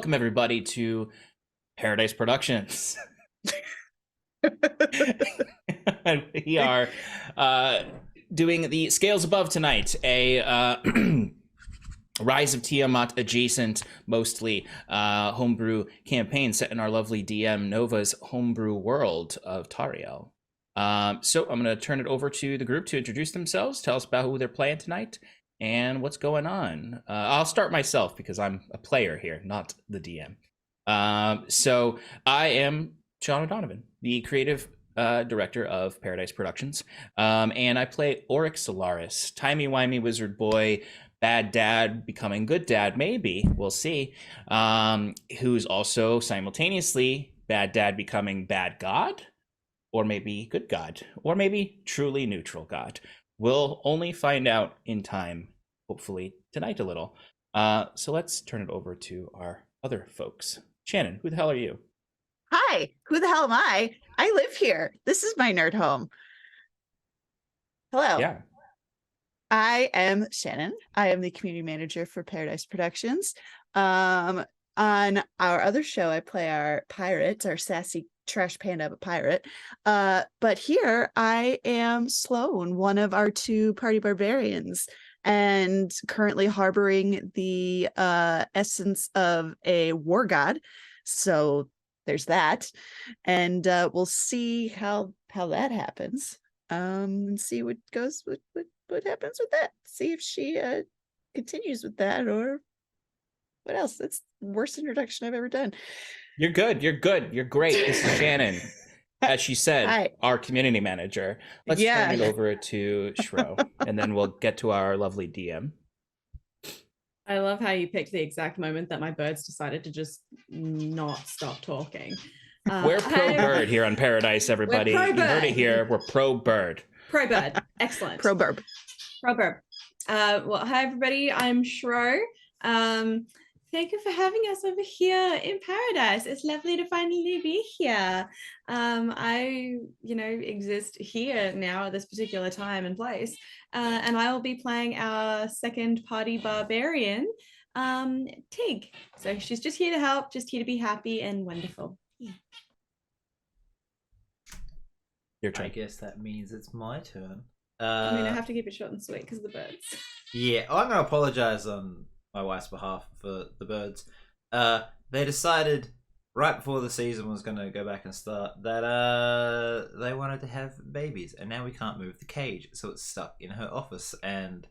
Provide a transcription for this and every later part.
welcome everybody to Paradise Productions. And we are doing the Scales Above tonight, a Rise of Tiamat adjacent, mostly homebrew campaign set in our lovely DM Nova's homebrew world of Tariel. So I'm going to turn it over to the group to introduce themselves, tell us about who they're playing tonight, and what's going on. I'll start myself because I'm a player here, not the DM. So I am Sean O'Donovan, the creative director of Paradise Productions, and I play Oryx Solaris, timey-wimey wizard boy, bad dad becoming good dad, maybe, we'll see, who's also simultaneously bad dad becoming bad god, or maybe good god, or maybe truly neutral god. We'll only find out in time, hopefully tonight a little. So let's turn it over to our other folks. Shannon, who the hell are you? Hi, who the hell am I? I live here. This is my nerd home. Hello. Yeah. I am Shannon. I am the community manager for Paradise Productions. On our other show, I play our pirate, our sassy trash panda of a pirate. But here I am Sloan, one of our two party barbarians, and currently harboring the essence of a war god. So there's that, and we'll see how that happens, and see what goes, what happens with that. See if she continues with that, or what else. That's the worst introduction I've ever done. You're good. You're great. This is Shannon, as she said. Hi. Our community manager. Let's turn it over to Shro, and then we'll get to our lovely DM. I love how you picked the exact moment that my birds decided to just not stop talking. We're pro-bird here on Paradise, everybody. You heard it here. We're pro-bird. Pro-bird. Excellent. Pro-burb. Pro-burb. Well, hi, everybody. I'm Shro. Thank you for having us over here in Paradise. It's lovely to finally be here. I, exist here now at this particular time and place. And I will be playing our second party barbarian, Tig. So she's just here to help, just here to be happy and wonderful. Yeah. Your turn. I guess that means it's my turn. I have to keep it short and sweet because of the birds. Yeah, I'm going to apologize on my wife's behalf for the birds. They decided right before the season was going to go back and start that they wanted to have babies, and now we can't move the cage, so it's stuck in her office, and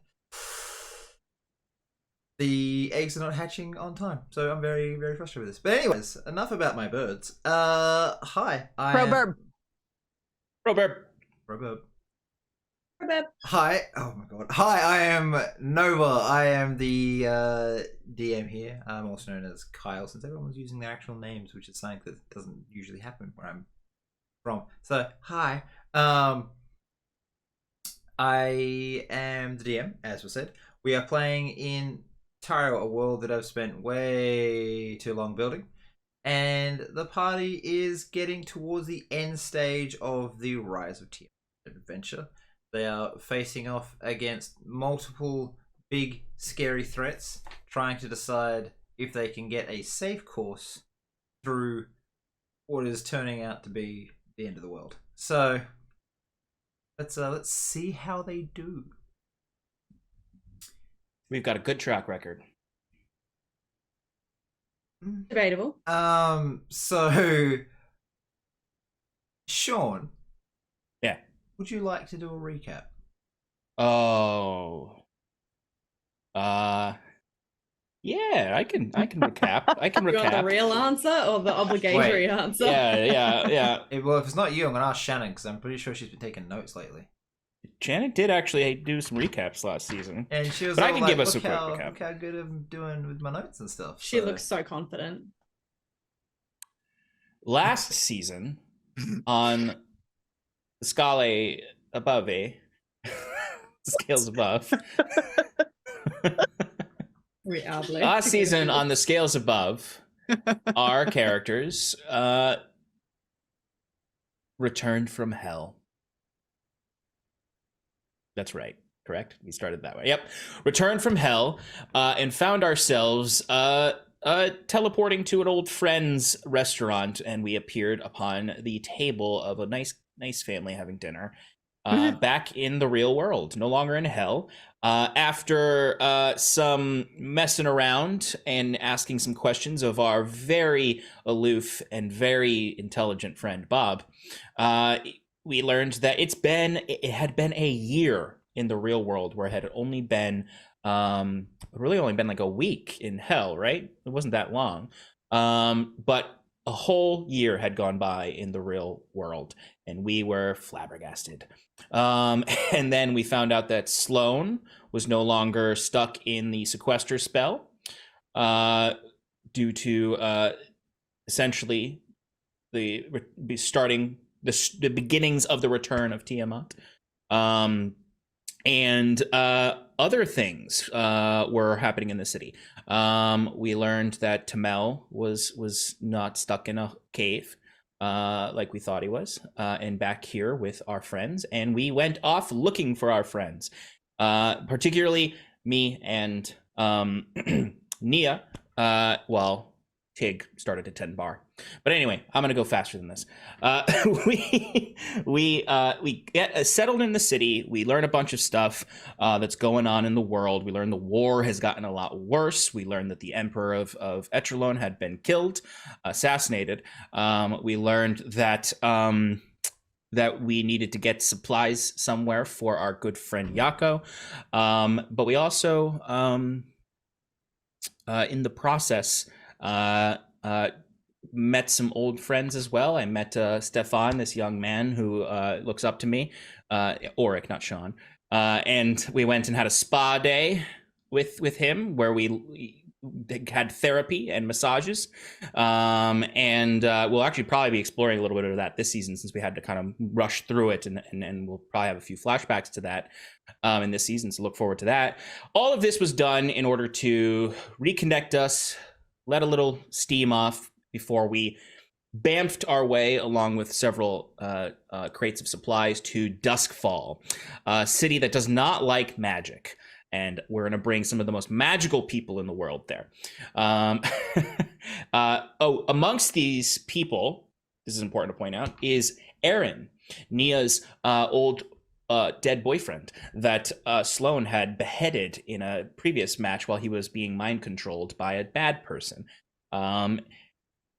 the eggs are not hatching on time. So I'm very, very frustrated with this. But anyways, enough about my birds. Hi. Pro-burb. Pro-burb. Hi. Oh my god. Hi, I am Nova. I am the DM here. I'm also known as Kyle, since everyone's using their actual names, which is something that doesn't usually happen where I'm from. So, hi. I am the DM, as was said. We are playing in Tariel, a world that I've spent way too long building. And the party is getting towards the end stage of the Rise of Tiamat adventure. They are facing off against multiple big, scary threats, trying to decide if they can get a safe course through what is turning out to be the end of the world. So let's see how they do. We've got a good track record. Debatable. So Sean. Yeah. Would you like to do a recap? Oh. Yeah, I can recap. I can recap. You want the real answer or the obligatory answer? Yeah. Well, if it's not you, I'm going to ask Shannon, because I'm pretty sure she's been taking notes lately. Shannon did actually do some recaps last season. And she was but all I can like, give us a look quick how, recap. Look how good I'm doing with my notes and stuff. She looks so confident. Last season, on the scale above, scales above. Last season on the scales above, our characters returned from hell. That's right. Correct? We started that way. Yep. Returned from hell and found ourselves teleporting to an old friend's restaurant, and we appeared upon the table of a nice family having dinner. Back in the real world, no longer in hell. After some messing around and asking some questions of our very aloof and very intelligent friend Bob, we learned that it had been a year in the real world, where it had only been really only been like a week in hell, right? It wasn't that long. But a whole year had gone by in the real world, and we were flabbergasted. And then we found out that Sloan was no longer stuck in the sequester spell, due to essentially the beginnings of the return of Tiamat. And other things were happening in the city. We learned that Tamel was not stuck in a cave like we thought he was, and back here with our friends. And we went off looking for our friends, particularly me and Nia. Well, Tig started at 10 bar. But anyway, I'm gonna go faster than this. We get settled in the city. We learn a bunch of stuff that's going on in the world. We learn the war has gotten a lot worse. We learned that the Emperor of Etrelon had been killed, assassinated. We learned that that we needed to get supplies somewhere for our good friend Yako. But we also, in the process, met some old friends as well. I met Stefan, this young man who looks up to me, Auric, not Sean, and we went and had a spa day with him, where we had therapy and massages, and we'll actually probably be exploring a little bit of that this season, since we had to kind of rush through it, and we'll probably have a few flashbacks to that in this season, so look forward to that. All of this was done in order to reconnect us, let a little steam off, before we bamfed our way, along with several crates of supplies, to Duskfall, a city that does not like magic. And we're going to bring some of the most magical people in the world there. Amongst these people, this is important to point out, is Aaron, Nia's old dead boyfriend that Sloan had beheaded in a previous match while he was being mind controlled by a bad person.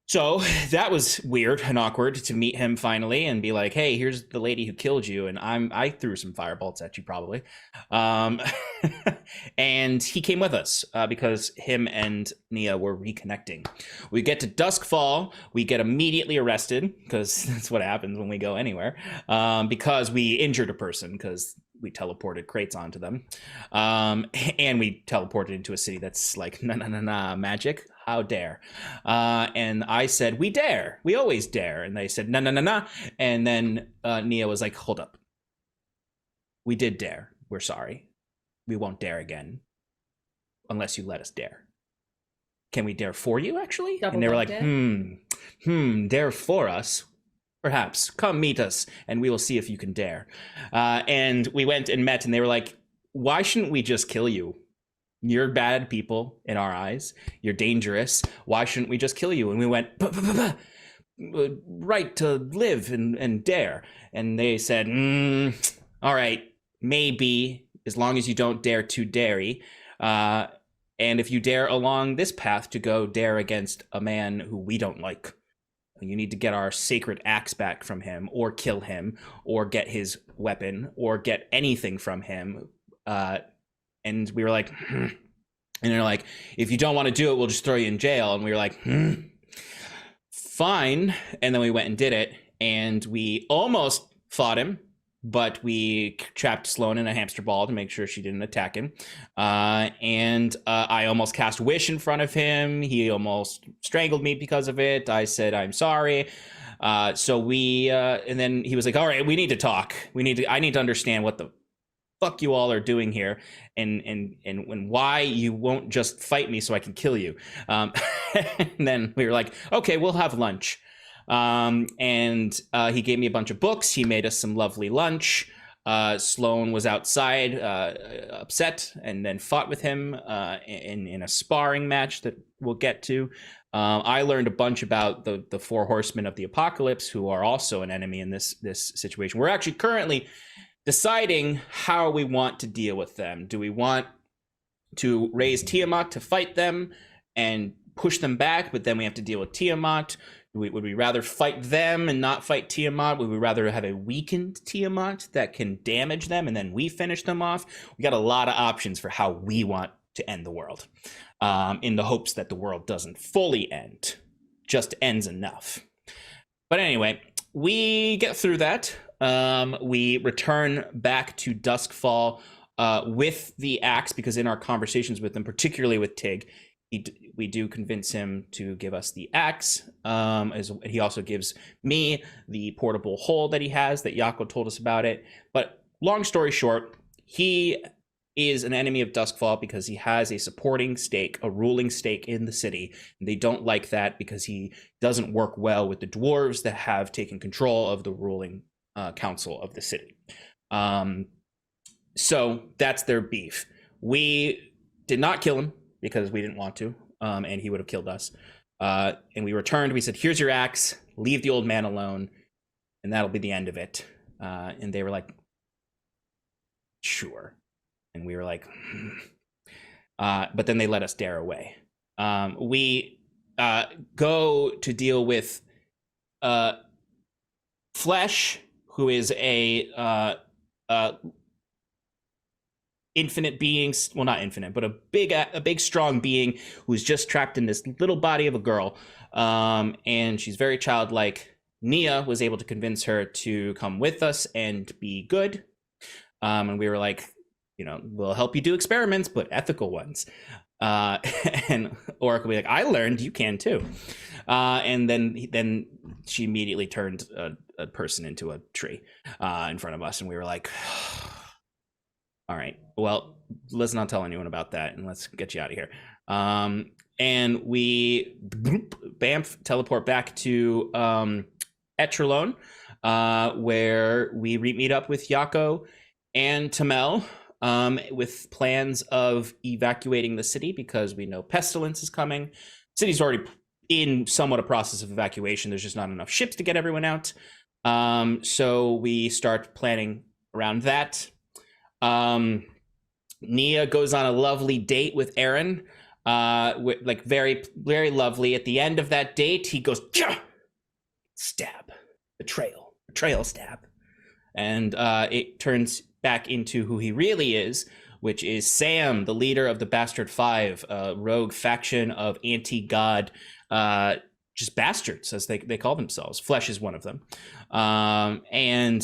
So that was weird and awkward to meet him finally and be like, hey, here's the lady who killed you, and I threw some firebolts at you probably. And he came with us because him and Nia were reconnecting. We get to Duskfall, we get immediately arrested, because that's what happens when we go anywhere, because we injured a person, because we teleported crates onto them, and we teleported into a city that's like, nah, magic, how dare. And I said, we dare, we always dare. And they said, nah. And then Nia was like, hold up, we did dare, we're sorry, we won't dare again unless you let us dare. Can we dare for you, actually? Double and they were like, dare. Dare for us? Perhaps. Come meet us, and we will see if you can dare. And we went and met, and they were like, why shouldn't we just kill you? You're bad people in our eyes. You're dangerous. Why shouldn't we just kill you? And we went, right to live and dare. And they said, all right, maybe, as long as you don't dare too dairy. And if you dare along this path to go dare against a man who we don't like, you need to get our sacred axe back from him, or kill him, or get his weapon, or get anything from him. And we were like, and they're like, if you don't want to do it, we'll just throw you in jail. And we were like, fine. And then we went and did it, and we almost fought him, but we trapped Sloan in a hamster ball to make sure she didn't attack him. And I almost cast Wish in front of him. He almost strangled me because of it. I said, I'm sorry. So we, and then he was like, all right, we need to talk. I need to understand what the fuck you all are doing here, and why you won't just fight me so I can kill you. And then we were like, okay, we'll have lunch. And he gave me a bunch of books. He made us some lovely lunch. Sloan was outside, upset, and then fought with him in a sparring match that we'll get to. I learned a bunch about the four horsemen of the apocalypse, who are also an enemy in this situation. We're actually currently deciding how we want to deal with them. Do we want to raise Tiamat to fight them and push them back, but then we have to deal with Tiamat? Would we rather fight them and not fight Tiamat? Would we rather have a weakened Tiamat that can damage them and then we finish them off? We got a lot of options for how we want to end the world, in the hopes that the world doesn't fully end, just ends enough. But anyway, we get through that. We return back to Duskfall with the axe, because in our conversations with him, particularly with Tig, we do convince him to give us the axe. He also gives me the portable hole that he has, that Yako told us about it. But long story short, he is an enemy of Duskfall because he has a supporting stake, a ruling stake in the city. And they don't like that because he doesn't work well with the dwarves that have taken control of the ruling council of the city. So that's their beef. We did not kill him because we didn't want to, and he would have killed us. And we returned. We said, here's your axe. Leave the old man alone, and that'll be the end of it. And they were like, sure. And we were like, but then they let us dare away. We go to deal with Flesh, who is a infinite being, well, not infinite, but a big strong being who's just trapped in this little body of a girl, and she's very childlike. Nia was able to convince her to come with us and be good, and we were like, we'll help you do experiments, but ethical ones. And Oracle will be like, I learned, you can too. And then she immediately turned a person into a tree in front of us, and we were like, all right, well, let's not tell anyone about that, and let's get you out of here. And we teleport back to Etrelone, where we meet up with Yako and Tamel, with plans of evacuating the city, because we know Pestilence is coming. City's already in somewhat a process of evacuation. There's just not enough ships to get everyone out. So we start planning around that. Nia goes on a lovely date with Aaron, like very, very lovely. At the end of that date, he goes, stab, betrayal, stab. And it turns back into who he really is, which is Sam, the leader of the Bastard Five, a rogue faction of anti-god, just bastards, as they call themselves. Flesh is one of them. And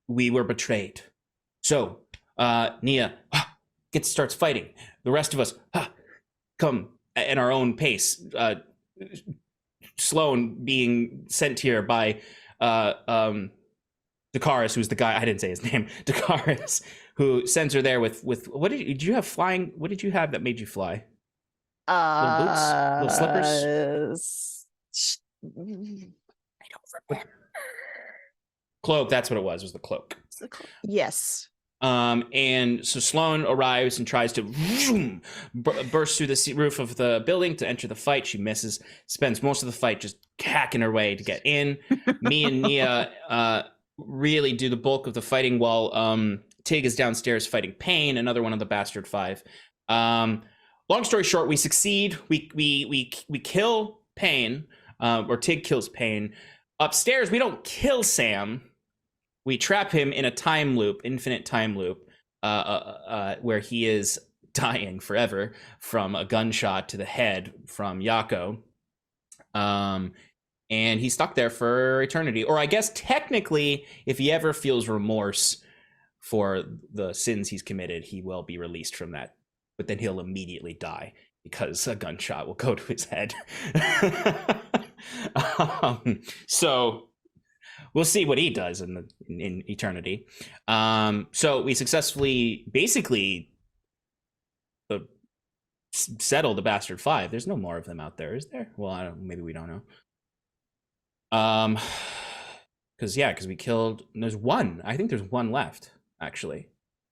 we were betrayed. So Nia starts fighting. The rest of us come at our own pace. Sloan being sent here by Dakaris, who's the guy, I didn't say his name, Dakaris, who sends her there with what did you have flying? What did you have that made you fly? Little boots? Little slippers? I don't remember. Cloak, that's what it was the cloak. Yes. And so Sloan arrives and tries to burst through the roof of the building to enter the fight. She misses, spends most of the fight just hacking her way to get in. Me and Nia really do the bulk of the fighting, while Tig is downstairs fighting Pain, another one of the Bastard Five. Long story short, we succeed. We kill Pain, or Tig kills Pain. Upstairs, we don't kill Sam. We trap him in a time loop, infinite time loop, where he is dying forever from a gunshot to the head from Yako. And he's stuck there for eternity. Or I guess technically, if he ever feels remorse for the sins he's committed, he will be released from that. But then he'll immediately die, because a gunshot will go to his head. So we'll see what he does in eternity. So we successfully, basically, settle the Bastard Five. There's no more of them out there, is there? Well, maybe we don't know. Because because we killed. There's one. I think there's one left. Actually,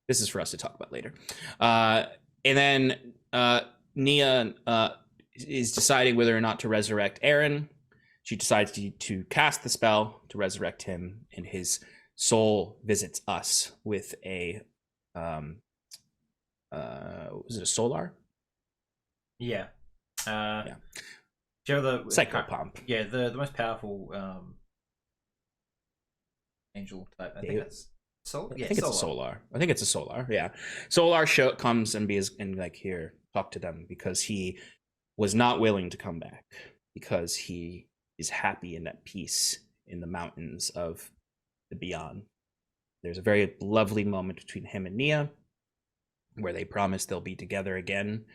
this is for us to talk about later. And then Nia is deciding whether or not to resurrect Aaron. She decides to cast the spell to resurrect him, and his soul visits us with a was it a solar? Yeah. Yeah. Do you know the Psychopomp. Yeah, the most powerful angel type. I think that's solar. Yeah, I think it's a solar. I think it's a solar. Yeah, solar comes and here talk to them because he was not willing to come back because he is happy and at peace in the mountains of the beyond. There's a very lovely moment between him and Nia where they promise they'll be together again.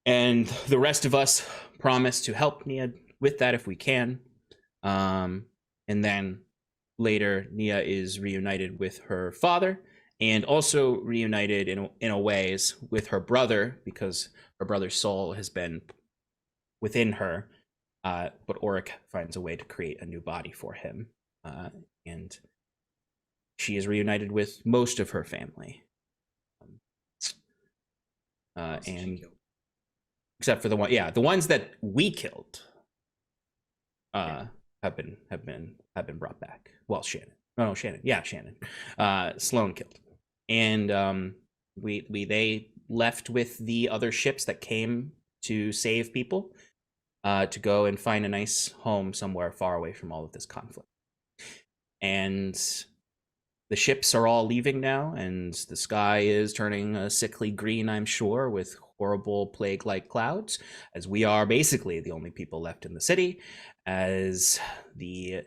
And the rest of us promise to help Nia with that if we can. And then later, Nia is reunited with her father and also reunited in a ways with her brother because her brother's soul has been within her. But Auric finds a way to create a new body for him. And she is reunited with most of her family. And except for the ones that we killed have been brought back. Well, Shannon. Sloan killed. And they left with the other ships that came to save people to go and find a nice home somewhere far away from all of this conflict. And the ships are all leaving now, and the sky is turning a sickly green, I'm sure, with horrible plague-like clouds, as we are basically the only people left in the city, as the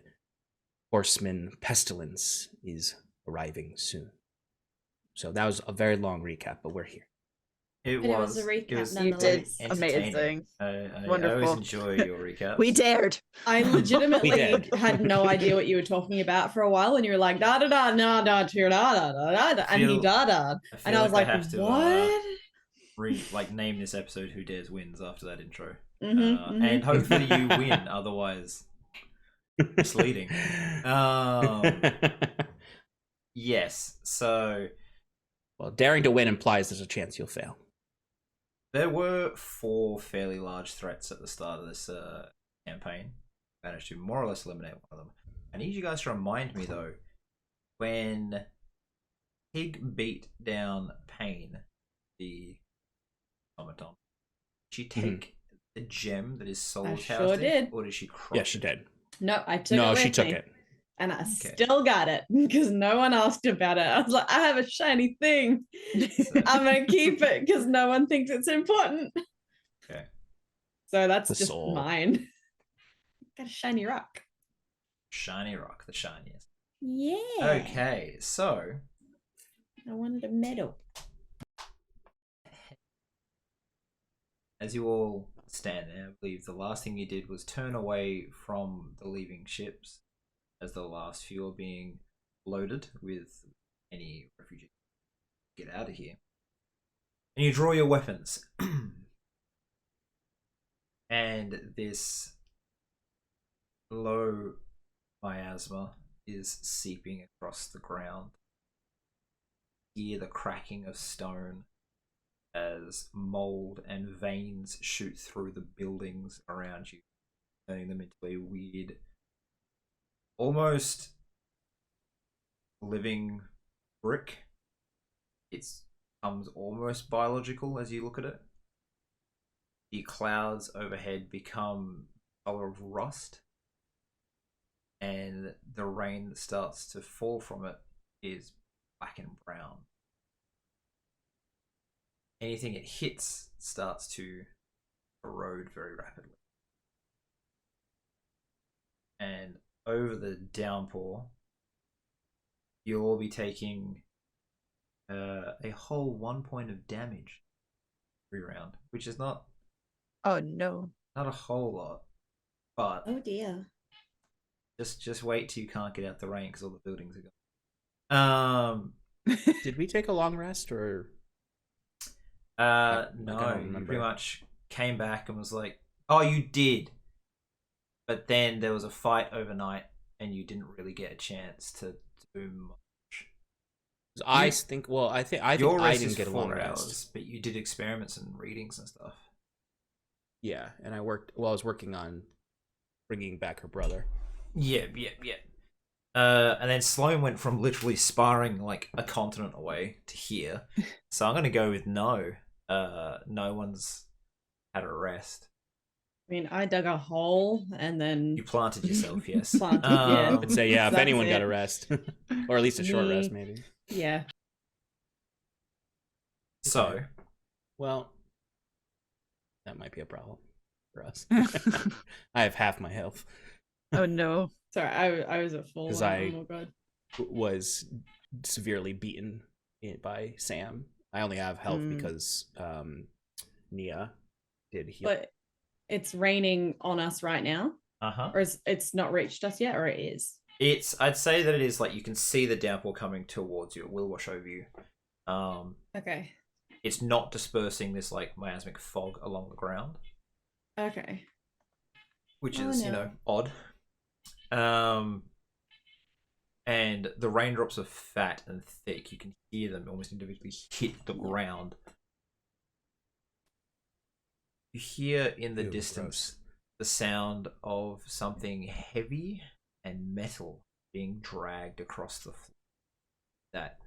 Horseman Pestilence is arriving soon. So that was a very long recap, but we're here. It was a recap. You did entertaining. amazing. Wonderful. I always enjoy your recaps. We dared. I legitimately did. had no idea what you were talking about for a while, and you were like da da da da da da da da da, and he da da, and I was like, what? Name this episode "Who Dares Wins" after that intro, Mm-hmm. and hopefully you win. Otherwise, misleading. Yes. So, well, daring to win implies there's a chance you'll fail. There were 4 fairly large threats at the start of this campaign. Managed to more or less eliminate one of them. I need you guys to remind me though, when Pig beat down Pain, the automaton, did she take the gem that his soul I was sure housed in, did. or did she crush Yeah, she did. No, I took it. No, with she took me, it. and I Okay. still got it because no one asked about it. I was like, I have a shiny thing. I'm gonna keep it because no one thinks it's important. Okay. So that's The just soul. mine. Got a shiny rock. Shiny rock, the shiniest. Yeah. Okay, so I wanted a medal. as you all stand there, I believe the last thing you did was turn away from the leaving ships as the last few are being loaded with any refugees. Get out of here. And you draw your weapons. And this low miasma is seeping across the ground. You hear the cracking of stone as mold and veins shoot through the buildings around you, turning them into a weird, almost living brick. It becomes almost biological as you look at it. The clouds overhead become the color of rust, and the rain that starts to fall from it is black and brown. Anything it hits starts to erode very rapidly. And over the downpour, you'll all be taking a whole 1 point of damage every round, which is not Oh no. a whole lot, but Oh dear. just wait till you can't get out the rain because all the buildings are gone. Did we take a long rest or? No, don't you remember. pretty much came back and was like, "Oh, you did," but then there was a fight overnight, and you didn't really get a chance to do much. I You- think. Well, I think I Your rest didn't is get a long 4 rest. hours, but you did experiments and readings and stuff. Yeah, and I worked. Well, I was working on bringing back her brother. Yeah. And then Sloan went from literally sparring like a continent away to here. So I'm gonna go with no. No one's had a rest. I mean, I dug a hole and then You planted yourself, yes. Planted, yeah. I'd say yeah. If That's anyone got it. a rest, or at least a short rest, Me. maybe. yeah. So Well, that might be a problem for us. I have half my health. Oh no. Sorry, I was at full. 'Cause Oh I- my god. Was severely beaten by Sam. I only have health Mm. because Nia did heal. But it's raining on us right now, or it's not reached us yet, or it is. I'd say that it is like you can see the downpour coming towards you. It will wash over you. Okay. It's not dispersing this like miasmic fog along the ground, Okay. which Oh, is, no. odd. And the raindrops are fat and thick. You can hear them almost individually hit the ground. You hear in the Ew, distance the sound of something heavy and metal being dragged across the floor. That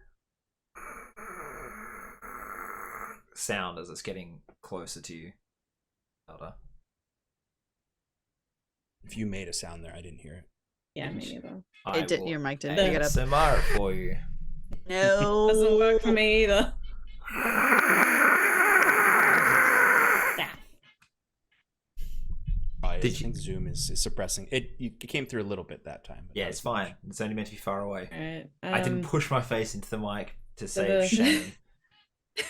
sound as it's getting closer to you. Louder. If you made a sound there, I didn't hear it. Yeah, me neither. I It did, will your mic didn't pick it up. ASMR it for you. No. Doesn't work for me either. I Did think Zoom is suppressing it. It came through a little bit that time. But Yeah, that it's was fine. It's only meant to be far away. Alright. I didn't push my face into the mic to so save the- Shannon.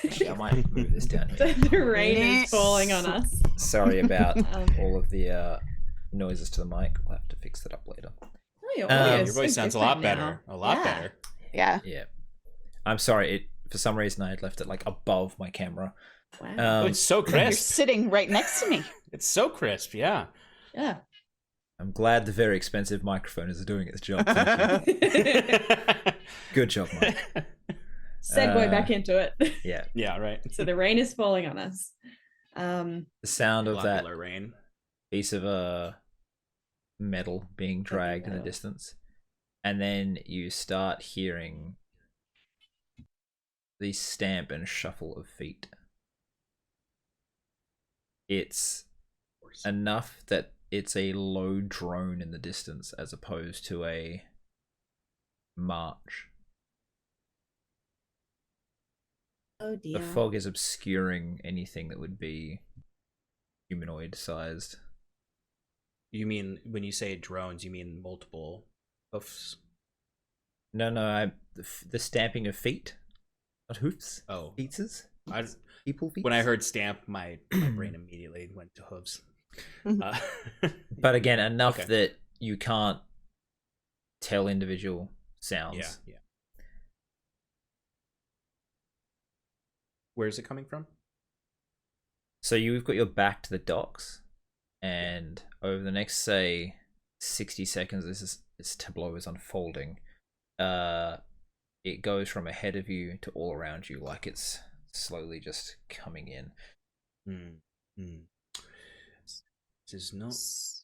Actually, I might move this down here. the rain is falling on us. Sorry about Um, all of the noises to the mic. We'll have to fix that up later. Oh, your, Um, audio your is voice so sounds a lot different better. now. A lot Yeah. better. Yeah. Yeah. I'm sorry. For some reason, I had left it like above my camera. Wow. Oh, it's so You're crisp. sitting right next to me. It's so crisp. Yeah. Yeah. I'm glad the very expensive microphone is doing its job. Thank you. Good job, Mike. Segue back into it. Yeah. Yeah. Right. So the rain is falling on us. The sound of that Globular rain. piece of metal being dragged in the metal. distance, and then you start hearing the stamp and shuffle of feet. It's enough that it's a low drone in the distance as opposed to a march. Oh dear. The fog is obscuring anything that would be humanoid sized. You mean when you say drones, you mean multiple hoofs? No, the stamping of feet, not hoofs. Oh, Feetses? I, People feet. when I heard stamp, my brain immediately went to hooves. Uh, But again, enough Okay. that you can't tell individual sounds. yeah, yeah. Where is it coming from? So you've got your back to the docks, and over the next, say, 60 seconds, this tableau is unfolding. It goes from ahead of you to all around you, like it's slowly just coming in. This is not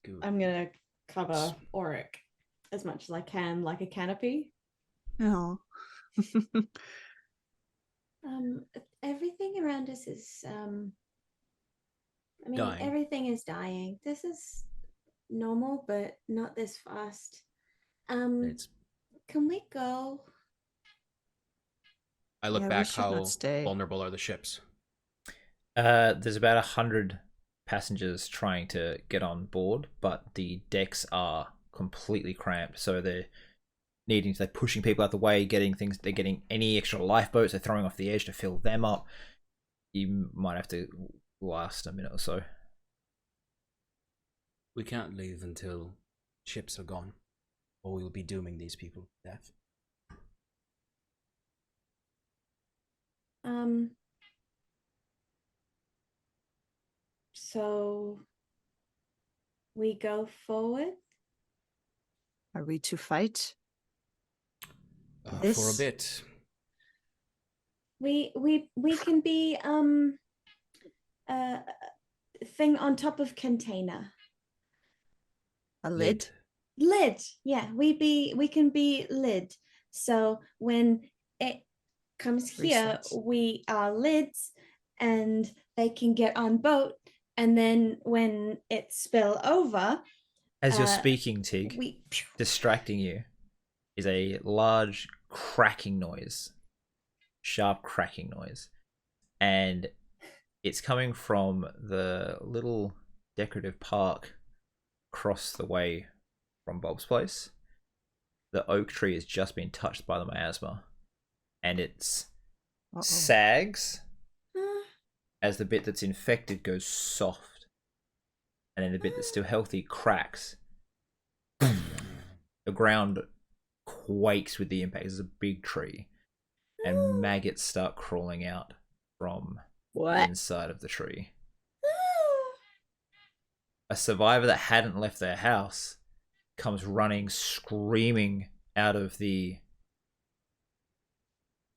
good. I'm gonna cover Auric as much as I can, like a canopy. Oh. Everything around us is I mean, Dying. everything is dying. This is normal, but not this fast. It's, Can we go? I look Yeah, we back should how not stay. vulnerable are the ships. There's about 100 passengers trying to get on board, but the decks are completely cramped, so they're pushing people out the way, they're getting any extra lifeboats, they're throwing off the edge to fill them up. You might have to last a minute or so. We can't leave until ships are gone, or we'll be dooming these people to death. So we go forward. Are we to fight? For a This- bit. We can be thing on top of container. A lid? Lid. Yeah, we can be lid. So when it comes here, Resets. we are lids and they can get on boat. And then when it spill over, As you're speaking, Tig, we distracting you is a large cracking noise, sharp cracking noise, and it's coming from the little decorative park across the way from Bob's place. The oak tree has just been touched by the miasma, and it's sags as the bit that's infected goes soft, and then the bit that's still healthy cracks. The ground quakes with the impact. It's a big tree, and maggots start crawling out from What? inside of the tree. A survivor that hadn't left their house comes running, screaming out of the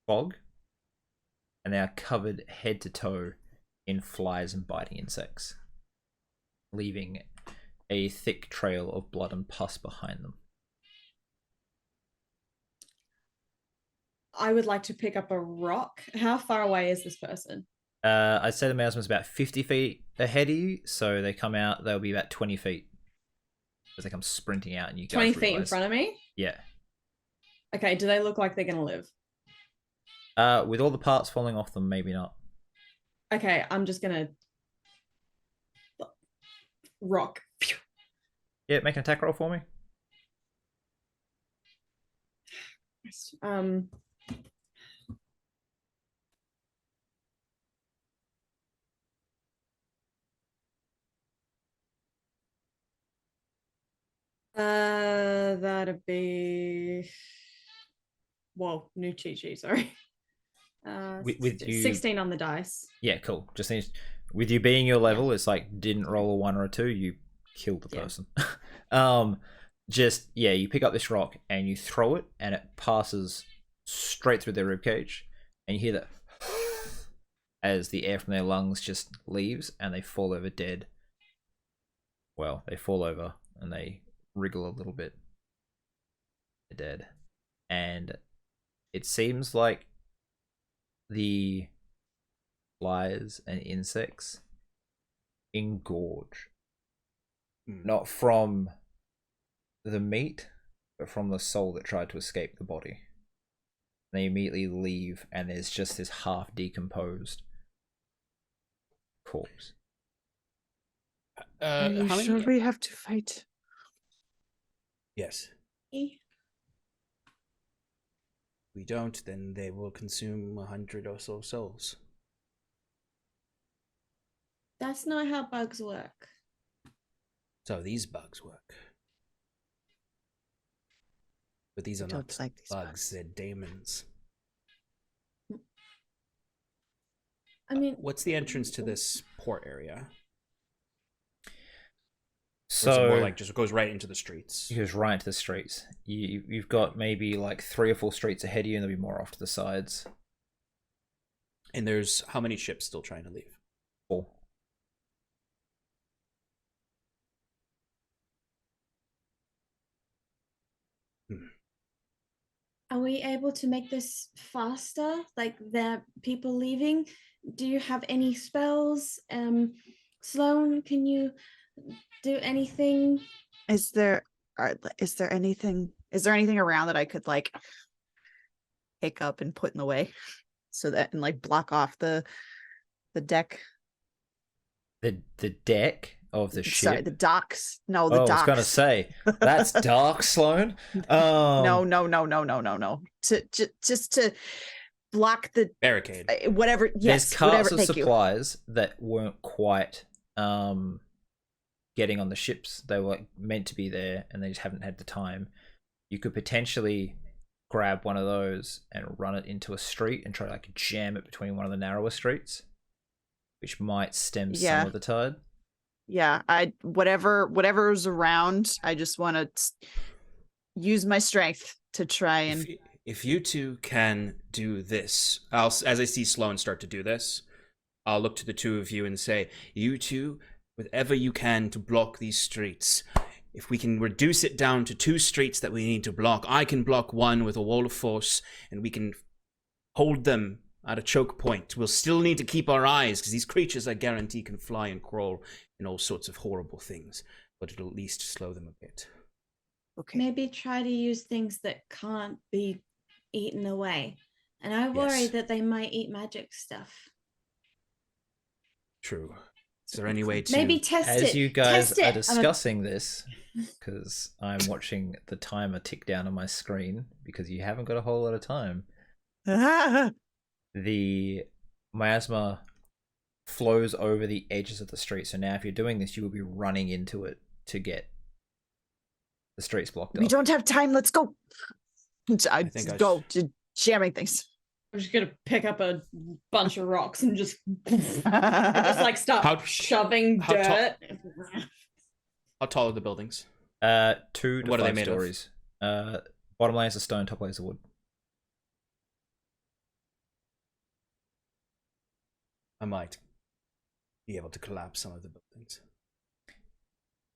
fog, and they are covered head to toe in flies and biting insects, leaving a thick trail of blood and pus behind them. I would like to pick up a rock. How far away is this person? I'd say the miasma's about 50 feet ahead of you, so they come out, they'll be about 20 feet. As they come sprinting out and you 20 guys feet in realise- front of me? Yeah. Okay, do they look like they're going to live? With all the parts falling off them, maybe not. Okay, I'm just going to... rock. Yeah, make an attack roll for me. Um... That'd be... Whoa, new cheat sheet, sorry. With you- 16 on the dice. Yeah, cool. Just needs, with you being your level, it's like didn't roll a 1 or a 2, you killed the Yeah. person. You pick up this rock and you throw it, and it passes straight through their ribcage, and you hear that as the air from their lungs just leaves, and they fall over dead. Well, they fall over and they wriggle a little bit. They're dead, and it seems like the flies and insects engorge, not from the meat, but from the soul that tried to escape the body. They immediately leave, and there's just this half decomposed corpse. Are you How sure many? we have to fight? Yes. We don't, then they will consume 100 or so souls. That's not how bugs work. So these bugs work. But these are Don't not like these bugs, they're demons. I mean, What's the entrance to this port area? Or is it So more like just goes right into the streets? it goes right into the streets. You've got maybe like 3 or 4 streets ahead of you, and there'll be more off to the sides. And there's how many ships still trying to leave? 4. are we able to make this faster? Like there are people leaving? Do you have any spells? Sloan, can you do anything? Is there anything around that I could like pick up and put in the way so that and like block off the deck? The deck of the ship. Sorry, the docks. No, the I was docks. gonna say that's dark, Sloan. No. Just to block the Barricade. whatever. Yes, There's carts whatever. of Thank you. supplies that weren't quite getting on the ships. They were meant to be there, and they just haven't had the time. You could potentially grab one of those and run it into a street and try to like jam it between one of the narrower streets, which might stem Yeah. some of the tide. Yeah, whatever's around. I just want to use my strength to try If, and. if you two can do this, as I see Sloan start to do this, I'll look to the two of you and say, you two, whatever you can to block these streets. If we can reduce it down to 2 streets that we need to block, I can block one with a wall of force, and we can hold them at a choke point. We'll still need to keep our eyes, because these creatures I guarantee can fly and crawl and all sorts of horrible things, but it'll at least slow them a bit. Okay. Maybe try to use things that can't be eaten away. And I worry Yes. that they might eat magic stuff. True. Is there any way to... Maybe test it. As you guys Test it. are discussing this, because I'm watching the timer tick down on my screen, because you haven't got a whole lot of time, the miasma flows over the edges of the street. So now if you're doing this, you will be running into it to get the streets blocked We off. don't have time. Let's go. I think I go to jamming things. I'm just gonna pick up a bunch of rocks and just like start How- shoving how tall- dirt. How tall are the buildings? 2 to What are they 5 made of? stories. Bottom layers of stone, top layers of wood. I might be able to collapse some of the buildings.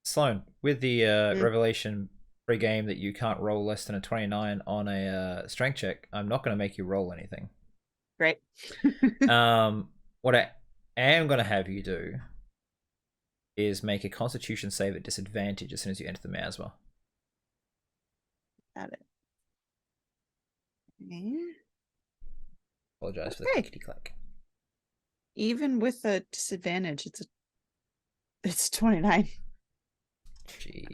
Sloan, with the revelation pre-game that you can't roll less than a 29 on a strength check, I'm not going to make you roll anything. Great. What I am going to have you do is make a constitution save at disadvantage as soon as you enter the miasma. Got it. Okay. Apologize for the Okay. clickety clack. Even with a disadvantage, it's 29.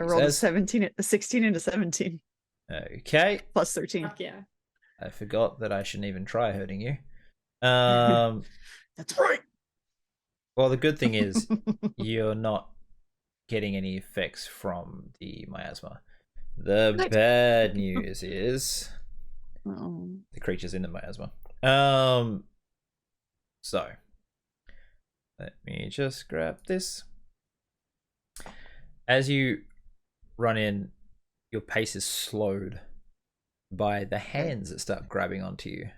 I rolled a 16 and a 17 Okay, plus 13. Fuck yeah. I forgot that I shouldn't even try hurting you. That's right. Well, the good thing is you're not getting any effects from the miasma. The Nice. bad news is Oh. the creature's in the miasma. So let me just grab this. As you run in, your pace is slowed by the hands that start grabbing onto you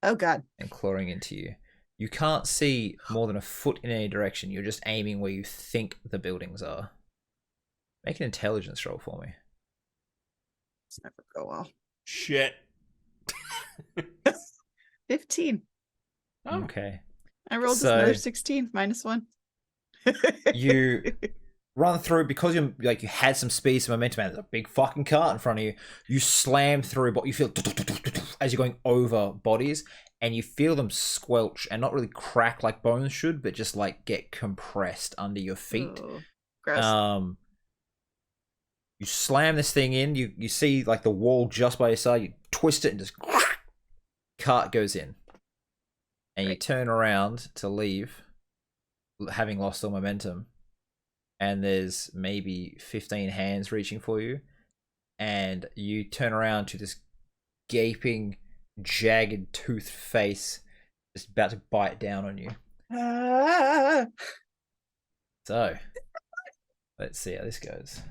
Oh God. and clawing into you. You can't see more than a foot in any direction. You're just aiming where you think the buildings are. Make an intelligence roll for me. It's never go well. Shit. 15. Oh. Okay. I rolled So- another 16 minus 1. You run through because you had some speed, some momentum, and there's a big fucking cart in front of you. You slam through, but you feel as you're going over bodies, and you feel them squelch and not really crack like bones should, but just like get compressed under your feet. Oh, gross. You slam this thing in. You see like the wall just by your side. You twist it and just cart goes in, and you Right. turn around to leave, having lost all momentum. And there's maybe 15 hands reaching for you, and you turn around to this gaping, jagged, toothed face just about to bite down on you. Ah! So, let's see how this goes.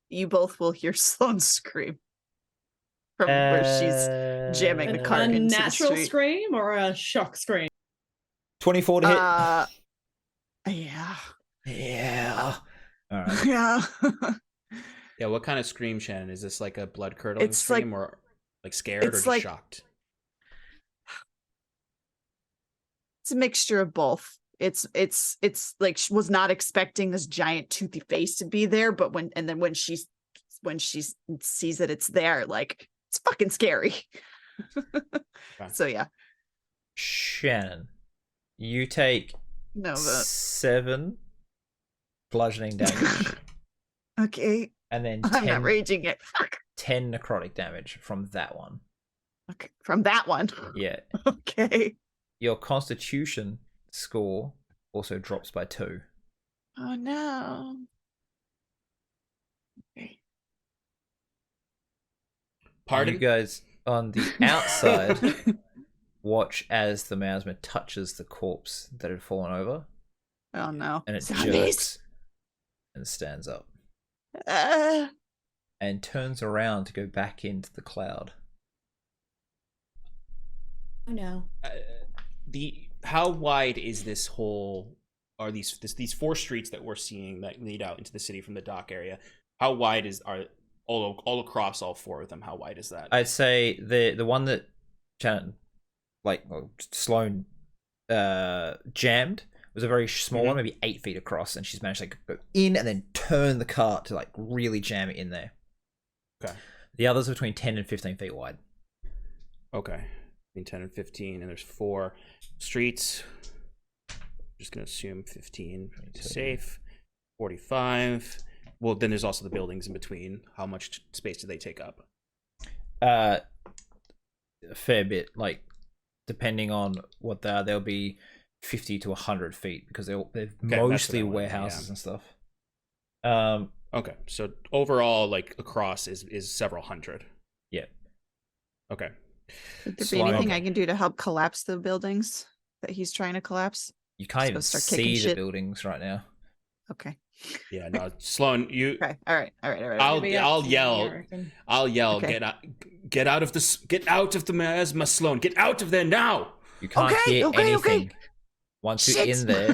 You both will hear Sloan scream from where she's jamming the A cart into the natural street. scream or a shock scream? 24 to hit. Yeah. Yeah. All right. Yeah. Yeah, what kind of scream, Shannon? Is this like a blood-curdling It's scream, or like scared, or it's just like- shocked? It's a mixture of both. It's like she was not expecting this giant toothy face to be there, but when she sees that it's there, like it's fucking scary. Okay. So yeah. Shannon, you take No, but 7 bludgeoning damage, okay. and then I'm 10, not raging it. Fuck. 10 necrotic damage from that one. Okay. From that one. Yeah. Okay. Your constitution score also drops by 2. Oh no. Okay. Pardon? You guys on the outside watch as the miasma touches the corpse that had fallen over, Oh no. and it Zombies. jerks and stands up. and turns around to go back into the cloud. Oh no. How wide is this whole? Are these 4 streets that we're seeing that lead out into the city from the dock area? How wide are all across all 4 of them? How wide is that? I'd say the one that Shannon, Sloane, jammed was a very small one, maybe 8 feet across, and she's managed to go in and then turn the cart to really jam it in there. Okay. The others are between 10 and 15 feet wide. Okay. Between 10 and 15, and there's 4 streets. Just gonna assume 15 to safe. 45. Well, then there's also the buildings in between. How much space do they take up? A fair bit. Depending on what they are, they'll be 50 to 100 feet because they're mostly warehouses and stuff. Okay, so overall, across is several hundred. Yeah. Okay. Would there be anything I can do to help collapse the buildings that he's trying to collapse? You can't even start kicking see the shit. buildings right now. Okay. Yeah, no, Sloane, you. Okay. All right. I'll yell. I'll yell. Okay. Get out of the miasma, Sloane. Get out of there now. You can't hear anything. Once you're Shit. in there,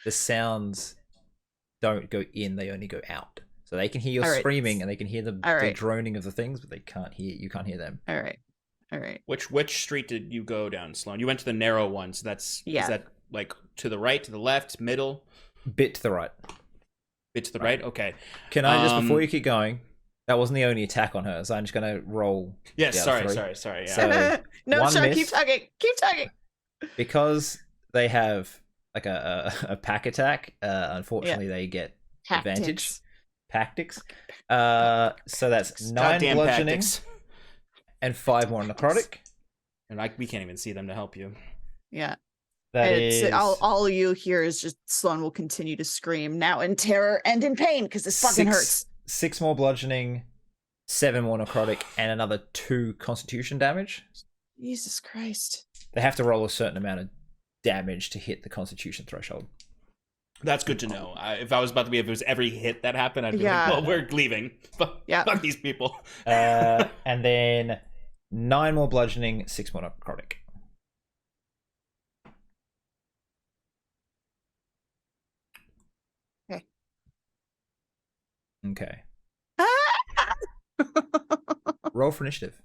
the sounds don't go in; they only go out. So they can hear your screaming and they can hear the droning of the things, but they can't hear. You can't hear them. All right. Which street did you go down, Sloane? You went to the narrow one, so is that to the right, to the left, middle? Bit to the right. Bit to the right. Okay. Can I just before you keep going? That wasn't the only attack on her, so I'm just gonna roll. Yes. Sorry. Yeah. So, no, one sorry. miss. Keep talking. Because they have a pack attack. Unfortunately, they get advantage. Tactics. So that's 9 Goddamn bludgeoning tactics. and 5 more necrotic. And we can't even see them to help you. Yeah. That It's is all you hear is just Sloane will continue to scream now in terror and in pain because this fucking hurts. 6 more bludgeoning, 7 more necrotic, and another 2 constitution damage. Jesus Christ. They have to roll a certain amount of damage to hit the constitution threshold. That's good to know. If it was every hit that happened, I'd be Yeah. well, we're leaving. Fuck these people. And then 9 more bludgeoning, 6 more necrotic. Okay. Roll for initiative.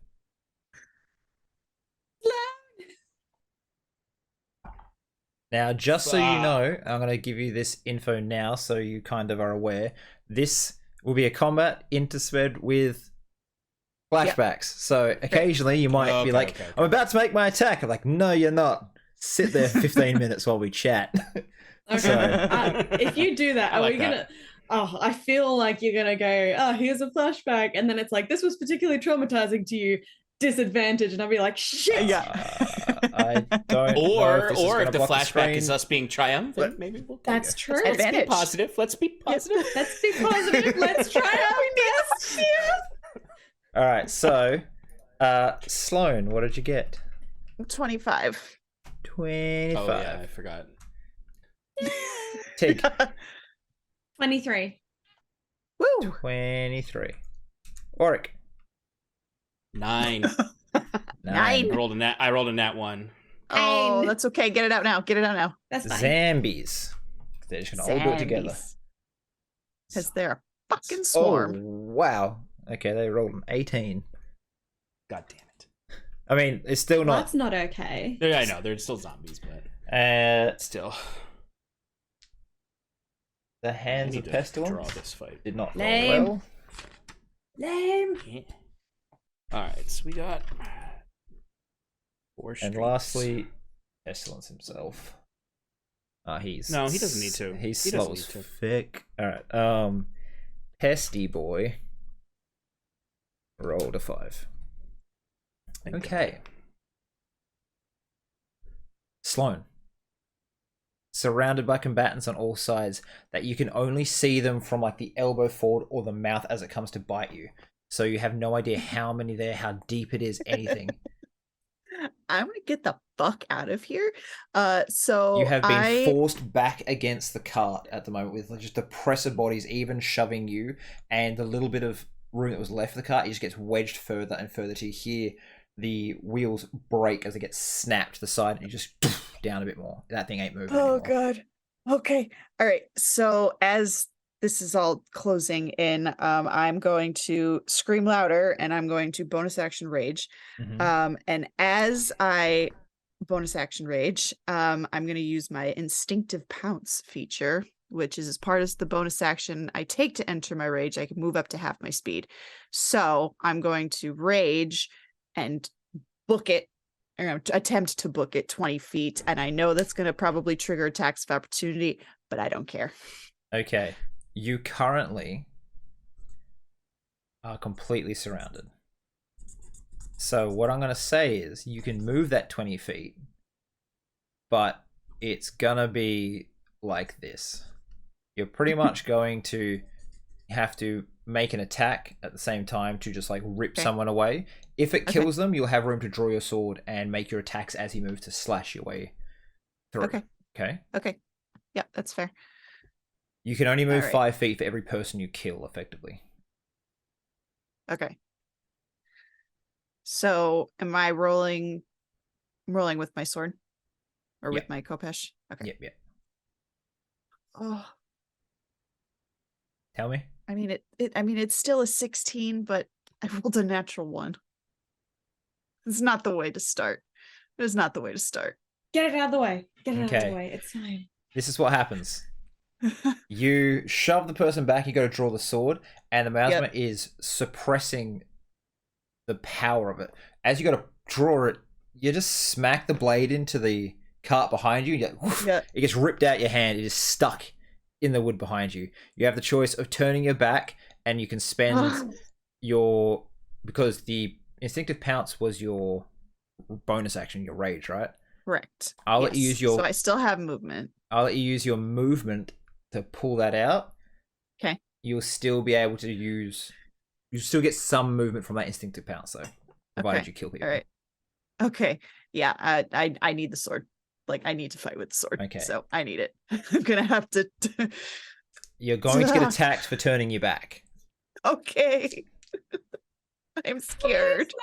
Now, just so you know, I'm going to give you this info now so you kind of are aware. This will be a combat interspersed with flashbacks. So occasionally you might be like, I'm about to make my attack. I'm like, no, you're not. Sit there 15 minutes while we chat. Okay. So- If you do that, I like are we gonna? Oh, I feel like you're gonna go. Oh, here's a flashback, and then it's like this was particularly traumatizing to you. Disadvantage, and I'll be like, shit. I don't know Or if this is if gonna the block flashback screen. is us being triumphant, maybe we'll go That's there. true. Let's be Advantage. positive. Let's be positive. Let's be positive. Let's try our best here. All right, so Sloane, what did you get? 25. 25. Oh yeah, I forgot. Tig, 23. Woo. 23. Oric, 9. 9. I rolled a nat 1. Oh, Nine. that's okay. Get it out now. That's fine. Zambies. They're just gonna all do it together. Because they're a fucking Oh swarm. wow. Okay, they rolled an 18. God damn it. I mean, it's still Well, not. that's not okay. Yeah, I know they're still zombies, but Still, still. the I hands need of to pestilence draw this fight. did not roll Lame. well. Lame. Yeah. All right, so we got 4 And streets. lastly, pestilence himself. He's No, he doesn't need to. He's He slow doesn't as need to. fick. All right. Pesty boy rolled a 5. Thank Okay. Sloane. Surrounded by combatants on all sides that you can only see them from like the elbow forward or the mouth as it comes to bite you. So you have no idea how many there, how deep it is, anything. I'm gonna get the fuck out of here. So You have been forced back against the cart at the moment with just the press of bodies even shoving you and the little bit of room that was left for the cart, it just gets wedged further and further to here. The wheels break as they get snapped to the side, and you just down a bit more. That thing ain't moving Oh anymore. god. Okay. All right. So as this is all closing in, I'm going to scream louder and I'm going to bonus action rage. Mhm. And as I bonus action rage, I'm going to use my instinctive pounce feature, which is as part of the bonus action I take to enter my rage. I can move up to half my speed. So I'm going to rage and book it. I'm going to attempt to book it 20 feet. And I know that's going to probably trigger attacks of opportunity, but I don't care. Okay. You currently are completely surrounded. So what I'm going to say is you can move that 20 feet, but it's going to be like this. You're pretty much going to have to make an attack at the same time to just like rip someone away. If it kills them, you'll have room to draw your sword and make your attacks as you move to slash your way through. Okay. Yeah, that's fair. You can only move Alright. 5 feet for every person you kill, effectively. Okay. So am I rolling with my sword? Or Yep. with my Kopesh? Okay. Yep. Oh, Tell me. I mean it's still a 16, but I rolled a natural 1. It's not the way to start. It is not the way to start. Get it out of the way. Get it out of Okay. the way. It's fine. This is what happens. You shove the person back, you got to draw the sword, and the miasma is suppressing the power of it. As you got to draw it, you just smack the blade into the cart behind you. It gets ripped out your hand. It is stuck in the wood behind you. You have the choice of turning your back, and you can spend your... Because the instinctive pounce was your bonus action, your rage, right? Correct. I'll let you use your... So I still have movement. I'll let you use your movement to pull that out. Okay. You'll still be able to use... You still get some movement from that instinctive pounce, though. Provided you kill people. All right. Okay. Yeah, I need the sword. Like, I need to fight with the sword. Okay. So I need it. I'm going to have to... You're going to get attacked for turning your back. Okay. I'm scared.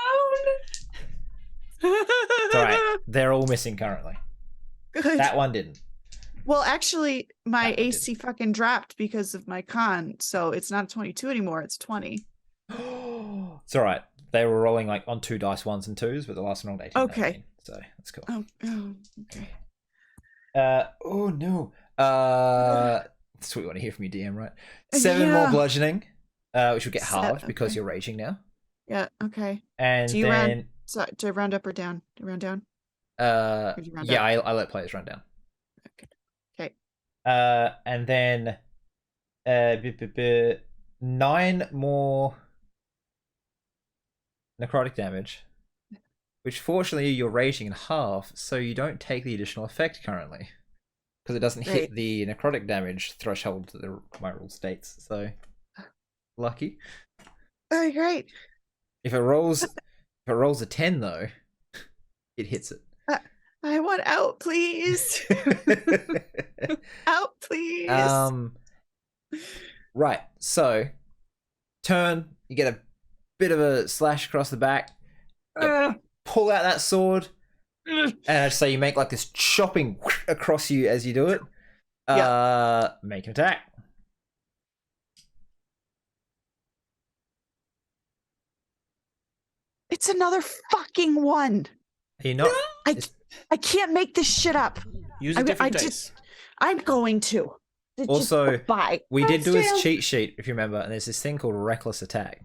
It's alright. They're all missing currently. Good. That one didn't. Well, actually, my That one AC fucking dropped because of my con, so it's not 22 anymore. It's 20. It's alright. They were rolling like on 2 dice, 1s and 2s, but the last one rolled 18. Okay. 19, so that's cool. Oh, okay. Oh no. That's what we want to hear from you, DM, right? 7 more Yeah. bludgeoning, which will get halved because okay. you're raging now. Yeah, okay. And Do you then do I round up or down? Do you round down? yeah, Or do you round I let players run down. Okay. And then 9 more necrotic damage, which fortunately you're raging in half, so you don't take the additional effect currently, because it doesn't hit the necrotic damage threshold that my rule states. So lucky. Oh, great. If it rolls a 10 though, it hits it. I want out, please. Out, please. Right. So turn, you get a bit of a slash across the back. You pull out that sword, and I say you make like this chopping across you as you do it. Make an attack. It's another fucking 1. Are you not? I can't make this shit up. Use a different dice. I'm going to. Also, bye. we did do his cheat sheet, if you remember, and there's this thing called reckless attack.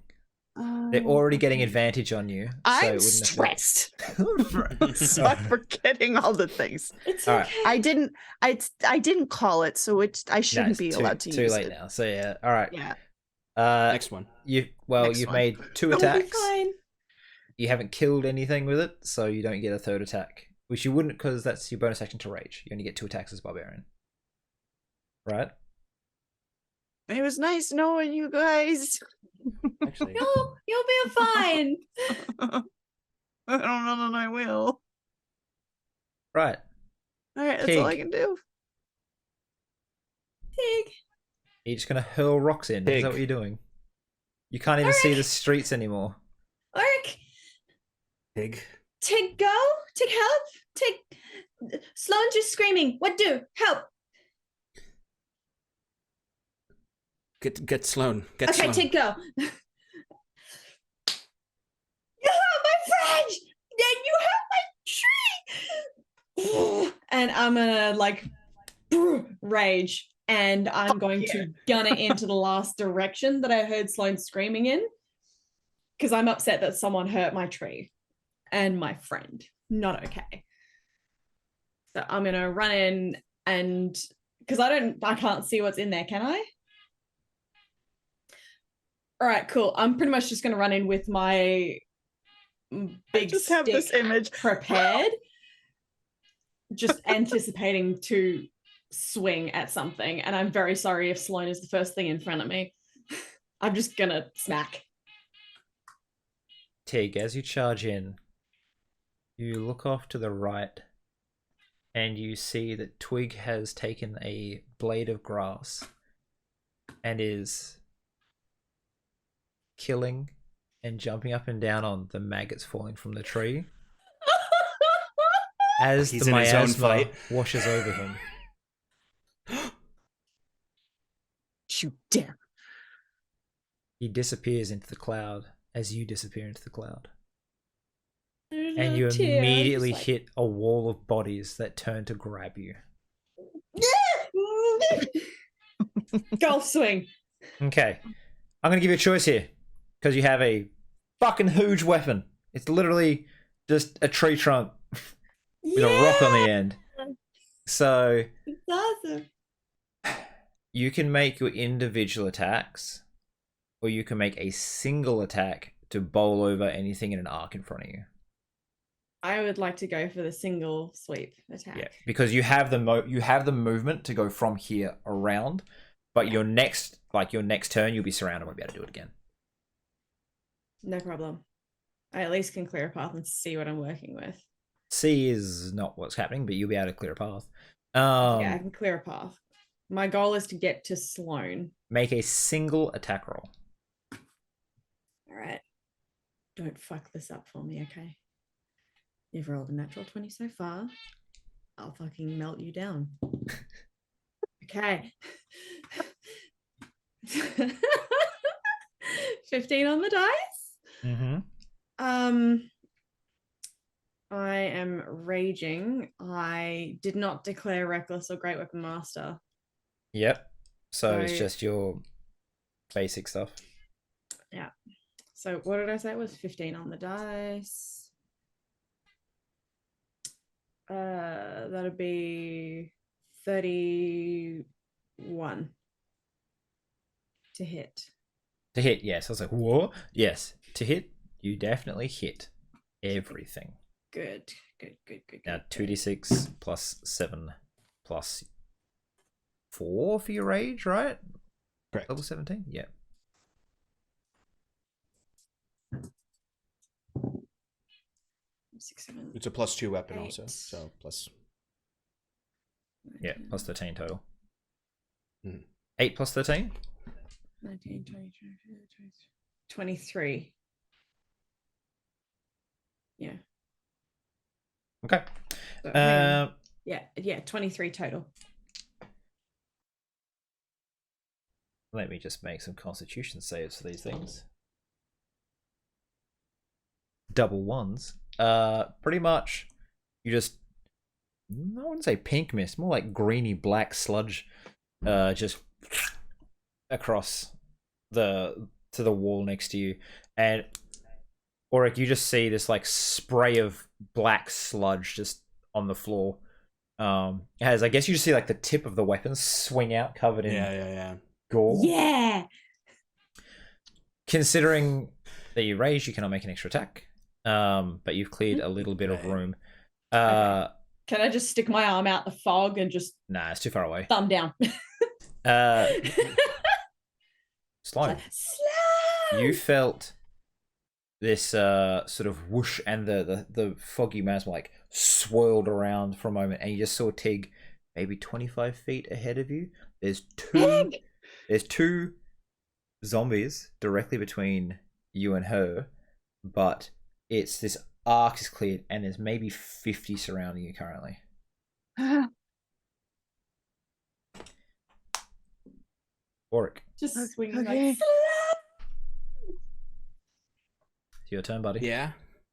They're already getting advantage on you. I'm stressed. I'm forgetting all the things. It's All okay. right. I didn't call it, so I shouldn't be allowed to use it. Too late now. So yeah. All right. Yeah. Next one. You've Next you've one. made 2 It'll be attacks. fine. You haven't killed anything with it, so you don't get a 3rd attack. Which you wouldn't, because that's your bonus action to rage. You only get 2 attacks as barbarian. Right? It was nice knowing you guys. Actually, You'll be fine. I don't know that I will. Right. All right, that's all I Pig. can do. Pig. You're just gonna hurl rocks in. Is Pig. that what you're doing? You can't even see Alright. the streets anymore. Oric, Tig. Tig, go. Tig, help. Tig. Sloane's just screaming. What do? Help. Get Sloane. Get Okay, Sloane. Tig, go. You help my friend. Then you help my tree. And I'm gonna like rage, and I'm going to gun it into the last direction that I heard Sloane screaming in, because I'm upset that someone hurt my tree and my friend. Not okay. So I'm gonna run in, and because I can't see what's in there, can I? All right, cool. I'm pretty much just gonna run in with my big just have this stick image. prepared, just anticipating to swing at something. And I'm very sorry if Sloane is the first thing in front of me. I'm just gonna smack. Tig, as you charge in, you look off to the right and you see that Twig has taken a blade of grass and is killing and jumping up and down on the maggots falling from the tree as He's the in his own miasma fight. washes over him. You dare. He disappears into the cloud as you disappear into the cloud. There's And no you tear, I'm immediately just like, hit a wall of bodies that turn to grab you. golf swing. Okay. I'm going to give you a choice here because you have a fucking huge weapon. It's literally just a tree trunk with a rock on the end. So It's awesome. you can make your individual attacks, or you can make a single attack to bowl over anything in an arc in front of you. I would like to go for the single sweep attack. Yeah, because you have the movement to go from here around, but your next turn you'll be surrounded, won't be able to do it again. No problem. I at least can clear a path and see what I'm working with. C is not what's happening, but you'll be able to clear a path. Yeah, I can clear a path. My goal is to get to Sloane. Make a single attack roll. All right. Don't fuck this up for me, okay? You've rolled a natural 20 so far. I'll fucking melt you down. Okay. 15 on the dice. Mm-hmm. I am raging. I did not declare reckless or great weapon master. Yep. So it's So- just your basic stuff. Yeah. So what did I say? It was 15 on the dice. That'd be 31 to hit. To hit, yes. I was like, whoa. Yes. To hit, you definitely hit everything. Good. Now 2d6 plus 7 plus 4 for your rage, right? Correct. Level 17? Yeah. Six, seven, It's a +2 weapon 8. also, so plus. Yeah, plus 13 total. Mhm. 8 plus 13? 19, 20, 23. Yeah. Okay. So hang on. Um, Yeah, 23 total. let me just make some constitution saves for these things. Double ones. Pretty much you just, I wouldn't say pink mist, more like greeny black sludge just across to the wall next to you. And Auric, you just see this like spray of black sludge just on the floor. As I guess you just see like the tip of the weapon swing out covered in Yeah. gore. Yeah. Considering that you rage, you cannot make an extra attack. But you've cleared a little bit of Right. room. Okay. Can I just stick my arm out the fog and just Nah, it's too far away. thumb down? Sloan, Slow. you felt this sort of whoosh, and the foggy mass like swirled around for a moment, and you just saw Tig maybe 25 feet ahead of you. There's two zombies directly between you and her, but it's this arc is cleared and there's maybe 50 surrounding you currently. Oric, Just swinging Okay. like. it's your turn, buddy. Yeah,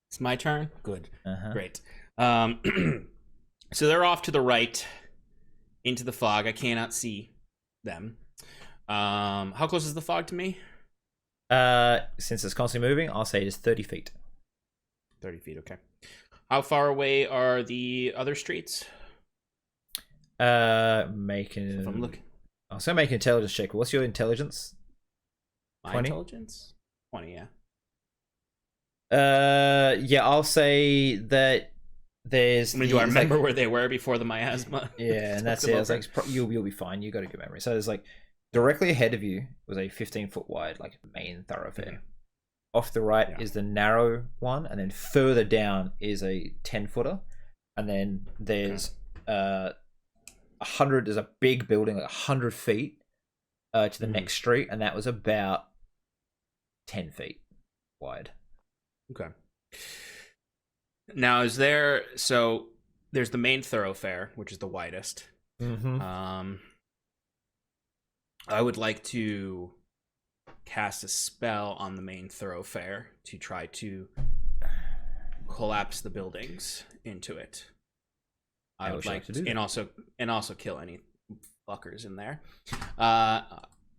it's my turn. Good, Uh-huh. great. So they're off to the right into the fog. I cannot see them. How close is the fog to me? Since it's constantly moving, I'll say it is 30 feet. 30 feet. Okay. How far away are the other streets? Making. If I'm looking. I was gonna make an intelligence check. What's your intelligence? My 20? intelligence? 20, yeah. Yeah, I'll say that there's. I mean, do I remember where they were before the miasma? Yeah, and that's it. I was like, you'll be fine. You got a good memory. So there's like directly ahead of you was a 15-foot wide like main thoroughfare. Mhm. Off the right Yeah. is the narrow one, and then further down is a 10-footer, and then there's 100. There's a big building like 100 feet to the Mhm. next street, and that was about 10 feet wide. Okay. Now, there's the main thoroughfare, which is the widest. Mm-hmm. I would like to cast a spell on the main thoroughfare to try to collapse the buildings into it. I How would would you like like to do that? and also kill any fuckers in there. I'm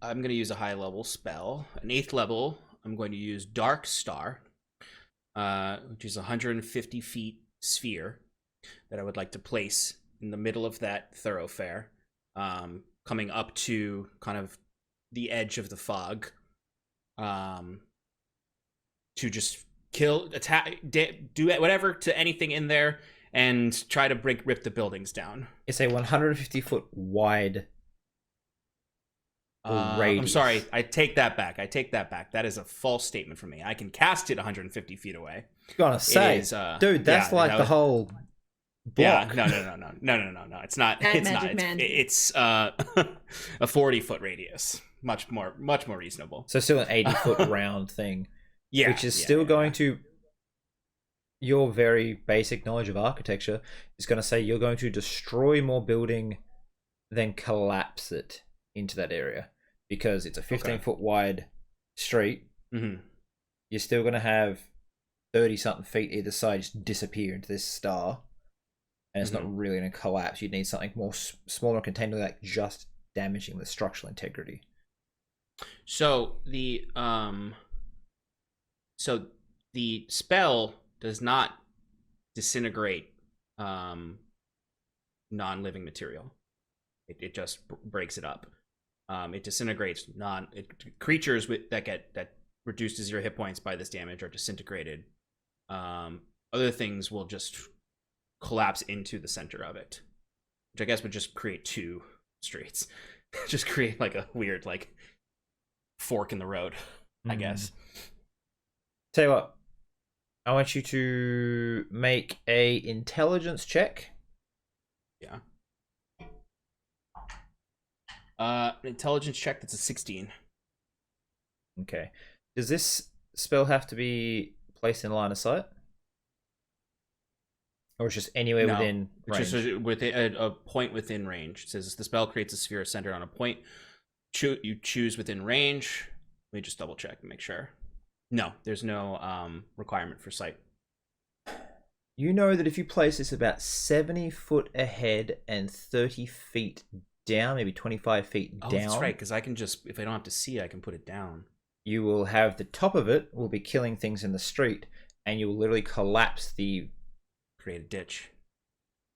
going to use a high level spell. An 8th level, I'm going to use Dark Star, which is a 150 feet sphere that I would like to place in the middle of that thoroughfare, coming up to kind of the edge of the fog, to just kill, attack, do whatever to anything in there, and try to rip the buildings down. It's a 150-foot wide I'm radius. sorry, I take that back. That is a false statement from me. I can cast it 150 feet away. Gonna say, is, dude, that's yeah, like that the was- whole Yeah, block. no. It's not. Bad It's not. magic man. It's a 40-foot radius. Much more reasonable. So still an 80-foot round thing, Yeah, which is yeah, still yeah, going yeah. to. Your very basic knowledge of architecture is going to say you're going to destroy more building than collapse it into that area, because it's a 15-foot wide street. Mhm. You're still going to have 30-something feet either side just disappear into this star, and it's not really going to collapse. You'd need something more smaller and contained without just damaging the structural integrity. So the spell does not disintegrate non-living material. It just breaks it up. It disintegrates creatures that reduces your hit points by this damage are disintegrated. Other things will just collapse into the center of it, which I guess would just create 2 streets. Just create like a weird like fork in the road, I guess. Tell you what, I want you to make a intelligence check. Yeah. An intelligence check, that's a 16. Okay. Does this spell have to be placed in line of sight? Or it's just anywhere No, within range? It's just within a point within range. It says the spell creates a sphere centered on a point. You choose within range. Let me just double check and make sure. No, there's no requirement for sight. You know that if you place this about 70 foot ahead and 30 feet down, maybe 25 feet Oh, down, that's right, because I can just, if I don't have to see it, I can put it down. you will have the top of it will be killing things in the street, and you will literally collapse the. Create a ditch.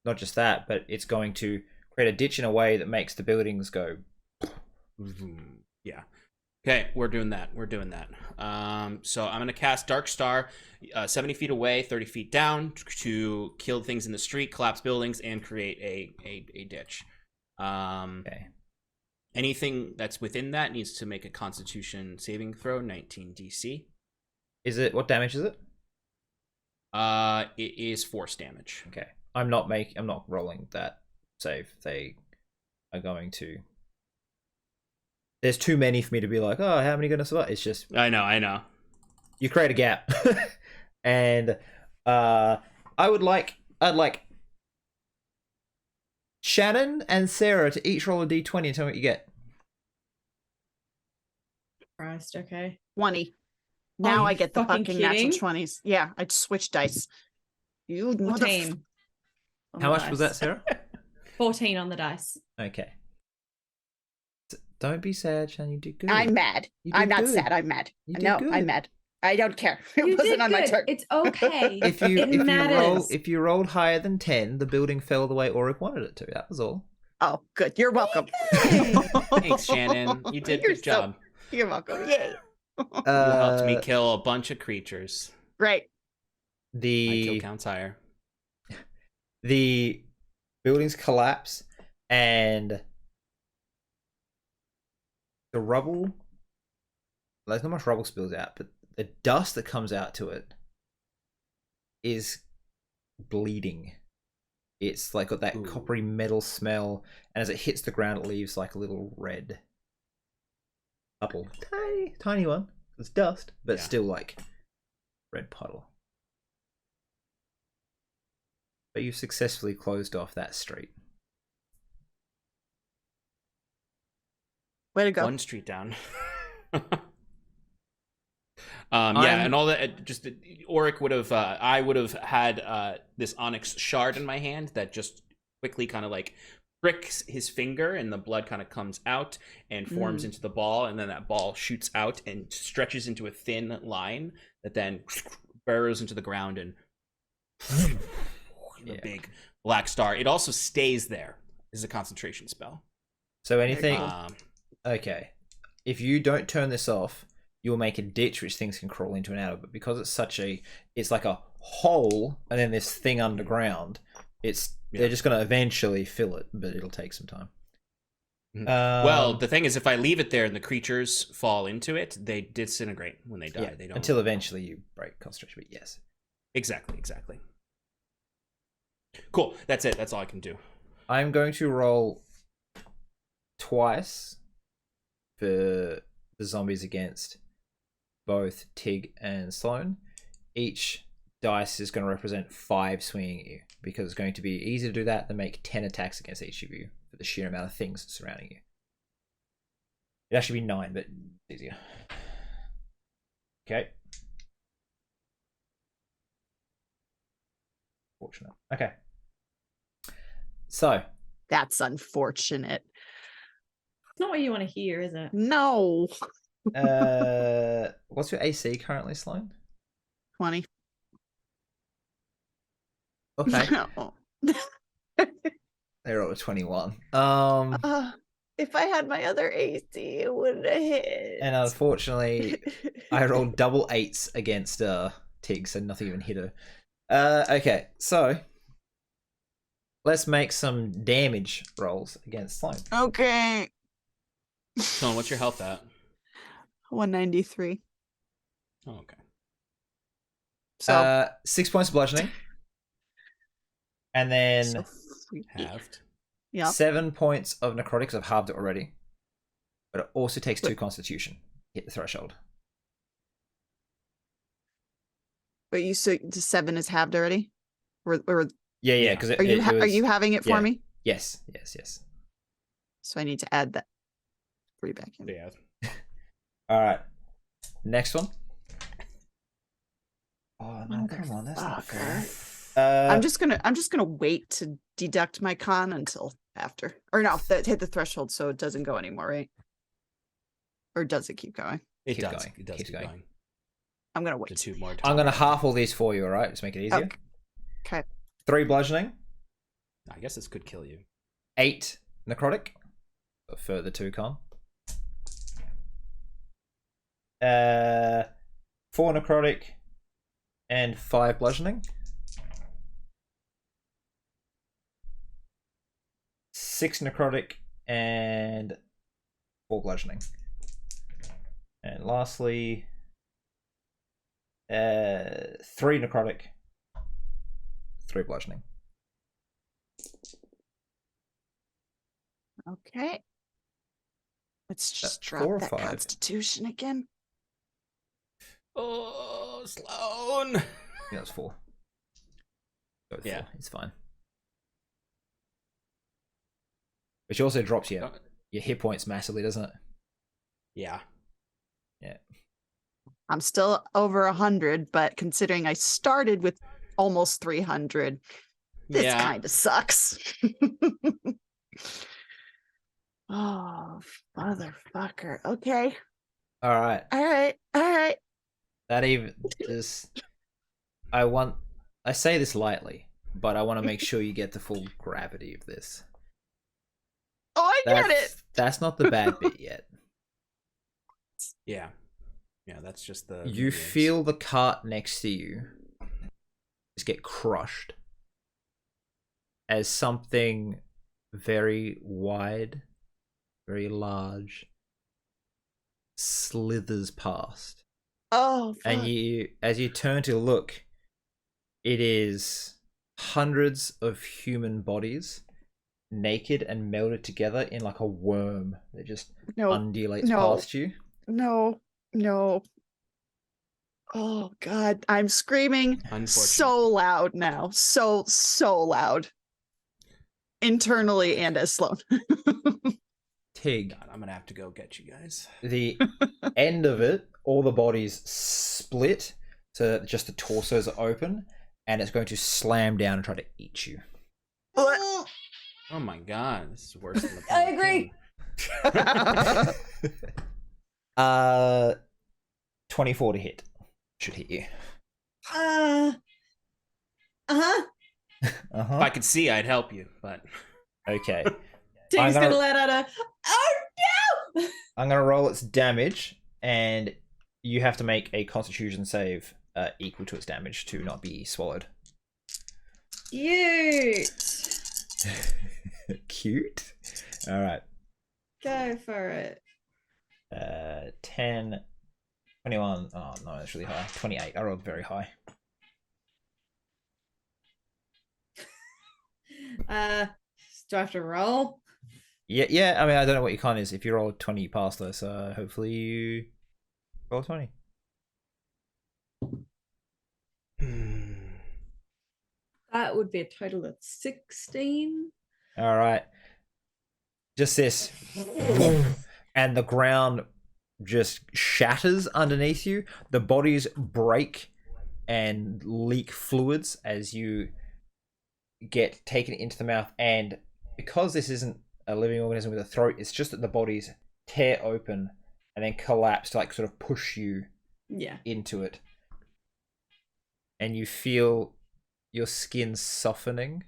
Not just that, but it's going to create a ditch in a way that makes the buildings go. Yeah. Okay, we're doing that. So I'm going to cast Dark Star 70 feet away, 30 feet down to kill things in the street, collapse buildings, and create a ditch. Okay. Anything that's within that needs to make a Constitution saving throw, 19 DC. Is it what damage is it? It is force damage. Okay. I'm not rolling that save. They are going to there's too many for me to be like, oh, how many going to survive? It's just I know. you create a gap, and I'd like Shannon and Sarah to each roll a d20 and tell me what you get. Christ, okay. 20. Now you I get the fucking fucking natural kidding? 20s. Yeah, I switched dice. You 14. How much was that, Sarah? 14 on the dice. Okay. Don't be sad, Shannon. You did good. I'm mad. You did I'm not good. sad. I'm mad. You did No, good. I'm mad. I don't care. It You wasn't did on my good. turn. It's okay. If you rolled higher than 10, the building fell the way Auric wanted it to. That was all. Oh, good. You're welcome. Thanks, Shannon. You did a You're good job. You're welcome. Yay. You helped me kill a bunch of creatures. Right. My kill The count's higher. the buildings collapse and the rubble. There's not much rubble spills out, but the dust that comes out to it is bleeding. It's like got that Ooh. coppery metal smell, and as it hits the ground, it leaves like a little red puddle. Tiny one. It's dust, but Yeah. still like red puddle. But you've successfully closed off that street. Way to go. One street down. Yeah, and all that. Just Auric would have. I would have had this onyx shard in my hand that just quickly kind of like pricks his finger, and the blood kind of comes out and forms into the ball, and then that ball shoots out and stretches into a thin line that then burrows into the ground and a big black star. It also stays there. Is a concentration spell. So anything. Um, Okay. If you don't turn this off, you'll make a ditch which things can crawl into and out of. But because it's like a hole and then this thing underground, they're just gonna eventually fill it, but it'll take some time. Well, the thing is, if I leave it there and the creatures fall into it, they disintegrate when they die. yeah, They don't until eventually you break concentration. But yes. Exactly. Cool. That's it. That's all I can do. I'm going to roll twice for the zombies against both Tig and Sloane. Each dice is going to represent 5 swinging at you, because it's going to be easier to do that than make 10 attacks against each of you for the sheer amount of things surrounding you. It'd actually be 9, but easier. Okay. Fortunate. Okay. So, That's unfortunate. It's not what you want to hear, is it? No. what's your AC currently, Sloane? 20. Okay. No. They rolled a 21. If I had my other AC, it would have hit. And unfortunately, I rolled double 8s against Tig, so nothing even hit her. Okay, so let's make some damage rolls against Sloane. Okay. Sean, what's your health at? 193. Oh, okay. So, 6 points of bludgeoning. And then so freaky. Halved. Yeah. 7 points of necrotics. I've halved it already. But it also takes 2 constitution. Hit the threshold. But you so the 7 is halved already? Or Yeah, because are you having it for yeah. me? Yes. So I need to add that 3 back in. Yeah. All right. Next one. Oh no! Come on, that's not fair. I'm just gonna wait to deduct my con until after, or no, hit the threshold so it doesn't go anymore, right? Or does it keep going? It Keep does. going. It does Keep keep going. going. I'm gonna To wait. 2 more. I'm gonna half all these for you. All right, just make it easier. Okay. 3 bludgeoning, I guess this could kill you. 8 necrotic, a further 2 con. 4 necrotic, and 5 bludgeoning. 6 necrotic and 4 bludgeoning. And lastly, 3 necrotic, 3 bludgeoning. Okay. Let's just 4 drop or that 5? Constitution again. Oh, Sloan. Yeah, it's 4. Go with Yeah. 4. It's fine. Which also drops your hit points massively, doesn't it? Yeah. I'm still over 100, but considering I started with almost 300, this Yeah. kind of sucks. Oh, motherfucker. Okay. All right. All right. That even just I say this lightly, but I want to make sure you get the full gravity of this. Oh, I get it. That's not the bad bit yet. Yeah. Yeah, that's just the... You feel the cart next to you just get crushed as something very wide, very large slithers past. Oh, fuck. And as you turn to look, it is hundreds of human bodies naked and melded together in like a worm that just undulates past you. No. Oh, God. I'm screaming so loud now. So loud. Internally and as Sloan. Tig. God, I'm gonna have to go get you guys. The end of it, all the bodies split, so that just the torsos are open, and it's going to slam down and try to eat you. Oh my God, this is worse than the I agree. 24 to hit. Should hit you. If I could see, I'd help you, but... Okay. Tig's gonna let out a, oh no! I'm gonna roll its damage, and you have to make a Constitution save equal to its damage to not be swallowed. Cute. Cute. All right. Go for it. 10, 21. Oh no, that's really high. 28. I rolled very high. Do I have to roll? Yeah. I mean, I don't know what your con is. If you roll 20, you pass though. So hopefully you roll 20. That would be a total of 16. All right. Just this, and the ground just shatters underneath you. The bodies break and leak fluids as you get taken into the mouth. And because this isn't a living organism with a throat, it's just that the bodies tear open and then collapse to like sort of push you into it. And you feel your skin softening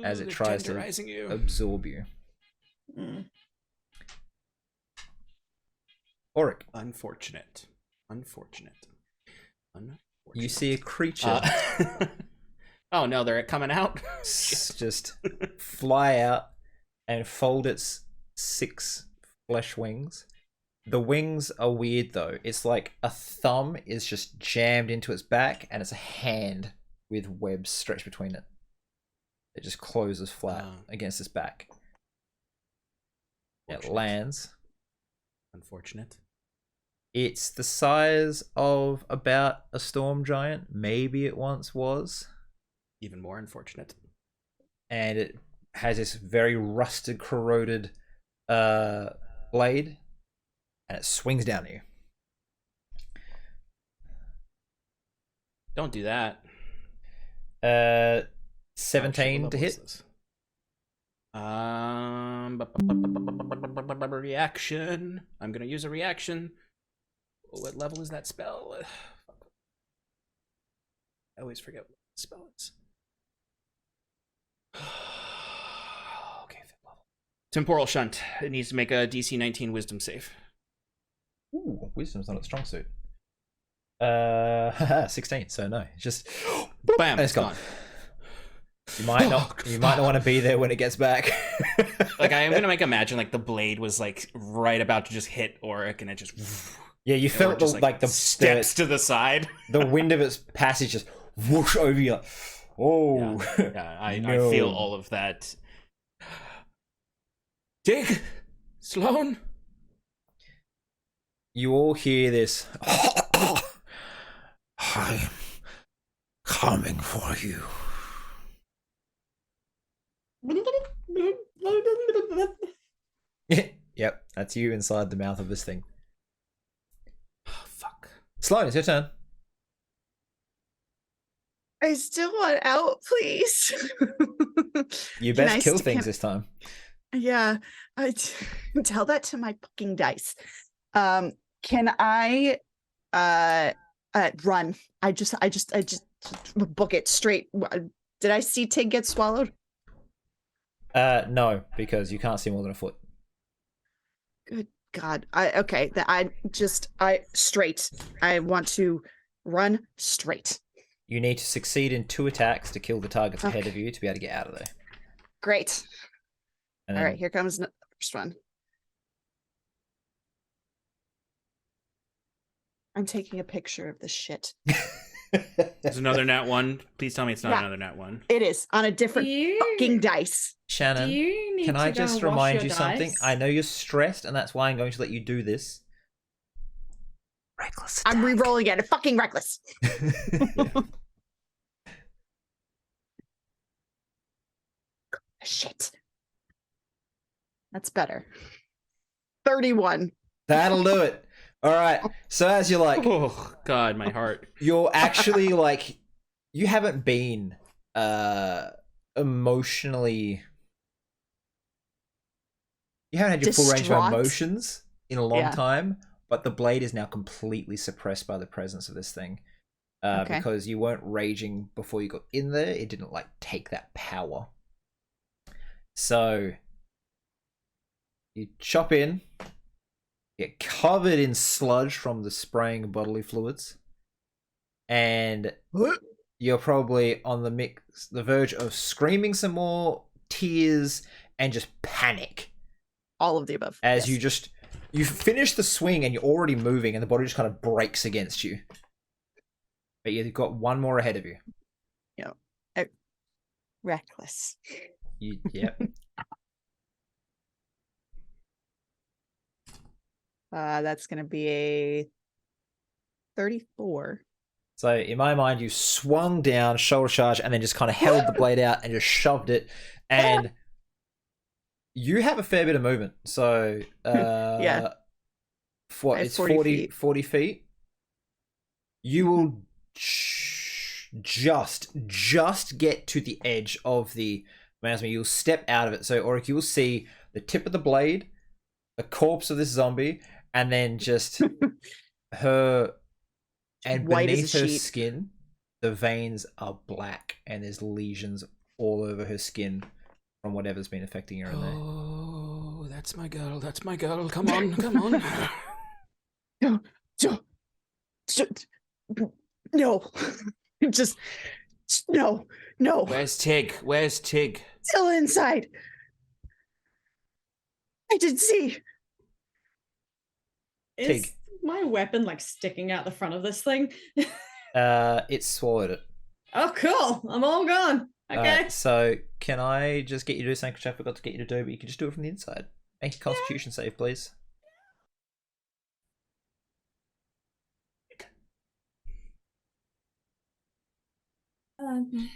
as it tries to absorb you. Auric. Unfortunate. You see a creature oh no, they're coming out. just fly out and fold its 6 flesh wings. The wings are weird though. It's like a thumb is just jammed into its back, and it's a hand with webs stretched between it. It just closes flat against its back. It lands. Unfortunate. It's the size of about a storm giant. Maybe it once was. Even more unfortunate. And it has this very rusted, corroded blade. And it swings down at you. Don't do that. 17 to hit. Reaction. I'm gonna use a reaction. What level is that spell? I always forget what the spell is. Okay, 5th level. Temporal Shunt. It needs to make a DC 19 Wisdom save. Ooh, Wisdom's not a strong suit. 16. So no, it's just bam. And it's gone. You might not want to be there when it gets back. Like I am gonna imagine like the blade was like right about to just hit Auric, and it just you felt the steps to the side. The wind of its passage just whoosh over you. Like, oh, I feel all of that. Dig, Sloan. You all hear this. I'm coming for you. Yep, that's you inside the mouth of this thing. Oh, fuck. Sloan, it's your turn. I still want out, please. You Can best I kill stick things him- this time. Yeah, tell that to my fucking dice. Can I run? I just book it straight. Did I see Tig get swallowed? No, because you can't see more than a foot. Good God. I straight. I want to run straight. You need to succeed in 2 attacks to kill the targets ahead of Okay. you to be able to get out of there. Great. And All then right, here comes the first one. I'm taking a picture of this shit. There's another nat 1. Please tell me it's not Yeah. another nat 1. It is on a Do different you, fucking dice. do Shannon, you need can to I go just and wash remind your you something? dice? I know you're stressed, and that's why I'm going to let you do this. Reckless I'm re-rolling it. Fucking reckless. Shit. That's better. 31. That'll do it. All right. So as you're like, Oh, God, my heart. you're actually like, you haven't been emotionally. You haven't had your full range of Distraught? emotions in a long Yeah. time, but the blade is now completely suppressed by the presence of this thing. Okay. Because you weren't raging before you got in there, it didn't like take that power. So you chop in, get covered in sludge from the spraying of bodily fluids, and you're probably on the verge of screaming some more, tears, and just panic All of the above. as Yes. you finish the swing and you're already moving, and the body just kind of breaks against you. But you've got one more ahead of you. Reckless. Yep. That's gonna be a 34. So in my mind, you swung down, shoulder charge, and then just kind of held the blade out and just shoved it. And you have a fair bit of movement. So Yeah. What? I have It's 40 40 feet. You will just get to the edge of the mountain. You'll step out of it. So Oric, you will see the tip of the blade, the corpse of this zombie, and then just her. And White as a beneath her sheet. skin, the veins are black, and there's lesions all over her skin from whatever's been affecting her in there. Oh, that's my girl. That's my girl. Come on, come on. No. Just no. Where's Tig? Where's Tig? Still inside. I didn't see. Is Tig. my weapon like sticking out the front of this thing? It swallowed it. Oh, cool. I'm all gone. Okay. So can I just get you to do something which I forgot to get you to do, but you can just do it from the inside. Make a Constitution save, please. Um,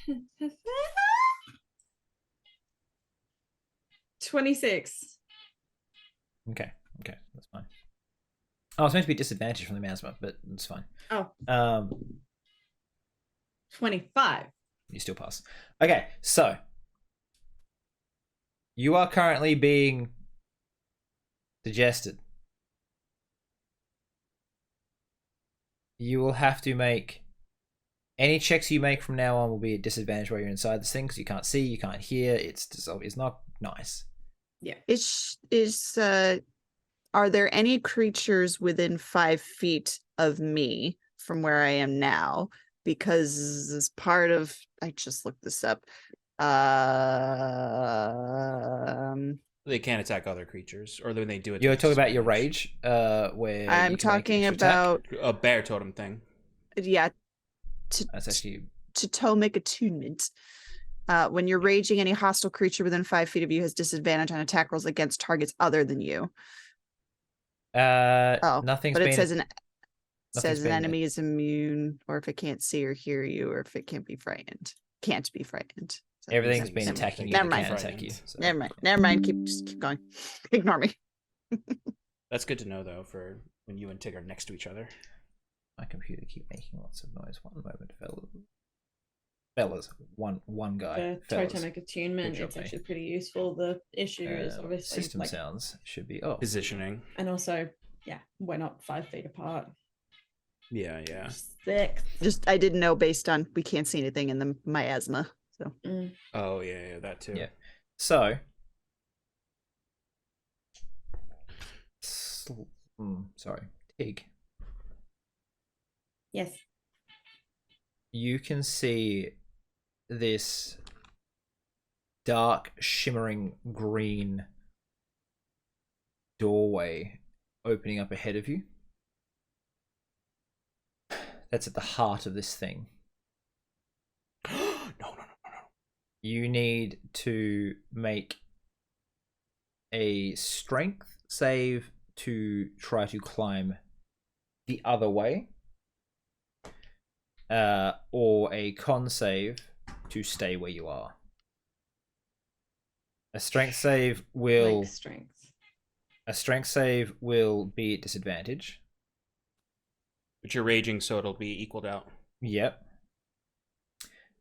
26. Okay, that's fine. Oh, it's meant to be disadvantage from the miasma, but it's fine. Oh, 25. You still pass. Okay, so you are currently being digested. You will have to make any checks you make from now on will be at disadvantage while you're inside this thing because you can't see, you can't hear. It's not nice. Are there any creatures within 5 feet of me from where I am now? Because as part of, I just looked this up. They can't attack other creatures, or when they do it, You're there's talking about your disadvantage. rage, where I'm you can make talking extra attack? about, A bear totem thing. yeah, That's actually tomic attunement. When you're raging, any hostile creature within 5 feet of you has disadvantage on attack rolls against targets other than you. Nothing's But it been says an been- enemy is immune, or if it can't see or hear you, or if it can't be frightened. Can't be frightened. So everything's Never been mind. attacking you. Never that mind. can't attack you. So. Never mind. Just keep going. Ignore me. That's good to know, though, for when you and Tig are next to each other. My computer keep making lots of noise. One moment, fellas. Fellas, one guy. The Fellas. totemic attunement, Good job, it's mate. actually pretty useful. The issue is obviously system like, sounds should be off. Positioning. and also, yeah, we're not 5 feet apart. Yeah. 6. Just I didn't know based on we can't see anything in the miasma. So Oh, yeah, that too. Yeah. So, sorry, Tig. Yes. You can see this dark, shimmering green doorway opening up ahead of you. That's at the heart of this thing. No. You need to make a strength save to try to climb the other way, or a con save to stay where you are. A strength save will Like strength. be at disadvantage. But you're raging, so it'll be equaled out. Yep.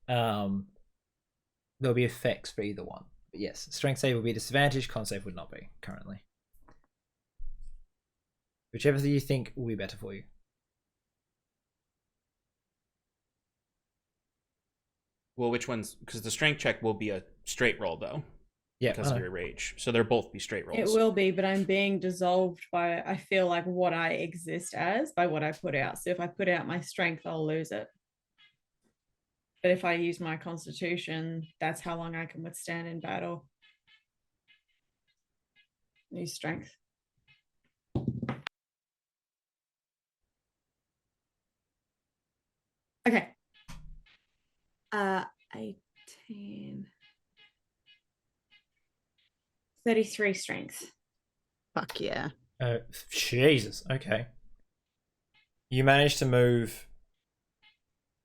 There'll be effects for either one. But yes, strength save will be a disadvantage, con save would not be currently. Whichever you think will be better for you. Well, which ones? Because the strength check will be a straight roll, though. Yeah. Because of your rage. So they'll both be straight rolls. It will be, but I'm being dissolved by, I feel like, what I exist as by what I put out. So if I put out my strength, I'll lose it. But if I use my constitution, that's how long I can withstand in battle. Use strength. Okay. 18. 33 strength. fuck yeah. Jesus. Okay. You managed to move,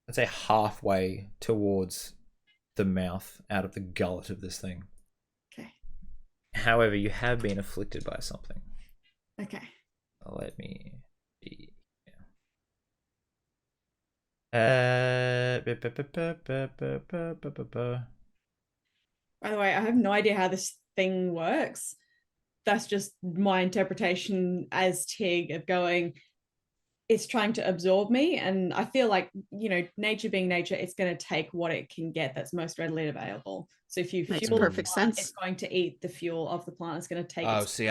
let's say, halfway towards the mouth out of the gullet of this thing. Okay. However, you have been afflicted by something. Okay. Let me see. By the way, I have no idea how this thing works. That's just my interpretation as Tig of going, it's trying to absorb me. And I feel like, nature being nature, it's going to take what it can get that's most readily available. So if you Makes fuel perfect the plant, sense. it's going to eat the fuel of the plant. It's going to take Oh, its- see,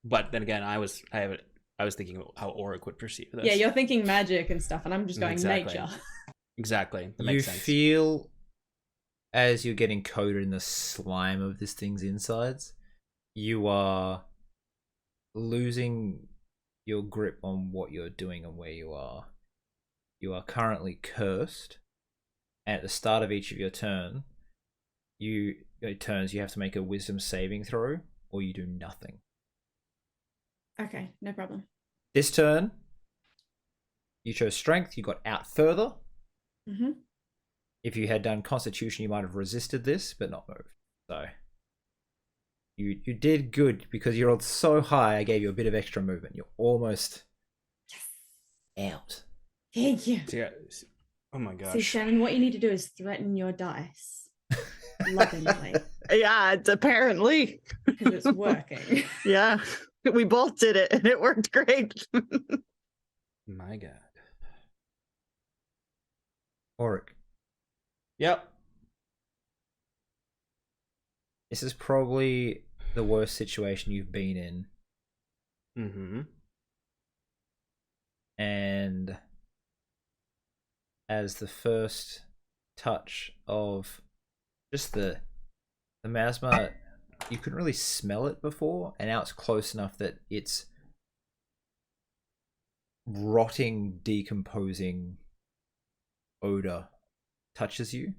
but then again, I was thinking how Auric would perceive this. Yeah, you're thinking magic and stuff, and I'm just going Exactly. nature. Exactly. That You makes sense. feel, as you're getting coated in the slime of this thing's insides, you are losing your grip on what you're doing and where you are. You are currently cursed. And at the start of each of your turns, you have to make a wisdom saving throw, or you do nothing. Okay, no problem. This turn, you chose strength, you got out further. Mm-hmm. If you had done constitution, you might have resisted this, but not moved. So you did good because you rolled so high, I gave you a bit of extra movement. You're almost out. Thank you. Yeah. Oh my See, gosh. Shannon, what you need to do is threaten your dice lovingly Yeah, it's apparently. because it's working. Yeah. We both did it and it worked great. My God. Auric, Yep. this is probably the worst situation you've been in. Mm-hmm. And as the first touch of just the miasma, you couldn't really smell it before, and now it's close enough that it's rotting, decomposing odor touches you.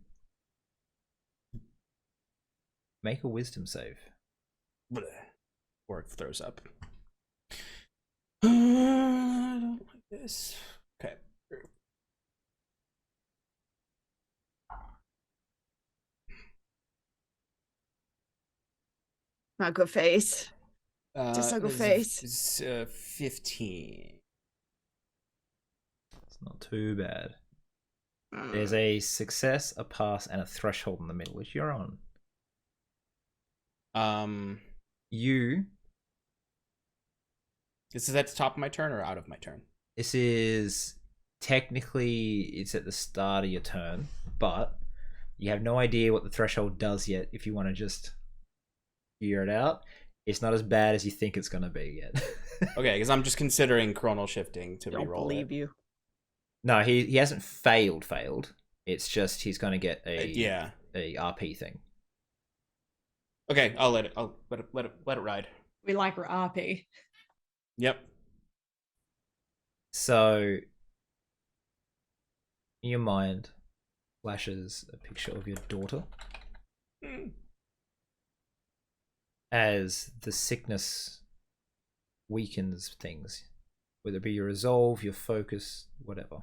Make a wisdom save. Bleh. Orc throws up. I don't like this. Okay. Not good face. Just a good face. It's 15. It's not too bad. There's a success, a pass, and a threshold in the middle, which you're on. You. This is at the top of my turn or out of my turn? This is technically it's at the start of your turn, but you have no idea what the threshold does yet. If you want to just figure it out, it's not as bad as you think it's going to be yet. Okay, because I'm just considering chronal shifting to Don't reroll believe it. you. No, he hasn't failed. It's just he's going to get a RP thing. Okay, I'll let it ride. We like RP. Yep. So in your mind flashes a picture of your daughter as the sickness weakens things, whether it be your resolve, your focus, whatever.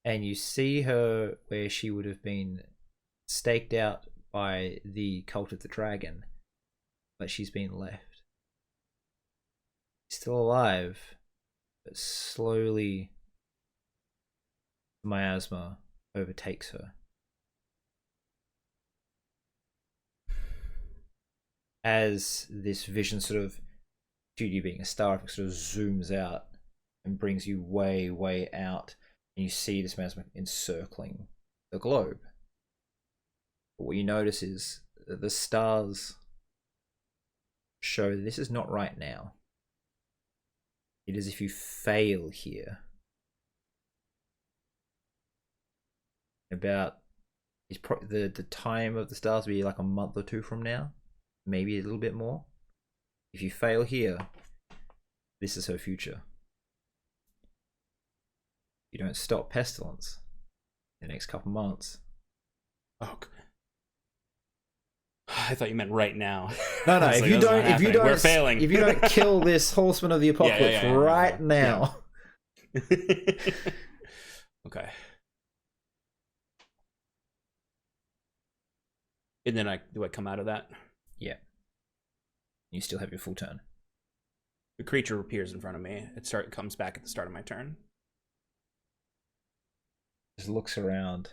And you see her where she would have been staked out by the cult of the dragon, but she's been left. Still alive, but slowly miasma overtakes her. As this vision sort of, due to you being a star, sort of zooms out and brings you way, way out, and you see this miasma encircling the globe. But what you notice is that the stars show this is not right now. It is if you fail here. About the time of the stars will be like a month or two from now, maybe a little bit more. If you fail here, this is her future. You don't stop pestilence in the next couple months. Oh, I thought you meant right now. No, I was if like, you that's not don't, happening. We're failing. if you don't kill this Horseman of the Apocalypse right now. Okay. And then do I come out of that? Yeah. You still have your full turn. The creature appears in front of me. It comes back at the start of my turn. Just looks around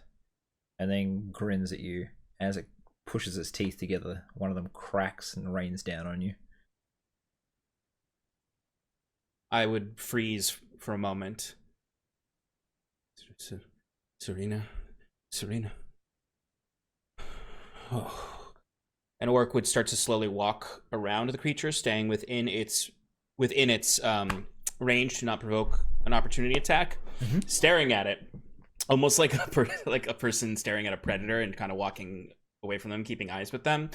and then grins at you as it pushes its teeth together. One of them cracks and rains down on you. I would freeze for a moment. Serena. Oh. And Orc would start to slowly walk around the creature, staying within its range to not provoke an opportunity attack, staring at it, almost like a person staring at a predator and kind of walking away from them, keeping eyes with them,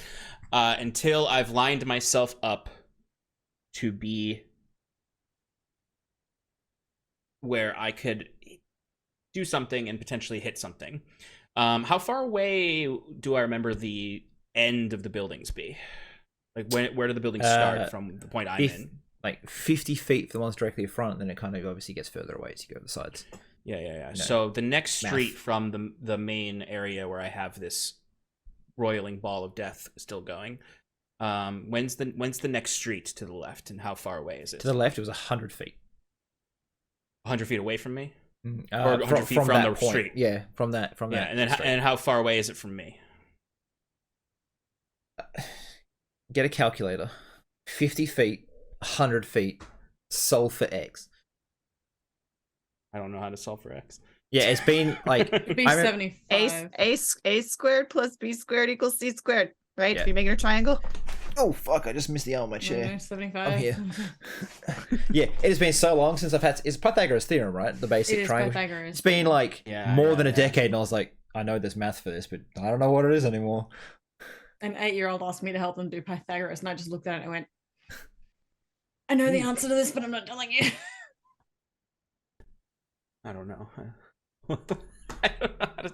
until I've lined myself up to be where I could do something and potentially hit something. How far away do I remember the end of the buildings be? Like where do the buildings start from the point I'm in? Like 50 feet for the ones directly in front, and then it kind of obviously gets further away as you go to the sides. Yeah. No. So the next street from the main area where I have this roiling ball of death still going. When's the next street to the left, and how far away is it? To the left, it was 100 feet. 100 feet away from me? Or 100 feet from the point. street? Yeah, from that. Yeah, and then street. and how far away is it from me? Get a calculator. 50 feet, 100 feet, solve for X. I don't know how to solve for X. Yeah, it's been like It'd be I remember- 75. A squared plus B squared equals C squared, right? Yeah. If you make it a triangle. Oh fuck! I just missed the arm of my chair. 75. I'm here. Yeah, it has been so long since I've had. It's Pythagoras theorem, right? The basic It is triangle. Pythagoras. It's been like Yeah, more yeah, than a yeah. decade, and I was like, I know there's math for this, but I don't know what it is anymore. An 8-year-old asked me to help them do Pythagoras, and I just looked at it and went, I know the answer to this, but I'm not telling you. I don't know. What the? I don't know how to.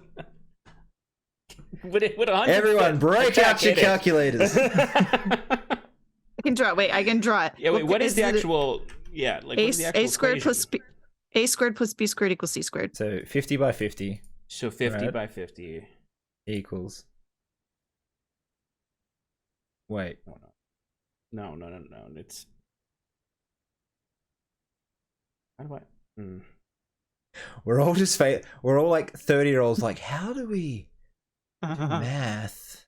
would 100 Everyone, break out your hit it? calculators. I can draw it. Wait, I can draw it. Yeah, wait, what is the it? actual? Yeah, like what is the actual A squared equation? plus B. A squared plus B squared equals C squared. So 50 by 50 So 50 Right. by 50. equals. Wait. Oh, no. No. It's. How do I? We're all just we're all like 30-year-olds. Like, how do we do math?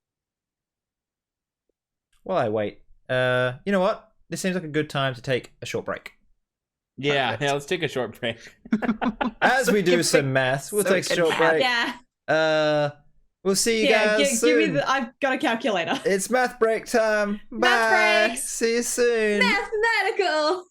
While I wait, you know what? This seems like a good time to take a short break. Yeah, Perfect. let's take a short break. As we do some maths, we'll So take a good short math. break. Yeah. We'll see you Yeah. guys Give me soon. the. I've got a calculator. It's math break time. Math Bye. breaks. See you soon. Mathematical.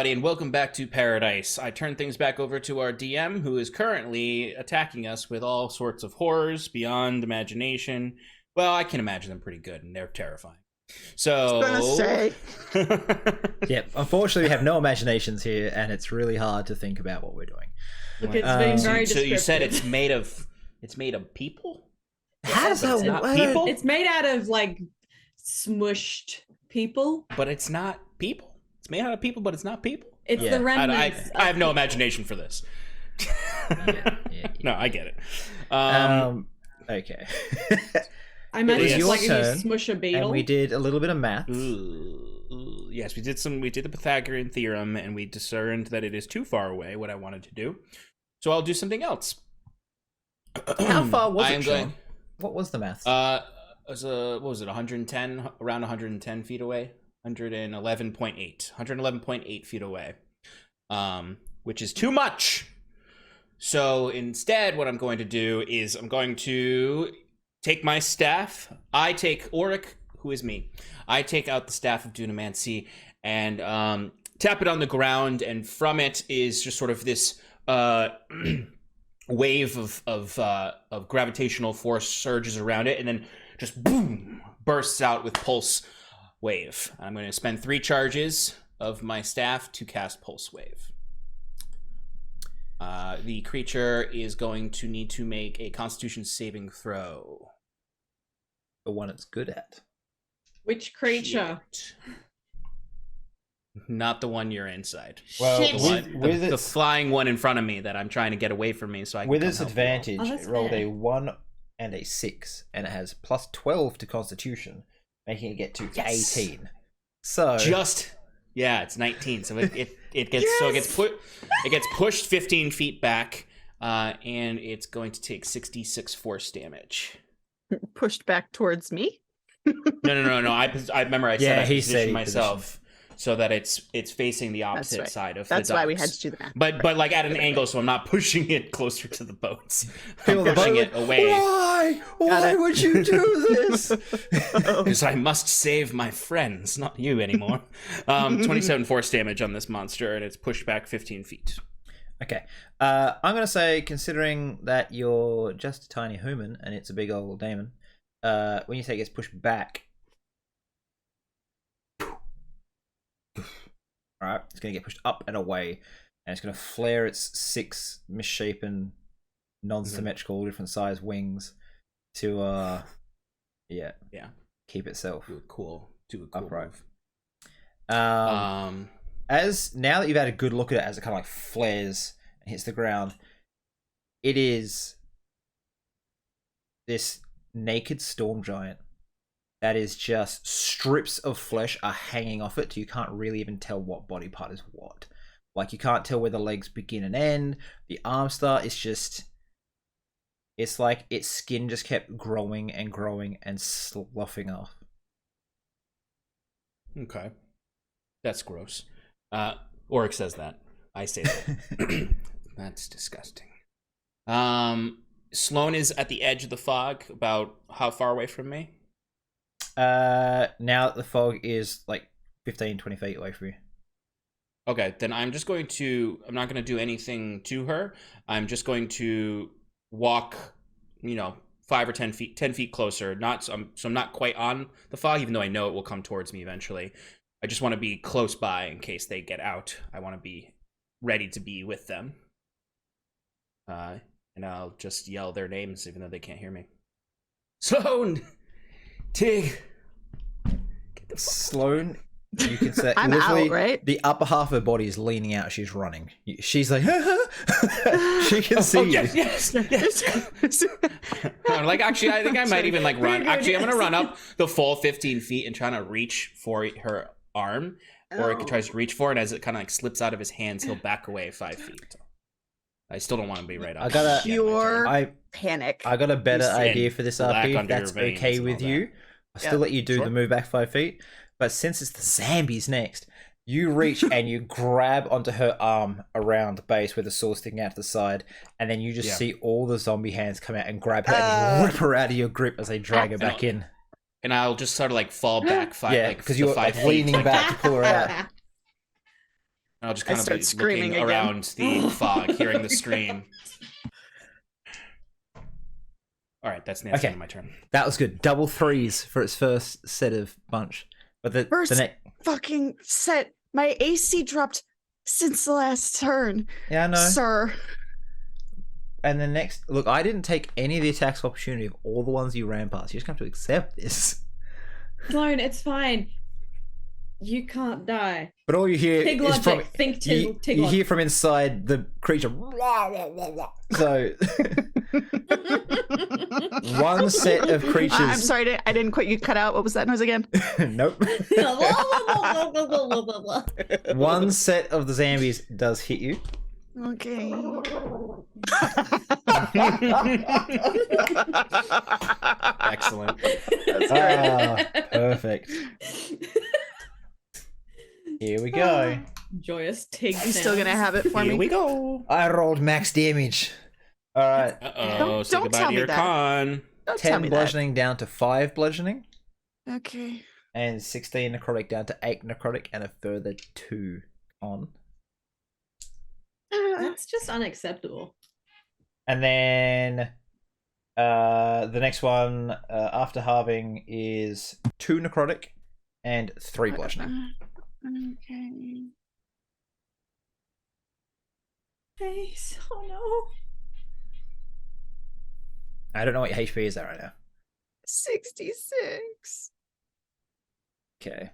everybody, and welcome back to Paradise. I turn things back over to our DM, who is currently attacking us with all sorts of horrors beyond imagination. Well, I can imagine them pretty good, and they're terrifying. So, I was gonna say. Yep. Unfortunately, we have no imaginations here, and it's really hard to think about what we're doing. Look, it's been very so you said descriptive. it's made of people? How does It's that not work? people? It's made out of like smushed people. But it's not people. It's made out of people, but it's not people. It's Yeah. the remnants. I have no imagination for this. Yeah. No, I get it. Okay. I imagine was it's your like if you turn, smush a beetle. And we did a little bit of math. Ooh, yes, we did the Pythagorean theorem, and we discerned that it is too far away what I wanted to do. So I'll do something else. How far was I it, am Sean? going- What was the math? What was it, 110, around 110 feet away? 111.8 feet away. Which is too much. So instead, what I'm going to do is I'm going to take my staff. I take Auric, who is me. I take out the staff of Dunamancy and tap it on the ground, and from it is just sort of this wave of gravitational force surges around it, and then just boom, bursts out with pulse wave. I'm going to spend 3 charges of my staff to cast pulse wave. The creature is going to need to make a Constitution saving throw. The one it's good at. Which creature? Shit. Not the one you're inside. Well, Shit. The flying one in front of me that I'm trying to get away from me, so I can with come its help you. advantage, Oh, that's it rolled fair. a 1 and a 6, and it has plus 12 to Constitution, making it get to Yes. 18. So It's 19. So it gets pushed 15 feet back, and it's going to take 66 force damage. Pushed back towards me. No. I remember I said Yeah, I he said positioned he myself so that it's facing the opposite right. side of That's the why we docks. had to do the math. But like at an angle, so I'm not pushing it closer to the boats. Feel I'm the pushing boat it away Why? Got Why it. would you do this? because I must save my friends, not you anymore. 27 force damage on this monster, and it's pushed back 15 feet. Okay. I'm going to say, considering that you're just a tiny human and it's a big old demon, when you say it gets pushed back, alright, it's going to get pushed up and away, and it's going to flare its 6 misshapen, non-symmetrical, different size wings to, Yeah. keep itself Do a cool upright. move. As now that you've had a good look at it as it kind of like flares and hits the ground, it is this naked storm giant that is just strips of flesh are hanging off it. You can't really even tell what body part is what. Like you can't tell where the legs begin and end. The arm start is just, it's like its skin just kept growing and growing and sloughing off. Okay. That's gross. Oryx says that. I say that. That's disgusting. Sloane is at the edge of the fog. About how far away from me? Now that the fog is like 15, 20 feet away from you. Okay, then I'm not going to do anything to her. I'm just going to walk, 5 or 10 feet closer. So I'm not quite on the fog, even though I know it will come towards me eventually. I just want to be close by in case they get out. I want to be ready to be with them. And I'll just yell their names even though they can't hear me. Sloane! Tig! Get the fuck Sloane, you can say I'm literally out, right? the upper half of her body is leaning out. She's running. She's like, she can see you. Yes. I'm like, actually, I think I might even like run. Actually, I'm gonna run up the full 15 feet and trying to reach for her arm, or it tries to reach for it. As it kind of like slips out of his hands, he'll back away 5 feet. I still don't want to be right up. I gotta- Pure I panic. got a better You see idea for this black RP. If under your that's veins okay and with all that. you, I'll still Yep. let you do Sure. the move back 5 feet. But since it's the zombies next, you reach and you grab onto her arm around the base with the sword sticking out to the side, and then you just see all the zombie hands come out and grab her and rip her out of your grip as they drag her back in. And I'll just sort of like fall back 5. Yeah, like because the you're 5 like feet. leaning back to pull her out. I'll just I kind of start be screaming looking again. around the fog, hearing the scream. All right, that's Nancy. Okay. My turn. That was good. Double threes for its first set of bunch. But the First next. fucking set. My AC dropped since the last turn, Yeah, I know. sir. And the next. Look, I didn't take any of the attacks of opportunity of all the ones you ran past. You just have to accept this. Sloan, it's fine. You can't die. But all you hear Pig is logic. from. Think You, Tig you logic. hear from inside the creature. So. One set of creatures. I'm sorry, I didn't quite. You cut out. What was that noise again? Nope. One set of the zombies does hit you. Okay. Excellent. Perfect. Here we go. Joyous Tig. You still gonna have it for Here me? we go. I rolled max damage. All right. Uh-oh. Say Don't goodbye tell to me your that. con. Don't tell 10 me that. bludgeoning down to 5 bludgeoning. Okay. And 16 necrotic down to 8 necrotic and a further 2 on. That's just unacceptable. And then the next one after halving is 2 necrotic and 3 bludgeoning. Okay. Face. Oh no. I don't know what your HP is at right now. 66. Okay.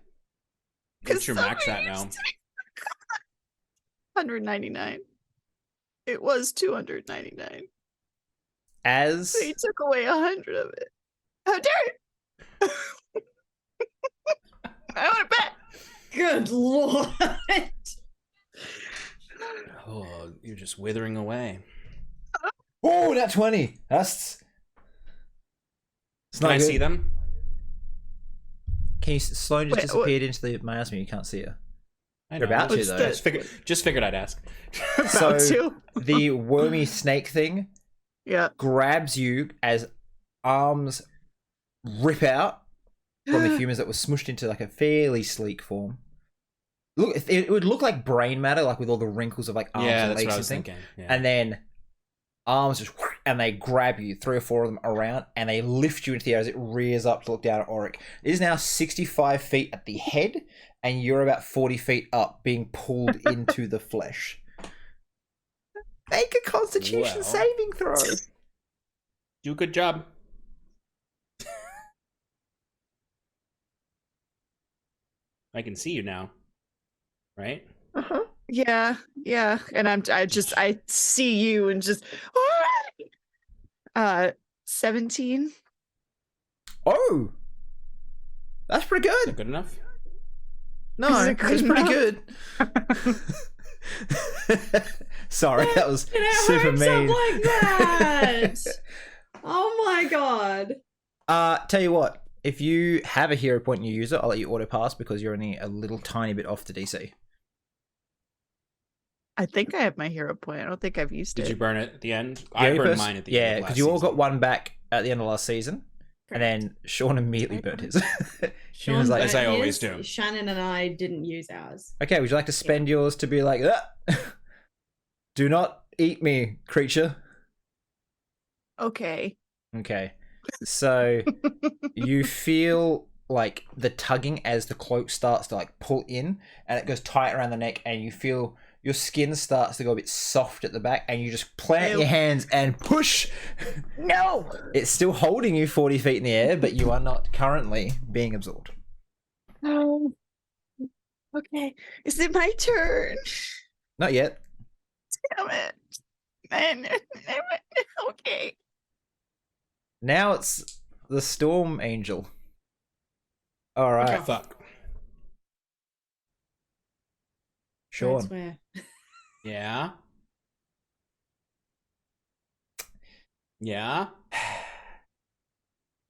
What's your max at now? 199. It was 299. As They took away 100 of it. How dare you? I want it back. Good lord. Oh, you're just withering away. oh, that 20. That's it's Can not I good. see them? Can you Sloan just Wait, disappeared into the miasma? You can't see her. I You're know, about to, just- though. Just figured I'd ask. So About to. the wormy snake thing Yeah. grabs you as arms rip out from the humans that were smushed into like a fairly sleek form. Look, it would look like brain matter, like with all the wrinkles of like arms Yeah, and that's legs what I and was thing. thinking. Yeah. And then arms just and they grab you, 3 or 4 of them around, and they lift you into the air as it rears up to look down at Auric. It is now 65 feet at the head, and you're about 40 feet up, being pulled into the flesh. Make a Constitution Well. saving throw. Do a good job. I can see you now, right? Yeah, yeah. And I see you and just 17. Oh, that's pretty Is that good. good enough? No, Is it good it's pretty enough? good. Sorry, that was It super hurts up mean. like that. Oh my god. Tell you what, if you have a hero point and you use it, I'll let you auto pass because you're only a little tiny bit off the DC. I think I have my hero point. I don't think I've used Did it. you burn it at the end? The I only burned person- mine at the yeah, end. because you all got one back at the end of last season, and then Sean immediately burnt his. She was like, As I burnt always his. do. Shannon and I didn't use ours. "Okay, would you like to spend yours to be like, do not eat me, creature." Okay. Okay, so you feel like the tugging as the cloak starts to like pull in, and it goes tight around the neck, and you feel your skin starts to go a bit soft at the back, and you just plant Ew. your hands and push. No. It's still holding you 40 feet in the air, but you are not currently being absorbed. Oh. Okay. Is it my turn? Not yet. Damn it. Man. Okay. Now it's the Storm Angel. All Okay, right, fuck. I Sean. swear. Yeah. Yeah.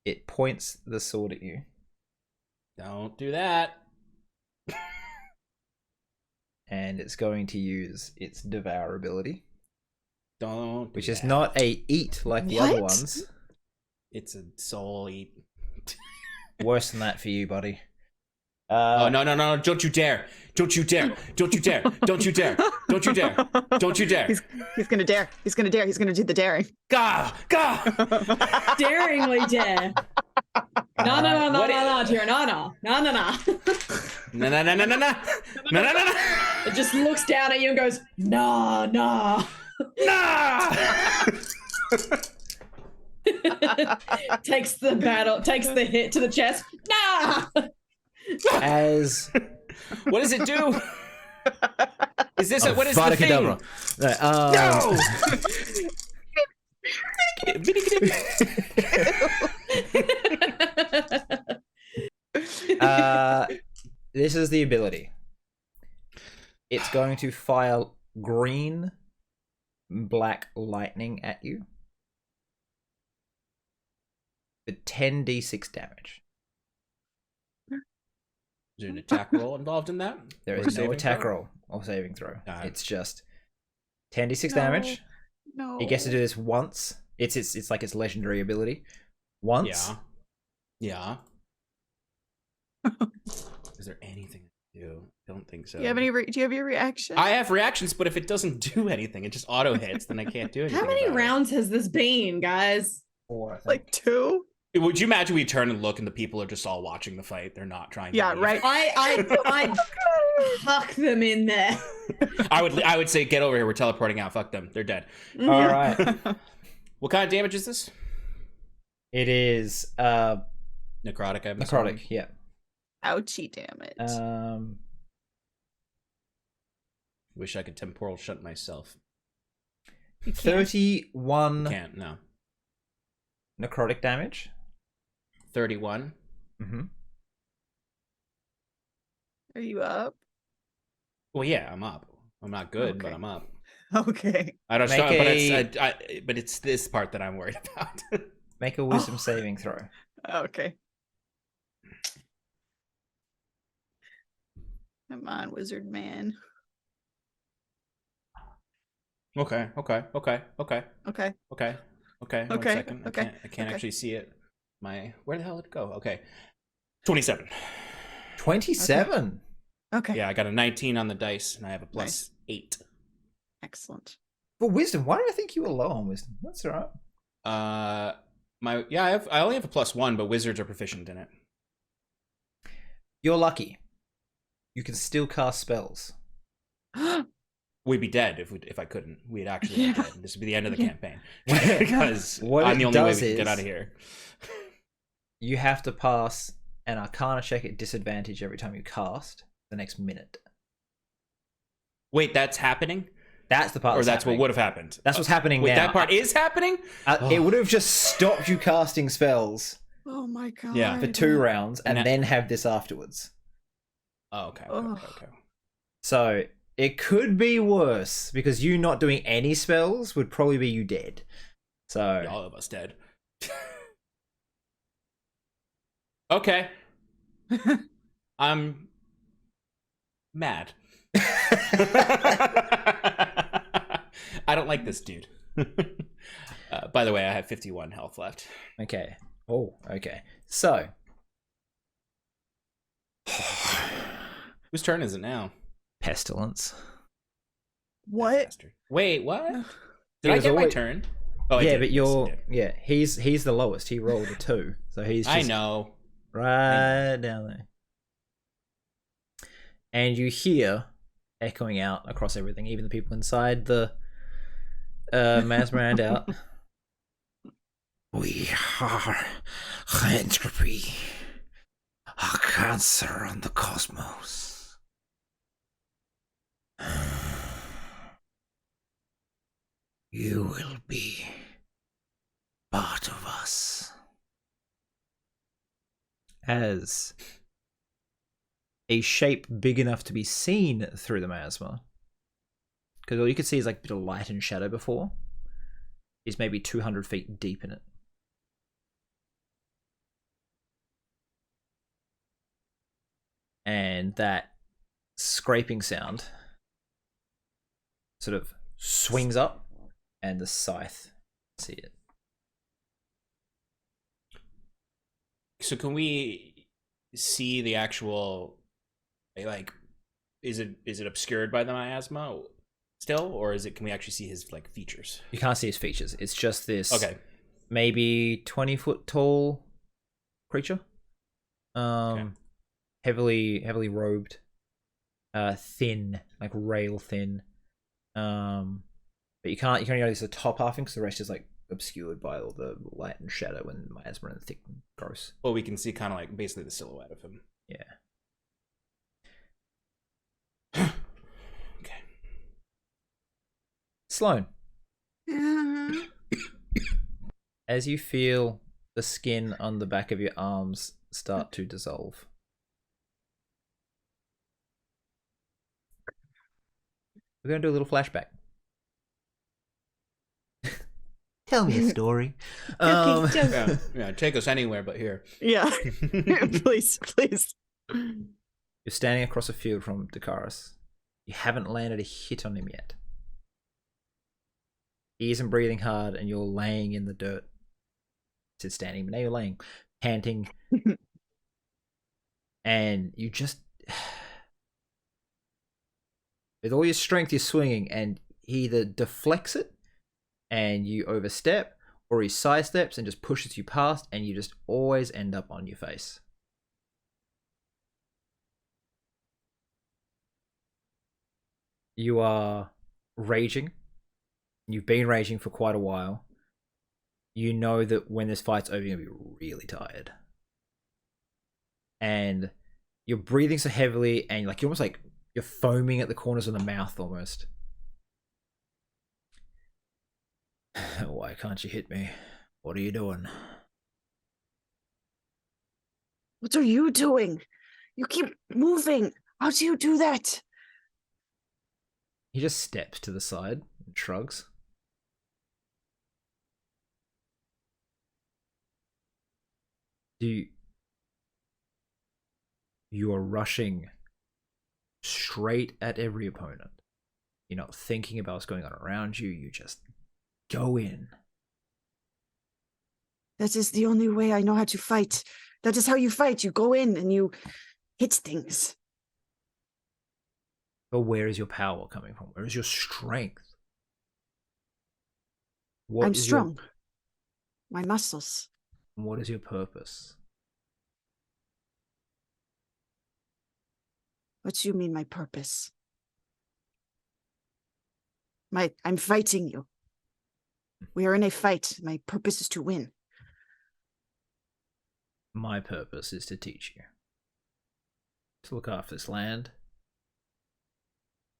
It points the sword at you, Don't do that. and it's going to use its Devour ability, Don't. Do which is that. not a eat like the other What? It's a soul eat. Worse than that for you, buddy. Oh no! Don't you dare! Don't you dare! Don't you dare! Don't you dare! Don't you dare! Don't you dare! He's gonna dare. He's gonna dare. He's gonna do the daring. Gah! Gah! Daringly dare. No, Tyrion, no. No. It just looks down at you and goes, no. Nah! Takes the hit to the chest. Nah! As What does it do? Is this what is the Vada thing? Kedavra. This is the ability. It's going to fire green, black lightning at you for 10d6 damage. Is there an attack roll involved in that? There Or a is no saving attack throw? roll or saving throw. Alright. It's just 10d6 No. damage. No. He gets to do this once. It's like its legendary ability. Once. Yeah. Is there anything to do? I don't think so. Do you have any? Do you have your reaction? I have reactions, but if it doesn't do anything, it just auto hits, then I can't do anything. How many about it. rounds has this been, guys? 4, I think. like 2. Would you imagine we turn and look and the people are just all watching the fight? They're not trying to Yeah, leave. right. I huck them in there. I would say, get over here. We're teleporting out. Fuck them. They're dead. All right. What kind of damage is this? It is Necrotic, I'm assuming. necrotic. Yeah. Ouchie, damn it. Wish I could temporal shut myself. You can't. 31 Can't, no. necrotic damage. 31. Mm-hmm. Are you up? Well, yeah, I'm up. I'm not good, but Okay. I'm up. Okay. I don't Make know, a- but it's this part that I'm worried about. Make a wisdom saving throw. Okay. Come on, wizard man. Okay. Okay. One Okay, second. okay, I can't okay. actually see it. Where the hell did it go? Okay. 27. 27. Okay. Yeah, I got a 19 on the dice, and I have a plus 8. Excellent. For wisdom, why did I think you were low on wisdom? That's all right. I only have a plus 1, but wizards are proficient in it. You're lucky. You can still cast spells. We'd be dead if I couldn't. We'd actually be Yeah. dead. This would be the end of the Yeah. campaign. Because What I'm it the only way we does can get is- out of here. You have to pass an Arcana check at disadvantage every time you cast the next minute. Wait, that's happening? That's the part. Or that's happening. what would have happened? That's what's happening Wait, now. that part is happening? It would have just stopped you casting spells Oh my god. Yeah. for 2 rounds and And then have this afterwards. Oh, okay. Ugh. So it could be worse because you not doing any spells would probably be you dead. So All of us dead. Okay. I'm mad. I don't like this dude. By the way, I have 51 health left. okay. Oh, okay. So Whose turn is it now? pestilence. What? Bastard. Wait, what? He Did I was get my always- turn? Oh, I Yeah, did. but Yes, I you're did. he's the lowest. He rolled a 2, so he's just I know. right down there. And you hear echoing out across everything, even the people inside the Masmerand out. We are entropy, a cancer on the cosmos. You will be part of us. As a shape big enough to be seen through the miasma, because all you could see is like a bit of light and shadow before, is maybe 200 feet deep in it. And that scraping sound sort of swings up, and the scythe, see it. So can we see the actual, like, is it obscured by the miasma still, or is it? Can we actually see his like features? You can't see his features. It's just this Okay. maybe 20-foot tall creature. Okay. Heavily robed, thin, like rail thin. But you can't only notice the top half because the rest is like obscured by all the light and shadow and miasma and thick and gross. Well, we can see kind of like basically the silhouette of him. Yeah. Okay. Sloane, Yeah. as you feel the skin on the back of your arms start to dissolve, we're going to do a little flashback. Tell me a story. Yeah, take us anywhere but here. Yeah. Please. You're standing across a field from Dakaris. You haven't landed a hit on him yet. He isn't breathing hard, and you're laying in the dirt. Instead of standing, but now you're laying, panting, and you just, with all your strength, you're swinging, and he either deflects it, and you overstep, or he sidesteps and just pushes you past, and you just always end up on your face. You are raging. You've been raging for quite a while. You know that when this fight's over, you're going to be really tired. And you're breathing so heavily, and you're almost like you're foaming at the corners of the mouth almost. Why can't you hit me? What are you doing? What are you doing? You keep moving. How do you do that? He just steps to the side and shrugs. You are rushing straight at every opponent. You're not thinking about what's going on around you. You just go in. That is the only way I know how to fight. That is how you fight. You go in and you hit things. But where is your power coming from? Where is your strength? I'm strong. My muscles. What is your purpose? What do you mean, my purpose? I'm fighting you. We are in a fight. My purpose is to win. My purpose is to teach you. To look after this land.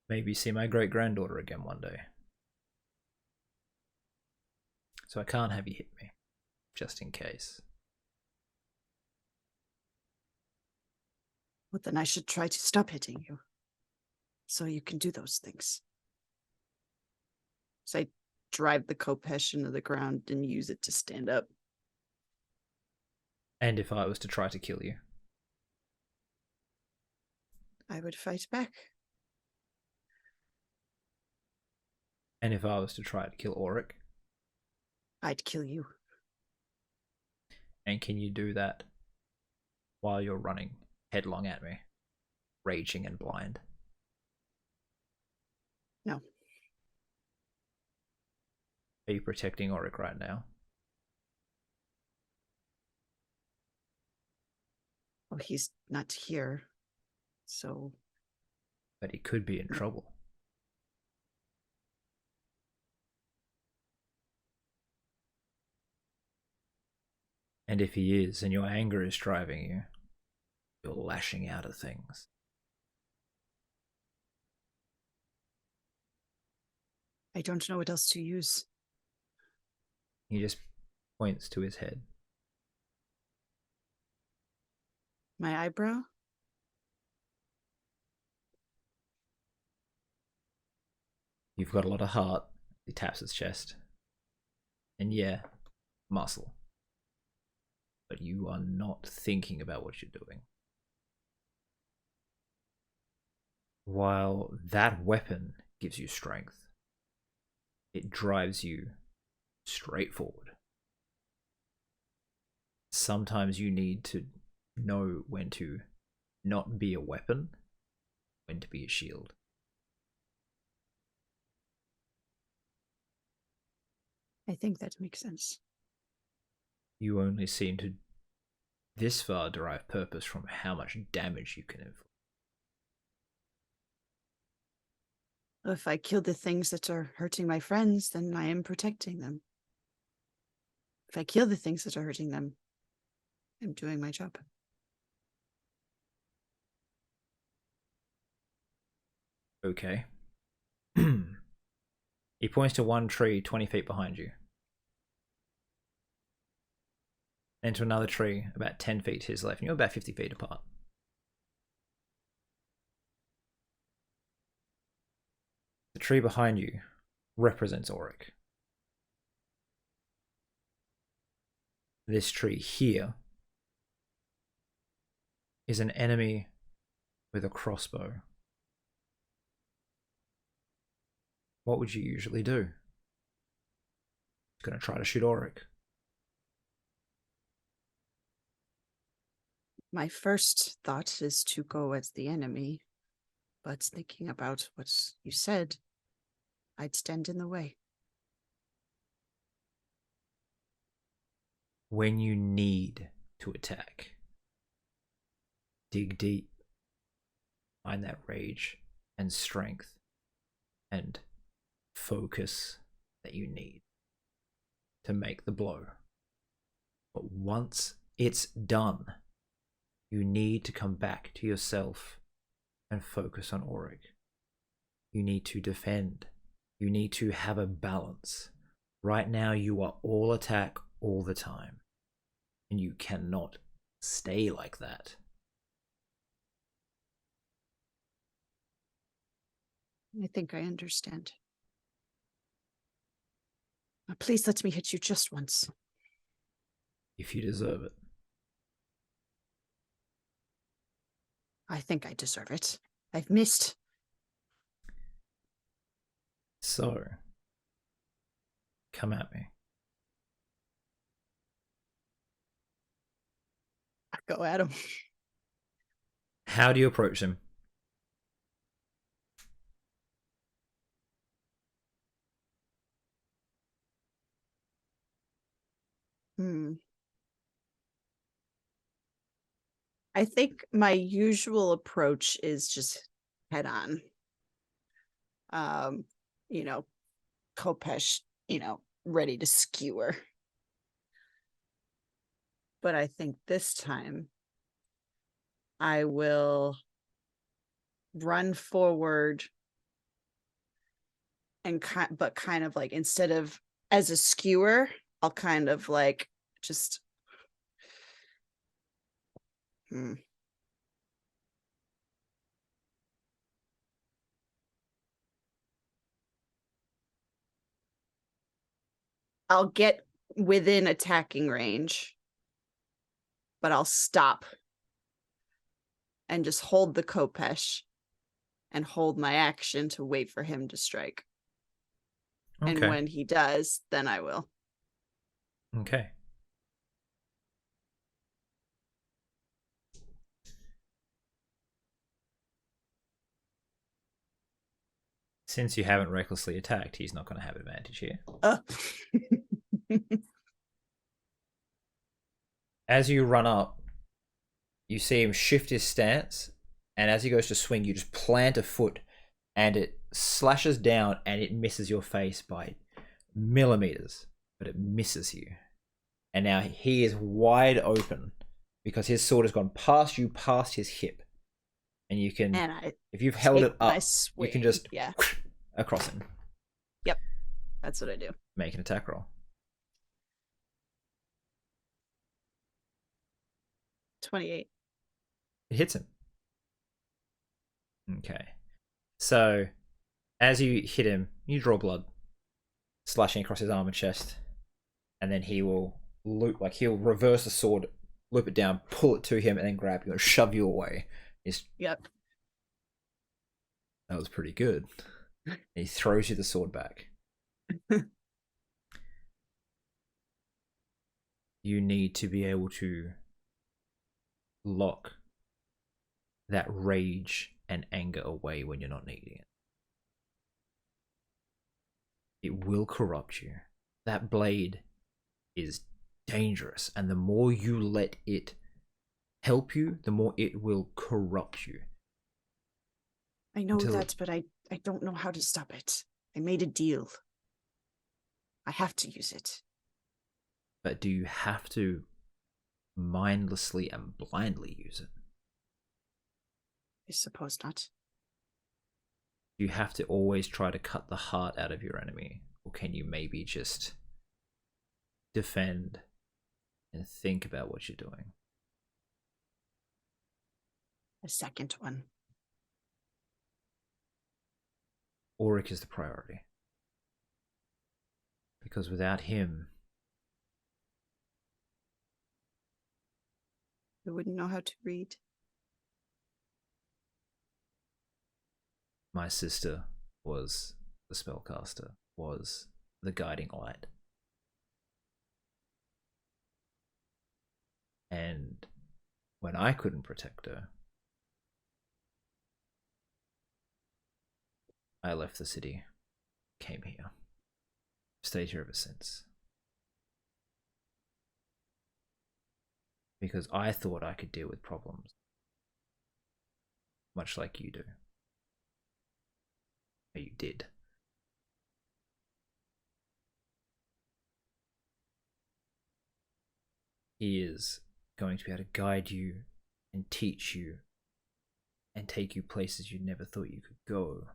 Maybe see my great-granddaughter again one day. So I can't have you hit me. Just in case. Well, then I should try to stop hitting you. So you can do those things. So I drive the Kopesh into the ground and use it to stand up. And if I was to try to kill you? I would fight back. And if I was to try to kill Auric? I'd kill you. And can you do that while you're running headlong at me, raging and blind? No. Are you protecting Auric right now? Oh, he's not here. So. But he could be in trouble. And if he is, and your anger is driving you, you're lashing out at things. I don't know what else to use. He just points to his head. My eyebrow? You've got a lot of heart. He taps his chest. And yeah, muscle. But you are not thinking about what you're doing. While that weapon gives you strength, it drives you straight forward. Sometimes you need to know when to not be a weapon, when to be a shield. I think that makes sense. You only seem to this far derive purpose from how much damage you can inflict. If I kill the things that are hurting my friends, then I am protecting them. If I kill the things that are hurting them, I'm doing my job. Okay. He points to one tree 20 feet behind you. Then to another tree about 10 feet to his left, and you're about 50 feet apart. The tree behind you represents Auric. This tree here is an enemy with a crossbow. What would you usually do? He's going to try to shoot Auric. My first thought is to go as the enemy, but thinking about what you said, I'd stand in the way. When you need to attack, dig deep, find that rage and strength and focus that you need to make the blow. But once it's done, you need to come back to yourself and focus on Auric. You need to defend. You need to have a balance. Right now you are all attack all the time. And you cannot stay like that. I think I understand. Please let me hit you just once. If you deserve it. I think I deserve it. I've missed. So, come at me. Go at him. How do you approach him? I think my usual approach is just head on. Kopesh, ready to skewer. But I think this time I will run forward and kind of like, instead of as a skewer, I'll kind of like just I'll get within attacking range, but I'll stop and just hold the Kopesh and hold my action to wait for him to strike. Okay. And when he does, then I will. Okay. Since you haven't recklessly attacked, he's not going to have advantage here. As you run up, you see him shift his stance, and as he goes to swing, you just plant a foot, and it slashes down, and it misses your face by millimeters, but it misses you. And now he is wide open because his sword has gone past you, past his hip. And you can, if you've held it up, you can just across him. Yep, that's what I do. Make an attack roll. 28. It hits him. Okay. So, as you hit him, you draw blood, slashing across his arm and chest. And then he will he'll reverse the sword, loop it down, pull it to him, and then grab you and shove you away. Yep. That was pretty good. And he throws you the sword back. You need to be able to lock that rage and anger away when you're not needing it. It will corrupt you. That blade is dangerous, and the more you let it help you, the more it will corrupt you. I know Until- that, but I don't know how to stop it. I made a deal. I have to use it. But do you have to mindlessly and blindly use it? I suppose not. Do you have to always try to cut the heart out of your enemy? Or can you maybe just defend and think about what you're doing? A second one. Auric is the priority. Because without him, I wouldn't know how to read. my sister was the spellcaster, was the guiding light. And when I couldn't protect her, I left the city, came here, stayed here ever since. Because I thought I could deal with problems, much like you do. Or you did. He is going to be able to guide you and teach you and take you places you never thought you could go,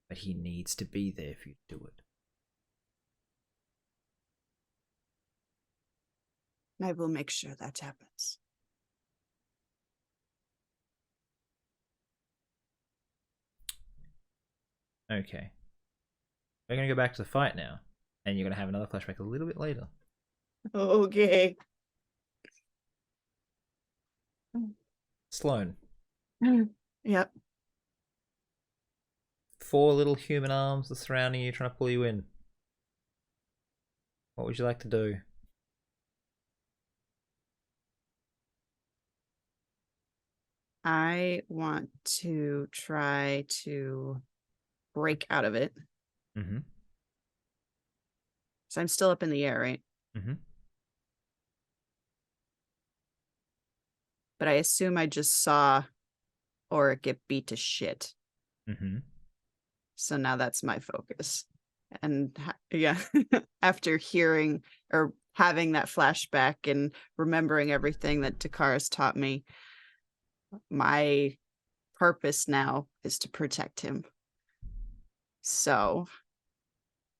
but he needs to be there for you to do it. I will make sure that happens. Okay. We're going to go back to the fight now, and you're going to have another flashback a little bit later. Okay. Sloane, Yep. 4 little human arms are surrounding you, trying to pull you in. What would you like to do? I want to try to break out of it. Mm-hmm. So I'm still up in the air, right? Mm-hmm. But I assume I just saw Auric get beat to shit. Mm-hmm. So now that's my focus. And yeah, after hearing or having that flashback and remembering everything that Takara's taught me, my purpose now is to protect him. So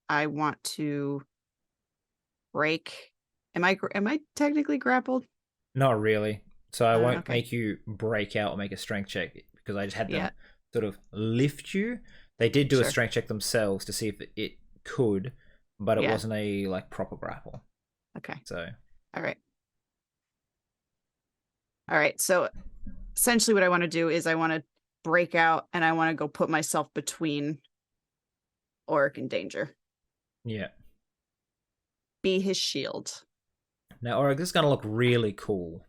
I want to break. Am I technically grappled? Not really. So I won't okay. make you break out or make a strength check because I just had them Yeah. sort of lift you. They did do a Sure. strength check themselves to see if it could, but it Yeah. wasn't a like proper grapple. Okay. So All right. All right. So essentially what I want to do is I want to break out and I want to go put myself between Auric and danger. yeah. Be his shield. Now, Auric, this is gonna look really cool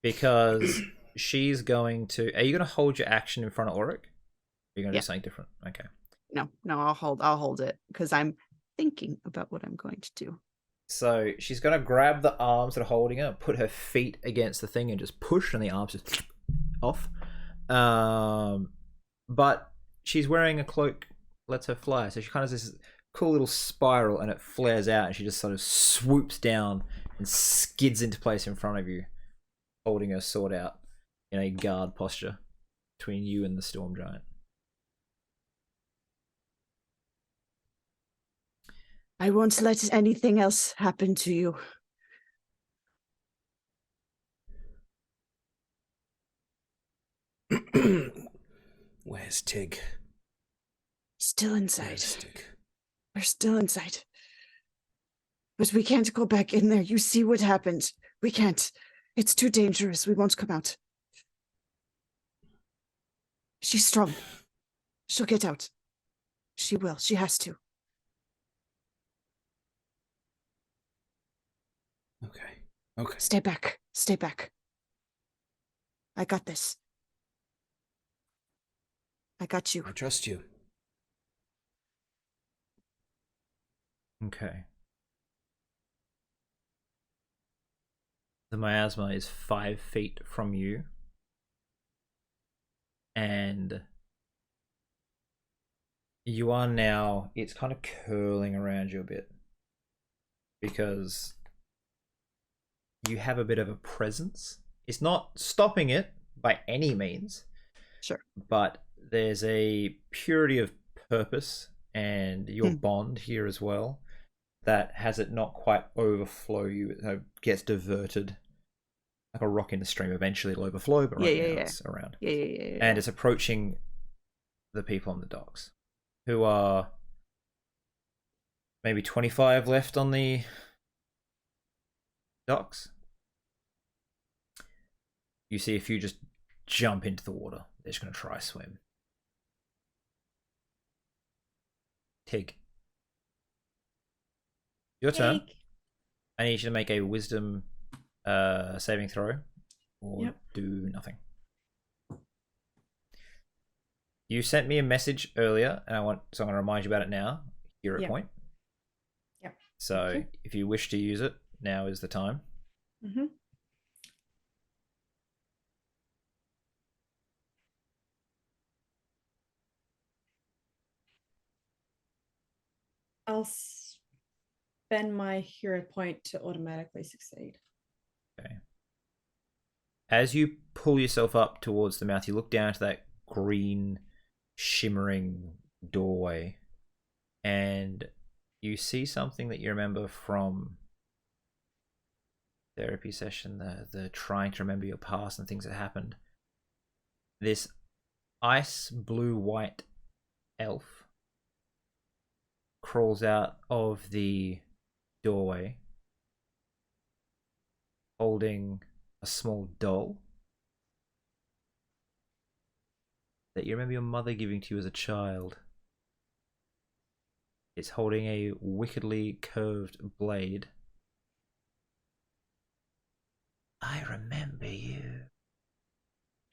because she's going to. Are you gonna hold your action in front of Auric? Or are you gonna Yeah. do something different? Okay. No, I'll hold it because I'm thinking about what I'm going to do. So she's gonna grab the arms that are holding her, put her feet against the thing, and just push, and the arms just off. But she's wearing a cloak, lets her fly, so she kind of does this cool little spiral, and it flares out, and she just sort of swoops down and skids into place in front of you, holding her sword out in a guard posture between you and the storm giant. I won't let anything else happen to you. Where's Tig? Still inside. Where's Tig? We're still inside. But we can't go back in there. You see what happened. We can't. It's too dangerous. We won't come out. She's strong. She'll get out. She will. She has to. Okay. Okay. Stay back. Stay back. I got this. I got you. I trust you. Okay. The miasma is 5 feet from you. And you are now, it's kind of curling around you a bit. Because you have a bit of a presence. It's not stopping it by any means. Sure. But there's a purity of purpose and your bond here as well that has it not quite overflow you. It gets diverted like a rock in the stream. Eventually it'll overflow, but right now it's around. Yeah. And it's approaching the people on the docks, who are maybe 25 left on the docks. You see a few just jump into the water. They're just going to try swim. Tig. Your turn. I need you to make a wisdom saving throw or do nothing. You sent me a message earlier, and so I'm going to remind you about it now. Hero point. Yep. So if you wish to use it, now is the time. Mm-hmm. I'll spend my hero point to automatically succeed. Okay. As you pull yourself up towards the mouth, you look down to that green, shimmering doorway, and you see something that you remember from therapy session, the trying to remember your past and things that happened. This ice blue white elf crawls out of the doorway holding a small doll that you remember your mother giving to you as a child. It's holding a wickedly curved blade. I remember you.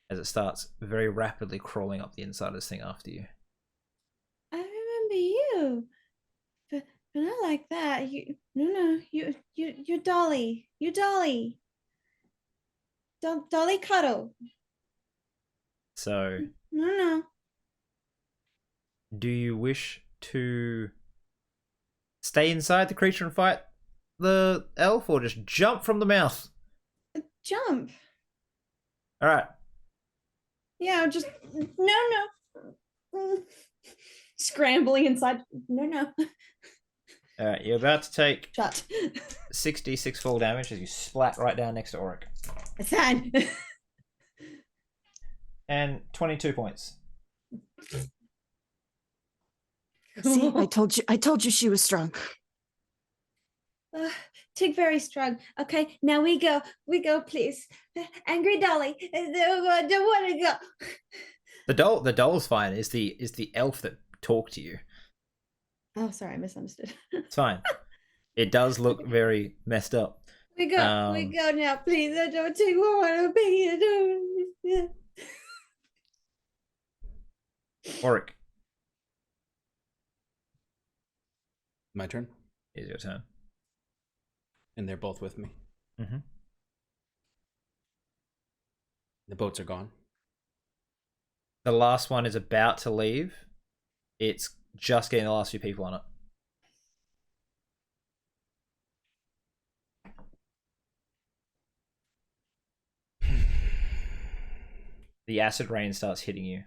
As it starts very rapidly crawling up the inside of this thing after you. I remember you, but not like that. You're Dolly. You're Dolly. Dolly Cuddle. So, No. do you wish to stay inside the creature and fight the elf, or just jump from the mouth? Jump. All right. Yeah, just no. Scrambling inside. No. All right. You're about to take Shut. 6d6 fall damage as you splat right down next to Auric. It's fine. And 22 points. See, I told you she was strong. Tig very strong. Okay, now we go, please. Angry Dolly. I don't want to go. The doll's fine. Is the elf that talked to you. Oh, sorry, I misunderstood. It's fine. It does look very messed up. We go now, please. I don't take more of me. Auric, My turn. is your turn. And they're both with me. Mm-hmm. The boats are gone. The last one is about to leave. It's just getting the last few people on it. The acid rain starts hitting you.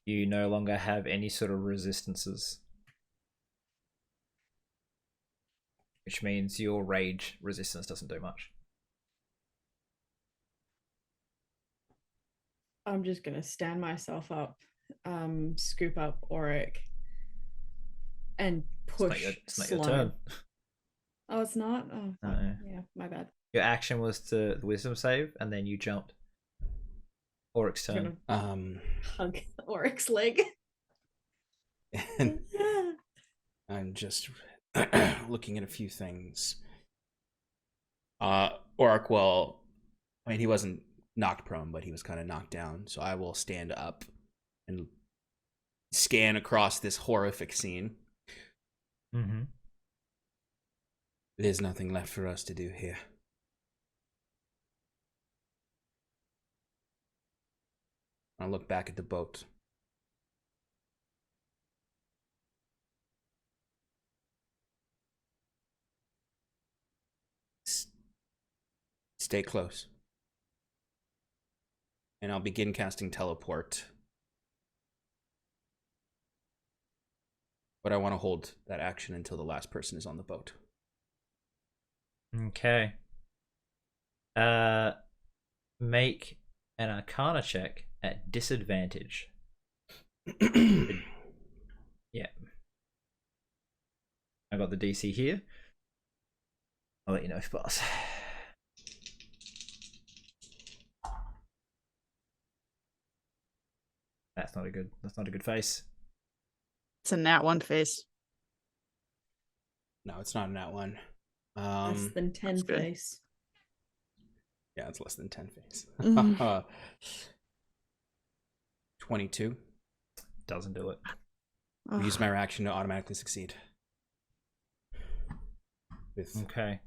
You no longer have any sort of resistances. Which means your rage resistance doesn't do much. I'm just gonna stand myself up, scoop up Auric, and push. It's not your Sloan. turn. Oh, it's not. Oh, No. yeah, my bad. Your action was to the wisdom save, and then you jumped. Auric's turn. Hug Auric's leg. And I'm just looking at a few things. Oric will. I mean, he wasn't knocked prone, but he was kind of knocked down. So I will stand up and scan across this horrific scene. Mm-hmm. There's nothing left for us to do here. I'll look back at the boat. Stay close. And I'll begin casting teleport. But I want to hold that action until the last person is on the boat. Okay. Make an Arcana check at disadvantage. Yeah. I got the DC here. I'll let you know if you pass. That's not a good face. It's a nat 1 face. No, it's not in that one. Less than 10 good. face. Yeah, it's less than 10 face. Mm. 22. Doesn't do it. Use my reaction to automatically succeed. With Okay.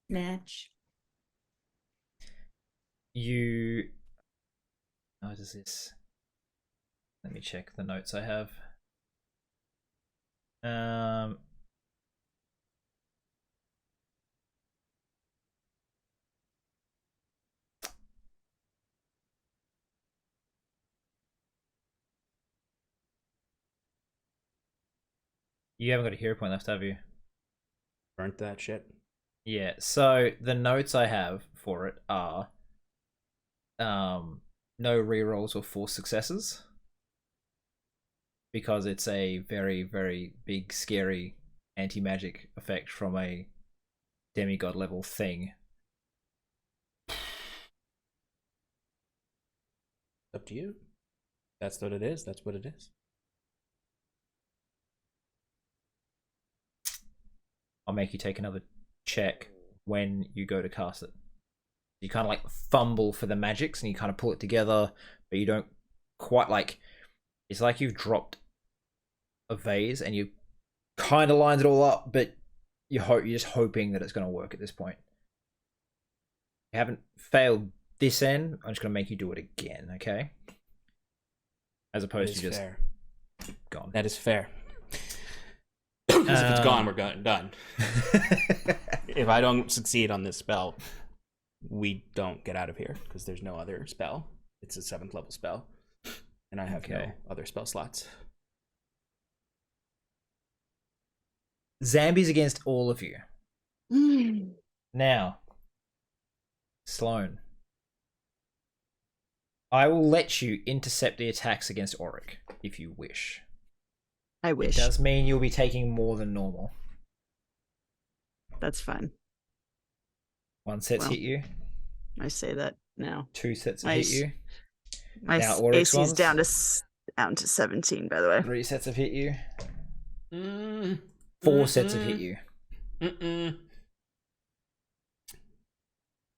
Match. You. What is this? Let me check the notes I have. You haven't got a hero point left, have you? burnt that shit. Yeah, so the notes I have for it are no rerolls or forced successes. Because it's a very, very big, scary anti-magic effect from a demigod level thing. Up to you. That's what it is. That's what it is. I'll make you take another check when you go to cast it. You kind of like fumble for the magics and you kind of pull it together, but you don't quite like. It's like you've dropped a vase and you kind of lined it all up, but you're just hoping that it's going to work at this point. You haven't failed this end. I'm just going to make you do it again, okay? As opposed to just fair. gone. That is fair. Because if it's gone, we're done. If I don't succeed on this spell, we don't get out of here because there's no other spell. It's a 7th level spell, and I have no other spell slots. Zambies against all of you. Now, Sloane, I will let you intercept the attacks against Auric if you wish. I wish. It does mean you'll be taking more than normal. That's fine. 1 set's hit you. I say that now. 2 sets have hit you. My Now, Auric's AC is ones. down to 17, by the way. 3 sets have hit you. 4 sets have hit you.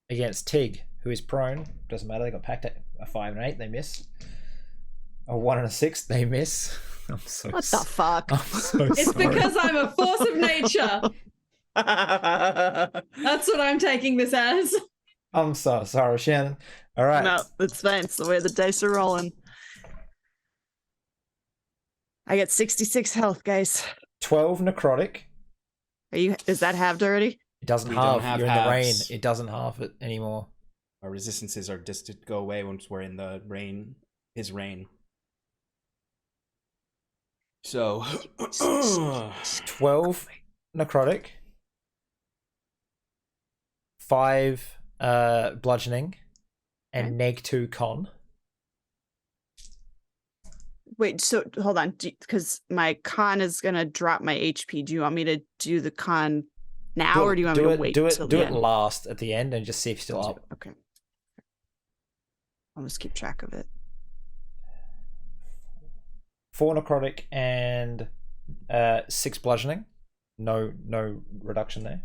Against Tig, who is prone. Doesn't matter, they got packed at a 5 and 8, they miss. A 1 and a 6, they miss. I'm so What the fuck? I'm so It's sorry. because I'm a force of nature. That's what I'm taking this as. I'm so sorry, Shannon. All right. No, it's fine. It's the way the dice are rolling. I get 66 health, guys. 12 necrotic. Is that halved already? It doesn't We don't halve. have You're in the rain. halves. It doesn't halve it anymore. Our resistances are just to go away once we're in the rain. His rain. So 12 necrotic. 5 bludgeoning. And -2 con. Wait, so hold on, because my con is gonna drop my HP. Do you want me to do the con now, or do you want me to wait Do till it. Do the it end? last at the end, and just see if you're still up. Okay. I'll just keep track of it. 4 necrotic and 6 bludgeoning. No reduction there.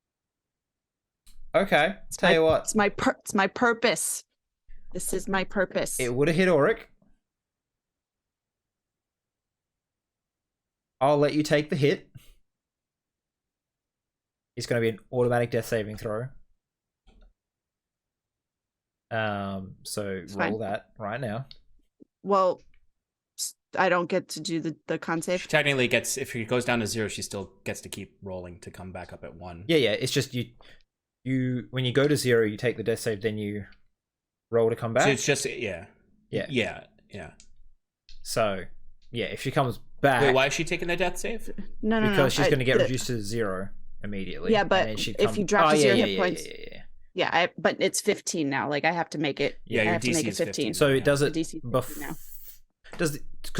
Okay, tell you what, It's my purpose. This is my purpose. it would have hit Auric. I'll let you take the hit. It's going to be an automatic death saving throw. So It's roll fine. that right now. Well, I don't get to do the con She save. technically gets, if he goes down to 0, she still gets to keep rolling to come back up at 1. Yeah. It's just you when you go to 0, you take the death save, then you roll to come back. So it's just, yeah. Yeah. Yeah. So yeah, if she comes back, Wait, why is she taking a death save? No, because she's going to get the- reduced to 0 immediately. Yeah, but and then she'd if come- you drop to yeah, 0 yeah, hit yeah, points- yeah. Yeah, but it's 15 now. Like I have to make it. Yeah, I your have to DC make it is 15. So it does The it DC is 15 now. because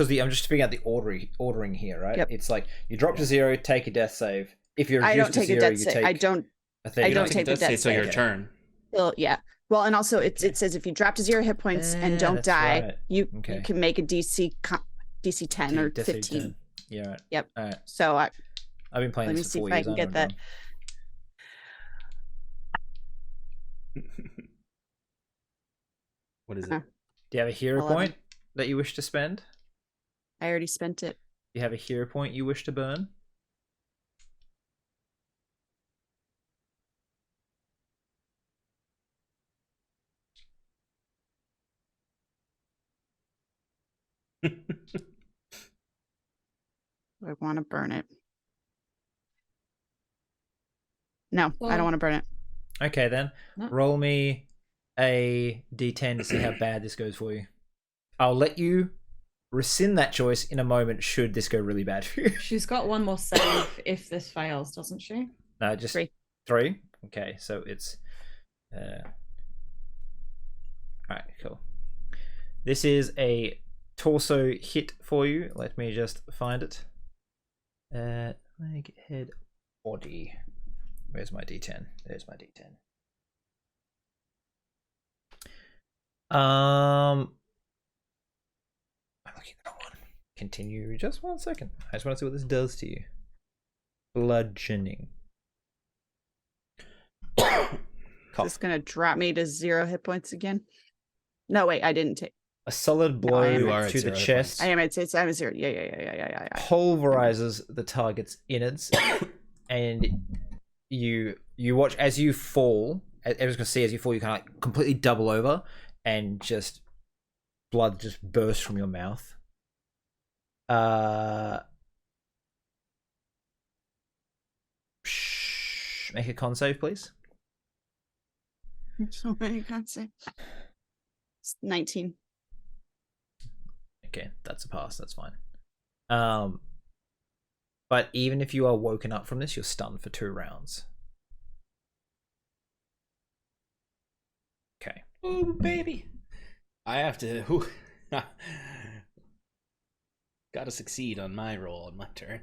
I'm just figuring out the ordering here, right? Yep. It's like you drop to 0, take a death save. If you're I reduced don't to take 0, a death you save. take I don't. a thing. I You don't take take a the death death save till your save. turn. Well, yeah. Well, and also it says if you drop to 0 hit points and don't that's die, right. you Okay. can make a DC 10 or Death save 15. 10. Yeah, right. Yep. All right. So I've been playing Let me this for see 4 if I years. can get know that. What is it? Huh. Do you have a hero 11. point that you wish to spend? I already spent it. Do you have a hero point you wish to burn? I want to burn it. No, I Well- don't want to burn it. Okay, then. No. Roll me a d10 to see how bad this goes for you. I'll let you rescind that choice in a moment should this go really bad for you. She's got one more save if this fails, doesn't she? No, just 3. 3. Okay, so it's alright, cool. This is a torso hit for you. Let me just find it. Leg, head, body. Where's my d10? There's my d10. I'm looking at that one. Continue just 1 second. I just want to see what this does to you. Bludgeoning. Is this gonna drop me to 0 hit points again? No, wait, I didn't take. A solid blow am at to 0 the hit chest I am at 6. I'm at 0. Yeah. pulverizes the target's innards, and you watch as you fall. Everyone's gonna see as you fall. You kind of like completely double over, and just blood just bursts from your mouth. Make a con save, please. So many concepts. 19. Okay, that's a pass. That's fine. But even if you are woken up from this, you're stunned for 2 rounds. Okay. Oh, baby. I have to. Gotta succeed on my roll on my turn.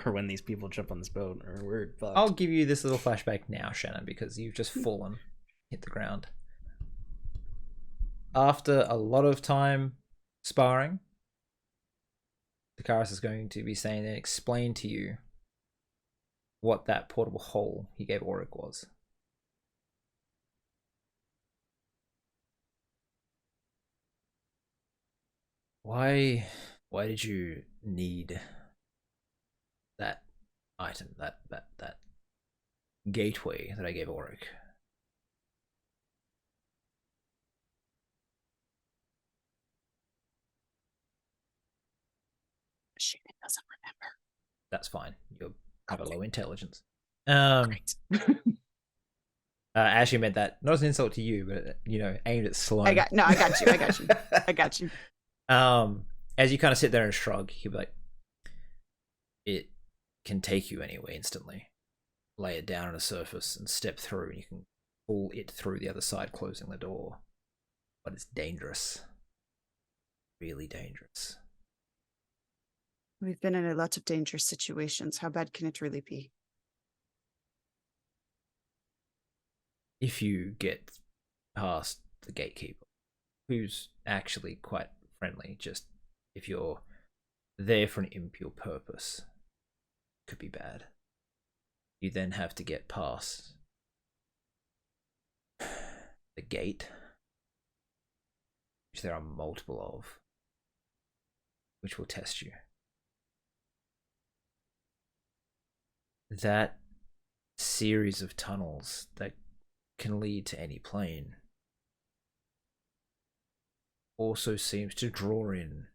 Or when these people jump on this boat, or we're fucked. I'll give you this little flashback now, Shannon, because you've just fallen, hit the ground. After a lot of time sparring, Dakaris is going to be saying and explain to you what that portable hole he gave Auric was. Why did you need that item, that gateway that I gave Auric? Shannon doesn't remember. That's fine. You have a Okay. low intelligence. Great. Actually meant that not as an insult to you, but aimed at Sloan. I got you. I got you. As you kind of sit there and shrug, he'll be like, "It can take you anywhere instantly. Lay it down on a surface and step through, and you can pull it through the other side, closing the door. But it's dangerous. Really dangerous." We've been in a lot of dangerous situations. How bad can it really be? If you get past the gatekeeper, who's actually quite friendly, just if you're there for an impure purpose, could be bad. You then have to get past the gate, which there are multiple of, which will test you. That series of tunnels that can lead to any plane also seems to draw in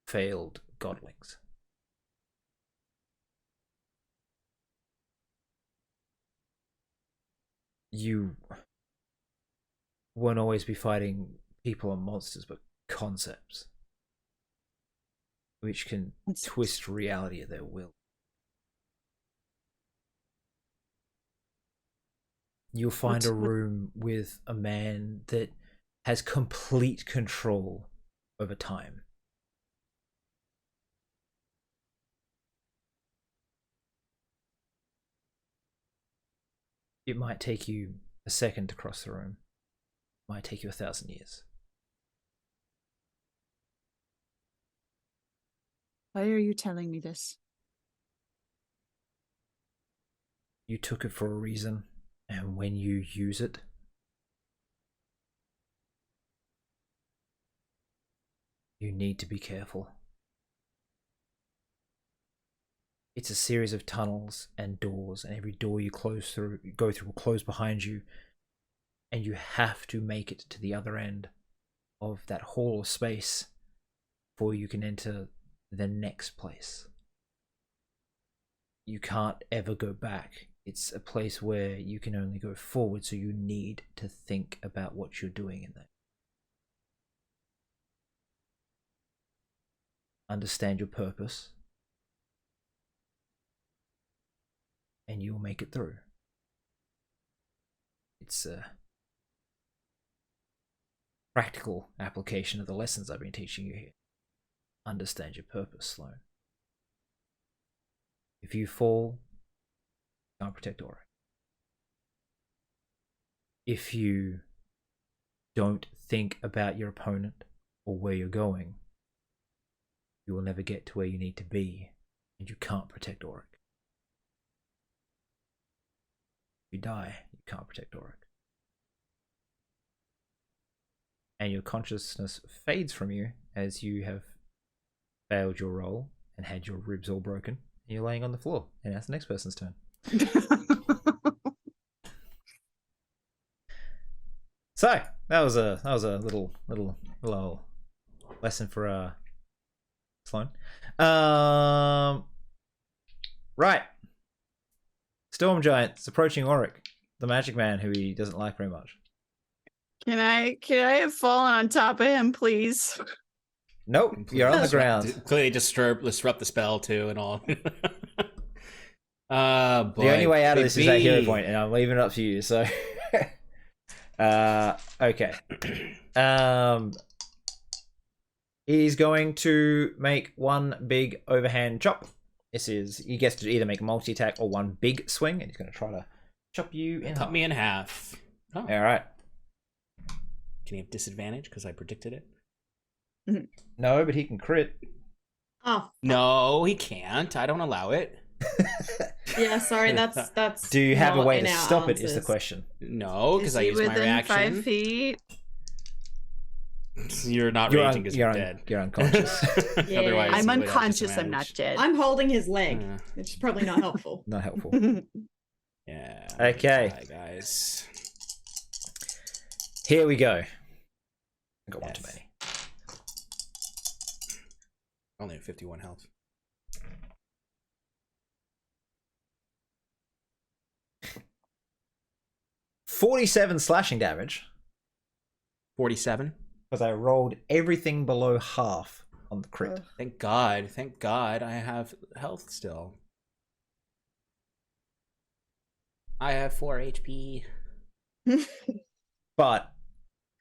failed godlings. You won't always be fighting people and monsters, but concepts, which can twist reality at their will. You'll find a room with a man that has complete control over time. It might take you a second to cross the room. It might take you 1,000 years. Why are you telling me this? You took it for a reason, and when you use it, you need to be careful. It's a series of tunnels and doors, and every door you go through will close behind you, and you have to make it to the other end of that hall of space before you can enter the next place. You can't ever go back. It's a place where you can only go forward, so you need to think about what you're doing in there. Understand your purpose, and you'll make it through. It's a practical application of the lessons I've been teaching you here. Understand your purpose, Sloan. If you fall, you can't protect Auric. If you don't think about your opponent or where you're going, you will never get to where you need to be, and you can't protect Auric. If you die, you can't protect Auric. And your consciousness fades from you as you have failed your roll and had your ribs all broken, and you're laying on the floor. And that's the next person's turn. So that was a little lesson for Sloan. Right. Storm Giant's approaching Auric, the magic man who he doesn't like very much. Can I have fallen on top of him, please? Nope, you're on the ground. Clearly disrupt the spell too and all. The only way out of this is that hero point, and I'm leaving it up to you. So, okay. He's going to make one big overhand chop. He gets to either make a multi-attack or one big swing, and he's going to try to chop you in half. Cut me in half. Oh. All right. Can he have disadvantage because I predicted it? No, but he can crit. Oh No, he can't. I don't allow it. yeah, sorry. That's. Do you have a not way in to our stop it? answers. Is the question. No, because I use my within reaction. 5 feet. You're not raging because you're dead. You're unconscious. Yeah. Otherwise, I'm he would have unconscious. I'm not disadvantage. dead. I'm holding his leg, which is probably not helpful. Not helpful. Yeah. Okay. Hi, guys. Here we go. I got one too Yes. many. Only have 51 health. $47 slashing damage 47. because I rolled everything below half on the crit. Thank God. Thank God I have health still. I have 4 HP. But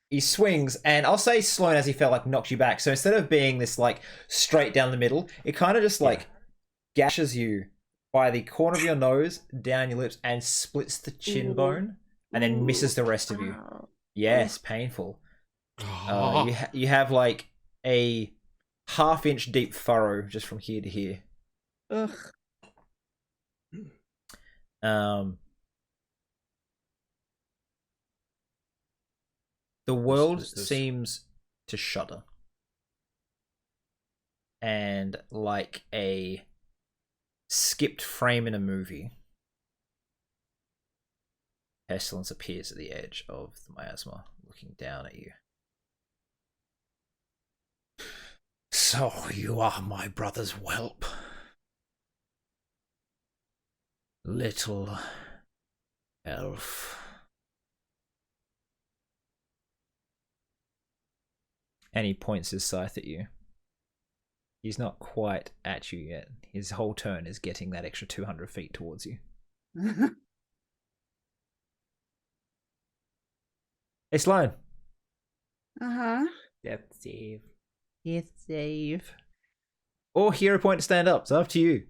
he swings, and I'll say Sloan as he fell, like, knocks you back. So instead of being this, like, straight down the middle, it kind of just, like, gashes you by the corner of your nose, down your lips, and splits the chin bone, and then misses the rest of you. Yes, painful. You have, like, a half-inch deep furrow just from here to here. Ugh. The world There's- seems to shudder. And like a skipped frame in a movie, Pestilence appears at the edge of the miasma, looking down at you. So you are my brother's whelp. Little elf. And he points his scythe at you. He's not quite at you yet. His whole turn is getting that extra 200 feet towards you. Hey, Sloan. Uh-huh. Death save. Death save. Or hero point to stand up. It's up to you.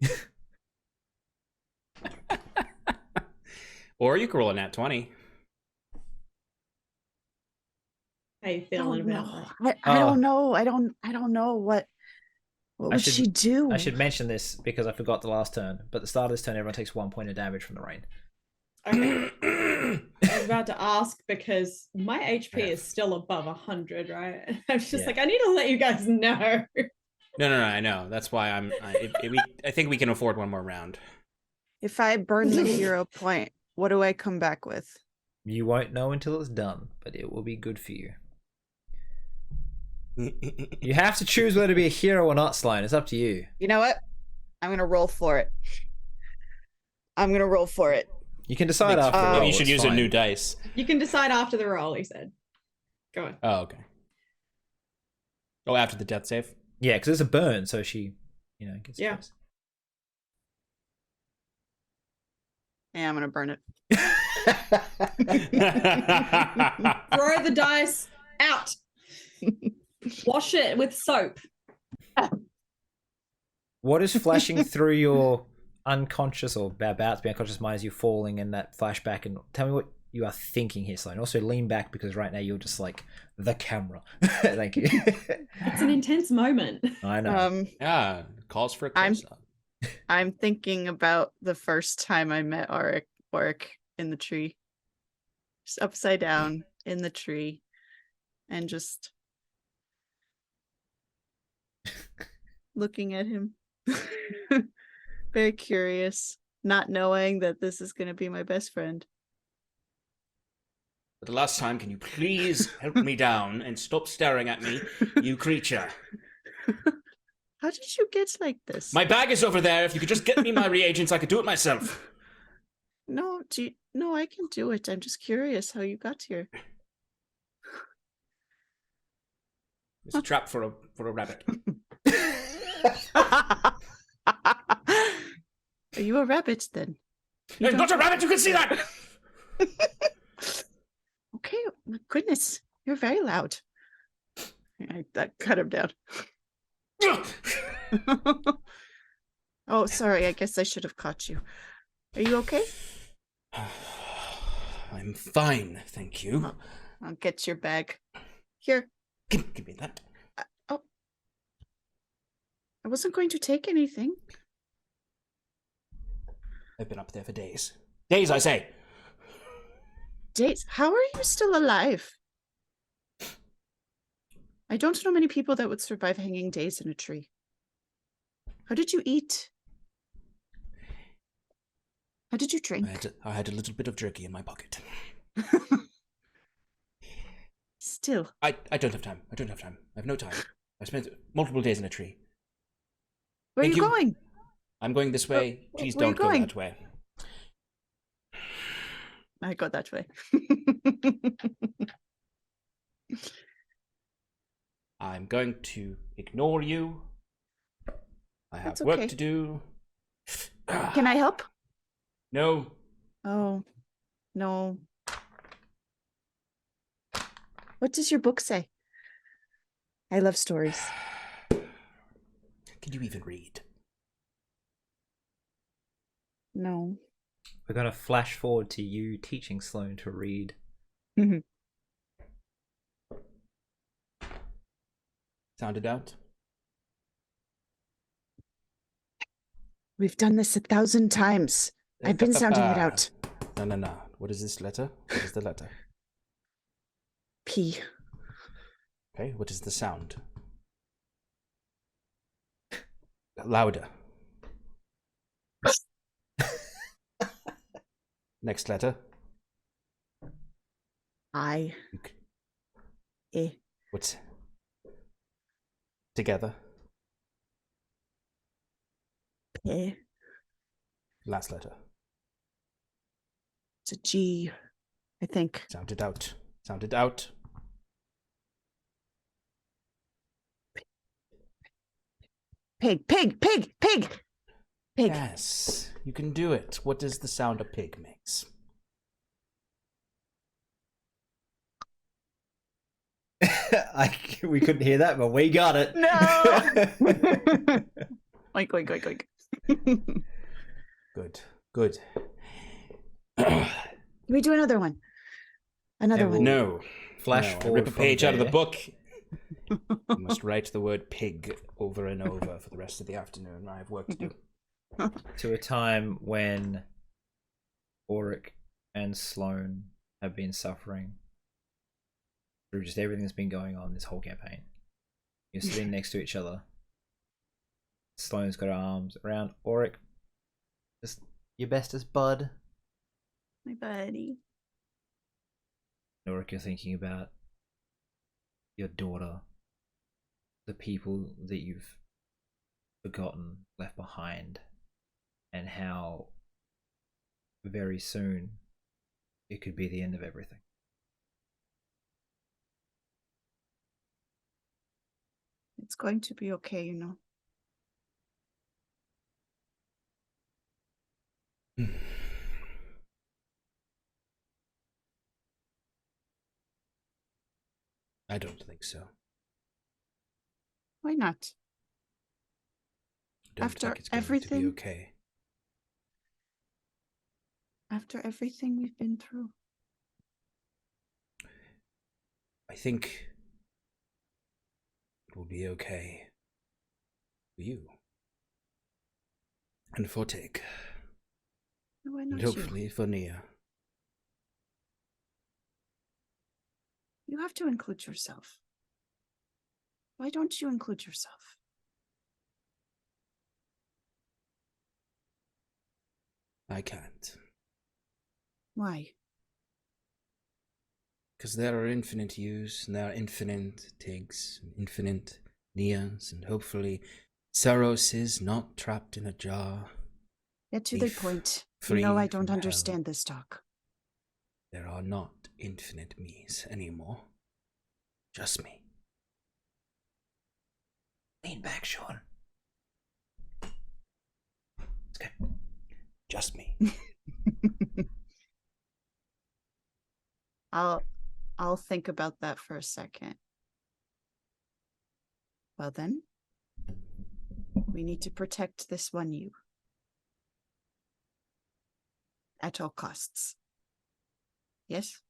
Or you can roll a nat 20. How you I feeling don't about know. that? I don't know. I don't know what I would should- she do? I should mention this because I forgot the last turn. But at the start of this turn, everyone takes 1 point of damage from the rain. Okay. I was about to ask because my HP is still above 100, right? I'm just Yeah. like, I need to let you guys know. No, I know. That's why I think we can afford one more round. If I burn the hero point, what do I come back with? You won't know until it's done, but it will be good for you. You have to choose whether to be a hero or not, Sloan. It's up to you. You know what? I'm gonna roll for it. I'm gonna roll for it. You can decide after. the Maybe roll, you should it's use a fine. new dice. You can decide after the roll, he said. Go on. Oh, okay. Oh, after the death save? Yeah, because it's a burn, so she, gets Yeah. first. Yeah, I'm gonna burn it. Throw the dice out. Wash it with soap. What is flashing through your unconscious or about to be unconscious mind as you're falling in that flashback? And tell me what you are thinking here, Sloan. Also, lean back because right now you're just like the camera. Thank you. It's an intense moment. I know. Yeah, calls for a I'm- close-up. I'm thinking about the first time I met Oric in the tree. Just upside down in the tree. And just looking at him. Very curious. Not knowing that this is gonna be my best friend. For the last time, can you please help me down and stop staring at me, you creature? How did you get like this? My bag is over there. If you could just get me my reagents, I could do it myself. No, no, I can do it. I'm just curious how you got here. It's a trap for a rabbit. Are you a rabbit then? You I'm not a rabbit, you can see that! Okay, my goodness, you're very loud. That cut him down. Oh, sorry. I guess I should have caught you. Are you okay? I'm fine, thank you. I'll get your bag. Here. Give me that. Oh, I wasn't going to take anything. I've been up there for days. Days, I say. Days. How are you still alive? I don't know many people that would survive hanging days in a tree. How did you eat? How did you drink? I had a little bit of jerky in my pocket. Still. I don't have time. I have no time. I spent multiple days in a tree. Where are Thank you you. going? I'm going this way. Please where are you don't go going? that way. I go that way. I'm going to ignore you. I have That's work okay. to do. Can I help? No. Oh, no. What does your book say? I love stories. Can you even read? No. We're going to flash forward to you teaching Sloan to read. Sound it out? We've done this 1,000 times. I've been sounding it out. No. What is this letter? What is the letter? P key. Okay, what is the sound? Louder. Next letter. I. E. What's together? P. Last letter. It's a G, I think. Sound it out. Sound it out. Pig, pig, pig, pig, pig. Yes, you can do it. What does the sound a pig makes? We couldn't hear that, but we got it. No. Oink, oink, oink, oink. Good, good. Can we do another one? Another one. No. Flash no, I forward rip a from page out of the there. book. You must write the word pig over and over for the rest of the afternoon. I have work to do. To a time when Auric and Sloane have been suffering through just everything that's been going on this whole campaign. You're sitting next to each other. Sloane's got her arms around Auric. Just your bestest bud. My buddy. Auric, you're thinking about your daughter, the people that you've forgotten, left behind, and how very soon it could be the end of everything. It's going to be okay, you know. I don't think so. Why not? I don't After think it's going to everything? be okay. After everything we've been through. I think it will be okay for you and for Tig, Why and not hopefully for Nia. You have to include yourself. Why don't you include yourself? I can't, Why? because there are infinite yous, and there are infinite Tigs, and infinite Nias, and hopefully Saros is not trapped in a jar. Get to the Leaf point. You free know I from don't hell. understand this talk. There are not infinite me's anymore. Just me. Lean back, Sean. It's good. Just me. I'll think about that for a second. Well then, we need to protect this one you. At all costs. Yes?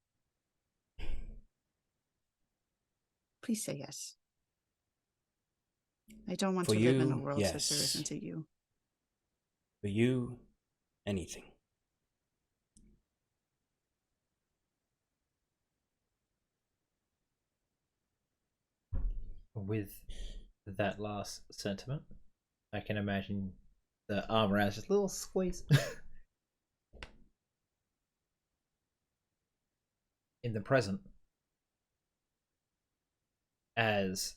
Please say yes. I don't want For to live in a you, world that there yes. isn't a you. For you, anything. With that last sentiment, I can imagine the arm around just a little squeeze. In the present, as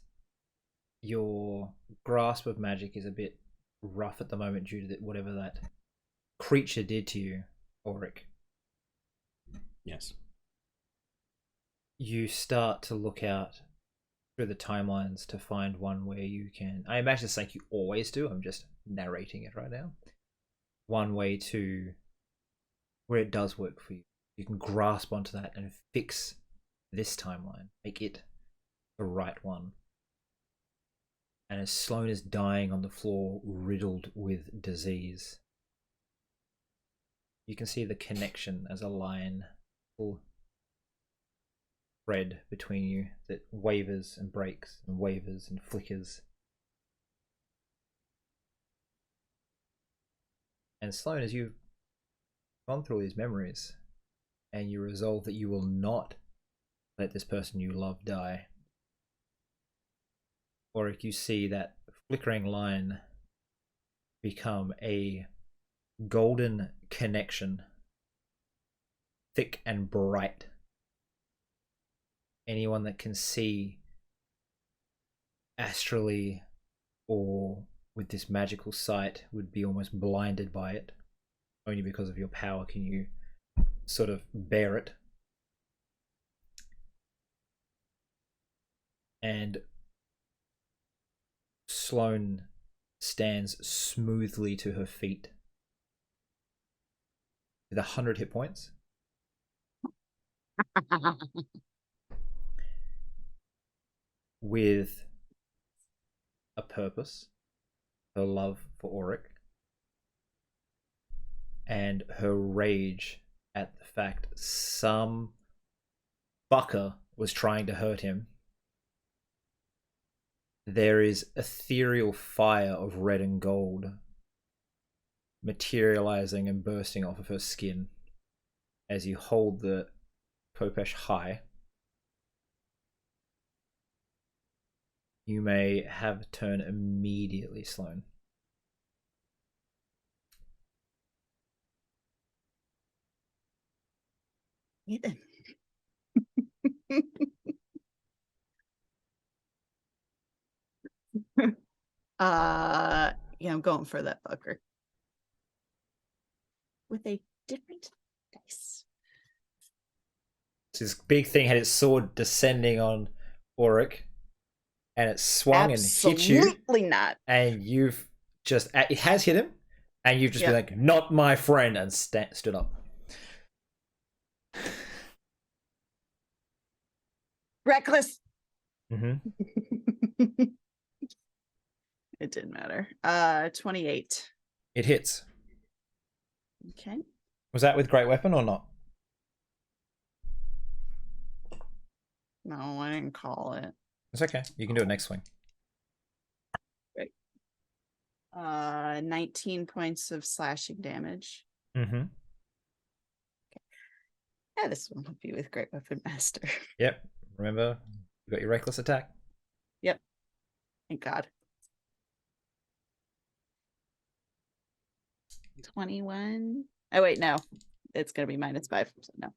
your grasp of magic is a bit rough at the moment due to whatever that creature did to you, Auric, Yes. you start to look out through the timelines to find one where you can, I imagine it's like you always do, I'm just narrating it right now, one way to where it does work for you. You can grasp onto that and fix this timeline, make it the right one. And as Sloane is dying on the floor, riddled with disease, you can see the connection as a line thread between you that wavers and breaks and wavers and flickers. And Sloane, as you've gone through all these memories and you resolve that you will not let this person you love die. Or if you see that flickering line become a golden connection, thick and bright. Anyone that can see astrally or with this magical sight would be almost blinded by it. Only because of your power can you sort of bear it. And Sloane stands smoothly to her feet with 100 hit points. With a purpose, her love for Auric, and her rage at the fact some fucker was trying to hurt him. There is ethereal fire of red and gold materializing and bursting off of her skin as you hold the Kopesh high. You may have a turn immediately, Sloane. Ethan. Yeah, I'm going for that fucker. With a different dice. This big thing had its sword descending on Auric, and it swung and hit you. Absolutely not. And you've just, it has hit him, and you've just been like, not my friend, and stood up. Reckless. Mm-hmm. It didn't matter. 28. It hits. Okay. Was that with great weapon or not? No, I didn't call it. It's okay. You can do it next swing. Great. 19 points of slashing damage. Mm-hmm. Yeah, this one will be with Great Weapon Master. Yep. Remember, you got your reckless attack. Yep. Thank God. 21. Oh wait, no. It's gonna be -5, so no.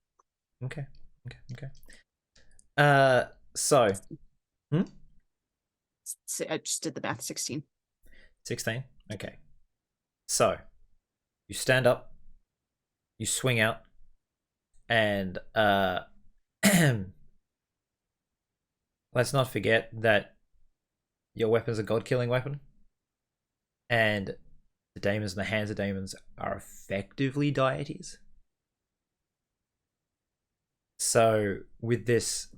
Okay. So I just did the math. 16. 16. Okay. So you stand up, you swing out, and let's not forget that your weapon's a god-killing weapon, and the daemons in the hands of daemons are effectively deities. So with this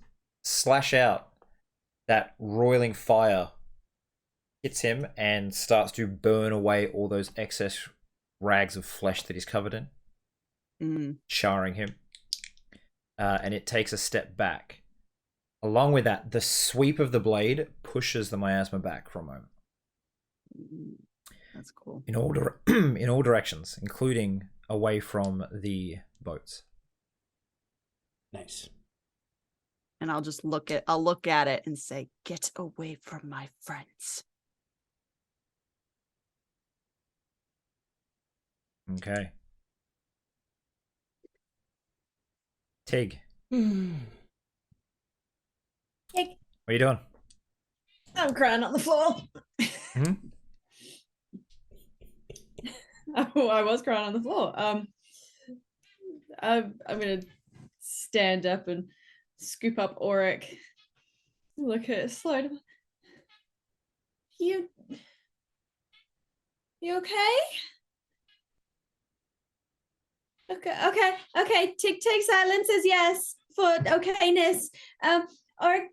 slash out, that roiling fire hits him and starts to burn away all those excess rags of flesh that he's covered in, charring him. And it takes a step back. Along with that, the sweep of the blade pushes the miasma back for a moment. That's cool. In all directions, including away from the boats. Nice. And I'll look at it and say, "Get away from my friends." Okay. Tig, Tig. what are you doing? I'm crying on the floor. Hmm? Oh, I was crying on the floor. I'm gonna stand up and scoop up Auric. Look at it slowly. You okay? Okay. Tig silences yes for okayness. Auric,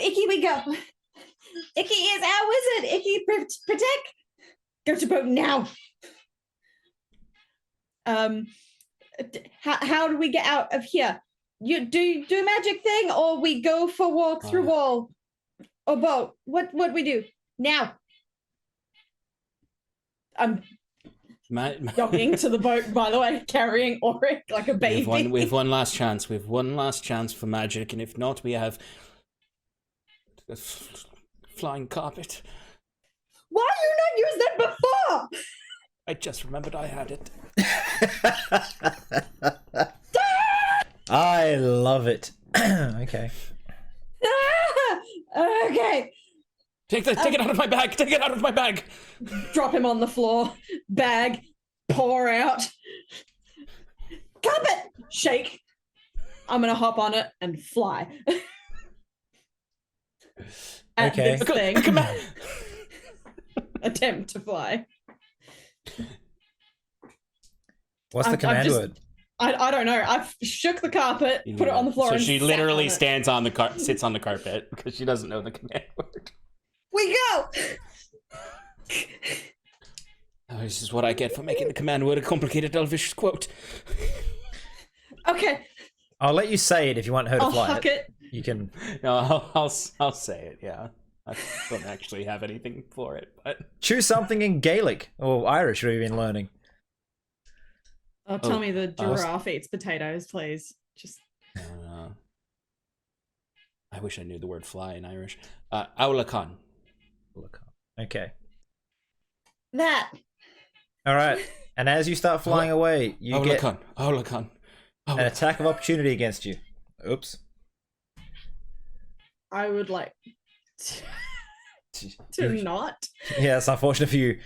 Icky, we go. Icky is our wizard. Icky, protect. Go to boat now. How do we get out of here? You do a magic thing, or we go for walk through wall, or boat? What we do now? jogging to the boat, by the way, carrying Auric like a baby. We have one last chance. We have one last chance for magic, and if not, we have a flying carpet. Why you not use that before? I just remembered I had it. I love it. Okay. Okay. Take it out of my bag. Take it out of my bag. Drop him on the floor. Bag. Pour out. Carpet. Shake. I'm gonna hop on it and fly. At Okay. this thing. Attempt to fly. What's the I've command just- word? I don't know. I've shook the carpet, put it on the floor, So and she sat literally on it. stands on the sits on the carpet because she doesn't know the command word. We go. Oh, this is what I get for making the command word a complicated elvish quote. Okay, I'll let you say it if you want her to I'll fly huck it. You can. No, I'll say it. Yeah, I don't actually have anything for it, but Choose something in Gaelic or Irish we've been learning. Tell me the giraffe eats potatoes, please. Just I wish I knew the word fly in Irish. Aulacan. Okay. that. All right. And as you start flying away, you get Aulacan. an attack of opportunity against you. Oops. I would like to not. Yeah, that's unfortunate for you.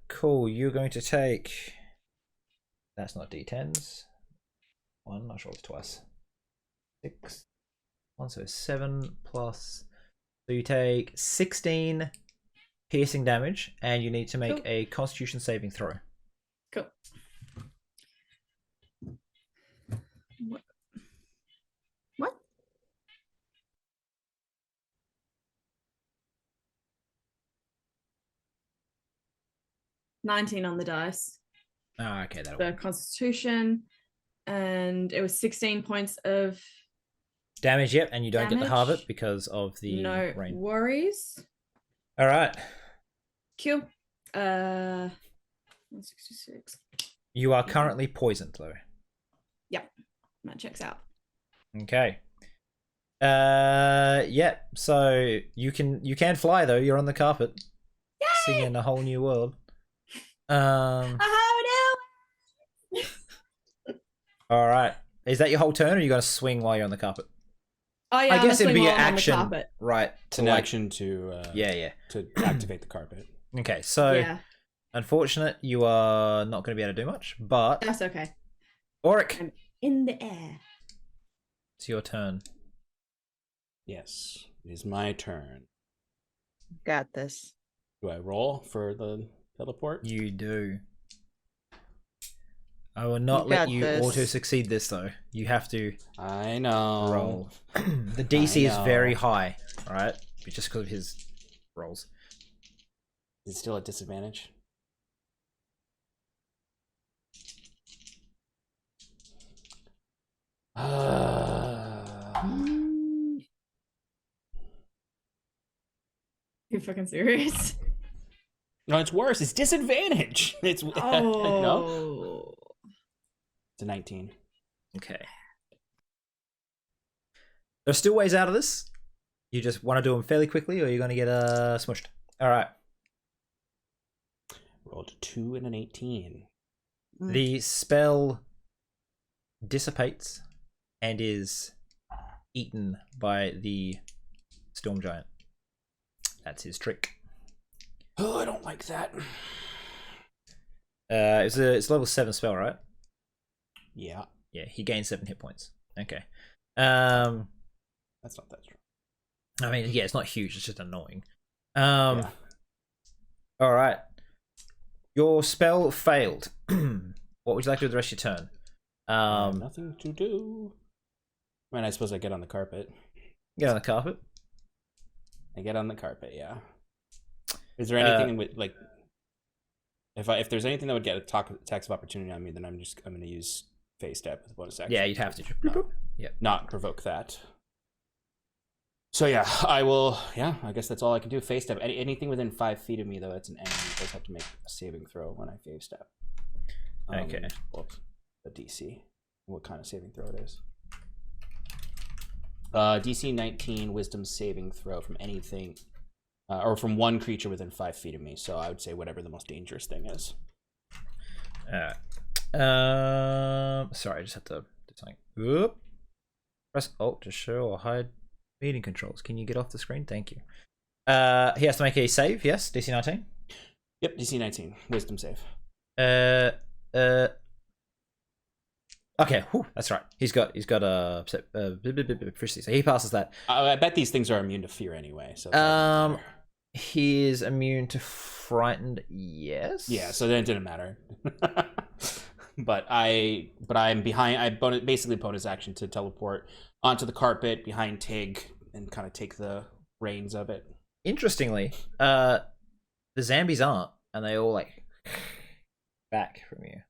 Cool. You're going to take. That's not D10s. One. I rolled twice. 6. 1, so 7 plus. So you take 16 piercing damage, and you need to make a Constitution saving throw. Cool. What? $19 on the dice. Ah, okay, that'll The work. Constitution, and it was 16 points of Damage, yep, and you don't get the halve it damage. because of the no rain. worries. All right. Q. 166. You are currently poisoned, though. Yep, that checks out. Okay. Yeah. So you can fly though. You're on the carpet, singing a whole new world. Oh no! All right. Is that your whole turn, or are you gonna swing while you're on the carpet? Oh yeah, I guess it'd be an an action, right? It's an action to Yeah. to activate the carpet. Okay. So Yeah, unfortunate, you are not going to be able to do much. But that's okay. Auric, I'm in the air. it's your turn. Yes, it is my turn. Got this. Do I roll for the teleport? You do. I will not You let got you this. auto succeed this though. You have to I know. roll. The DC is know. very high, all right? Just because of his rolls. Is it still at disadvantage? You fucking serious? No, it's worse. It's disadvantage. It's no. Oh. It's a 19. Okay. There's still ways out of this. You just want to do them fairly quickly, or you're going to get smushed. All right. Rolled a 2 and an 18. The spell dissipates and is eaten by the storm giant. That's his trick. Oh, I don't like that. It's level 7 spell, right? Yeah, Yeah, he gains 7 hit points. Okay. that's not that strong. I mean, yeah, it's not huge. It's just annoying. Yeah. All right. Your spell failed. What would you like to do with the rest of your turn? I have nothing to do. I mean, I suppose I get on the carpet. Get on the carpet. I get on the carpet. Yeah. Is there anything with like, if there's anything that would get attacks of opportunity on me, then I'm going to use phase step with a bonus action. Yeah, you'd have to. Not, Yep. not provoke that. So yeah, I will. Yeah, I guess that's all I can do. Face step. Anything within 5 feet of me, though, that's an enemy. Does have to make a saving throw when I face step. Okay. Well, the DC. What kind of saving throw it is? DC 19 Wisdom saving throw from anything, or from one creature within 5 feet of me. So I would say whatever the most dangerous thing is. Alright. Sorry, I just had to do something. Oop. Press Alt to show or hide meeting controls. Can you get off the screen? Thank you. He has to make a save, yes? DC 19? Yep, DC 19 Wisdom save. Okay, whew, that's right. He's got proficiency, so he passes that. I bet these things are immune to fear anyway. So he is immune to frightened. Yes. yeah, so then it didn't matter. but I'm behind. Basically bonus action to teleport onto the carpet behind Tig and kind of take the reins of it. Interestingly, the zombies aren't, and they all like back from you.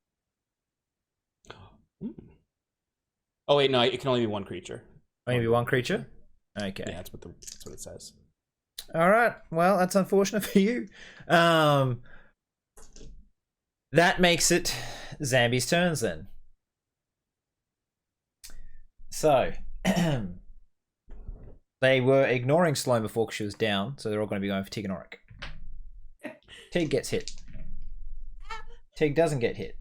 Oh wait, no, it can only be one creature. Maybe one creature. Okay. Yeah, that's what it says. All right. Well, that's unfortunate for you. That makes it Zambi's turns then. So they were ignoring Sloane before because she was down, so they're all going to be going for Tig and Auric. Tig gets hit. Tig doesn't get hit.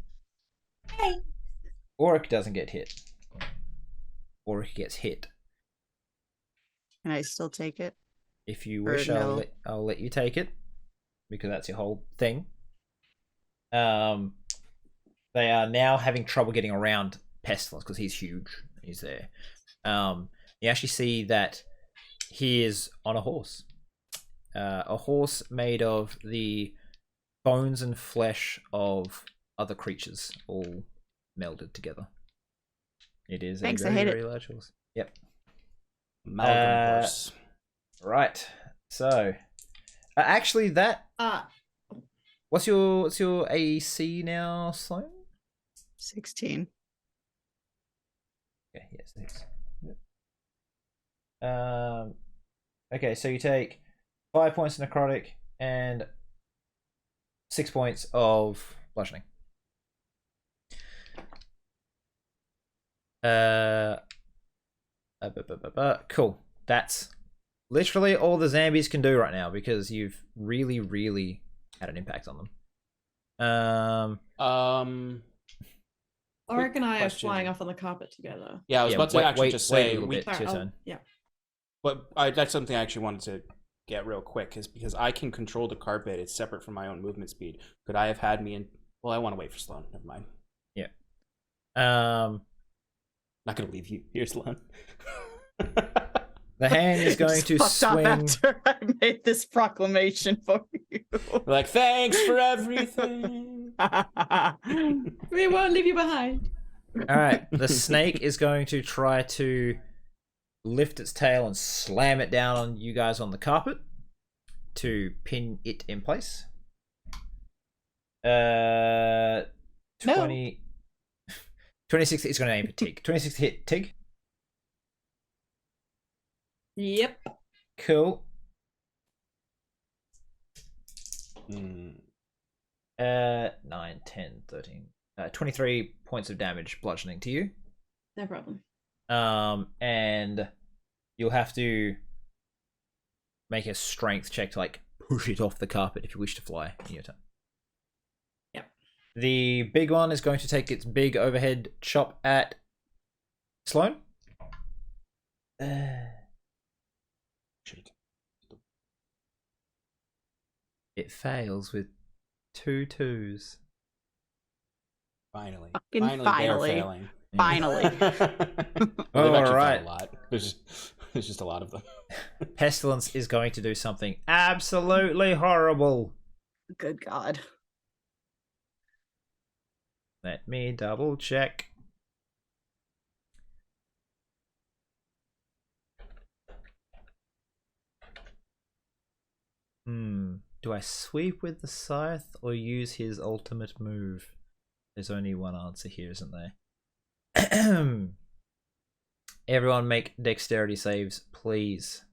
Auric doesn't get hit. Auric gets hit. Can I still take it? If you Or wish, no? I'll let you take it because that's your whole thing. They are now having trouble getting around Pestilence because he's huge. He's there. You actually see that he is on a horse. A horse made of the bones and flesh of other creatures, all melded together. It is Thanks, a I very, hate it. very large horse. Yep. Amalgam horse. Right. So, actually, that. What's your AC now, Sloane? 16. Okay. Yes. Thanks. Yep. Okay. So you take 5 points of necrotic and 6 points of bludgeoning. Cool. That's literally all the zombies can do right now because you've really, really had an impact on them. Auric and I question. are flying off on the carpet together. Yeah, I was about to actually just wait a say little bit. It's your Oh, turn. yeah. But that's something I actually wanted to get real quick, is because I can control the carpet. It's separate from my own movement speed. Could I have had me in? Well, I want to wait for Sloane. Never mind. Yeah. Not gonna leave you here, Sloane. The hand is going to Fucked off swing. after I made this proclamation for you. Like, thanks for everything. We won't leave you behind. All right. The snake is going to try to lift its tail and slam it down on you guys on the carpet to pin it in place. 26 is going to aim for Tig. 26 to hit Tig. Yep. Cool. 9, 10, 13. 23 points of damage bludgeoning to you. No problem. And you'll have to make a strength check to like push it off the carpet if you wish to fly in your turn. Yep. The big one is going to take its big overhead chop at Sloane. It fails with 2 2s. Finally, Fucking they're finally. failing. Finally. They've All actually right. failed a lot. There's just a lot of them. Pestilence is going to do something absolutely horrible. Good God. Let me double check. Do I sweep with the scythe or use his ultimate move? There's only one answer here, isn't there? Everyone make dexterity saves, please.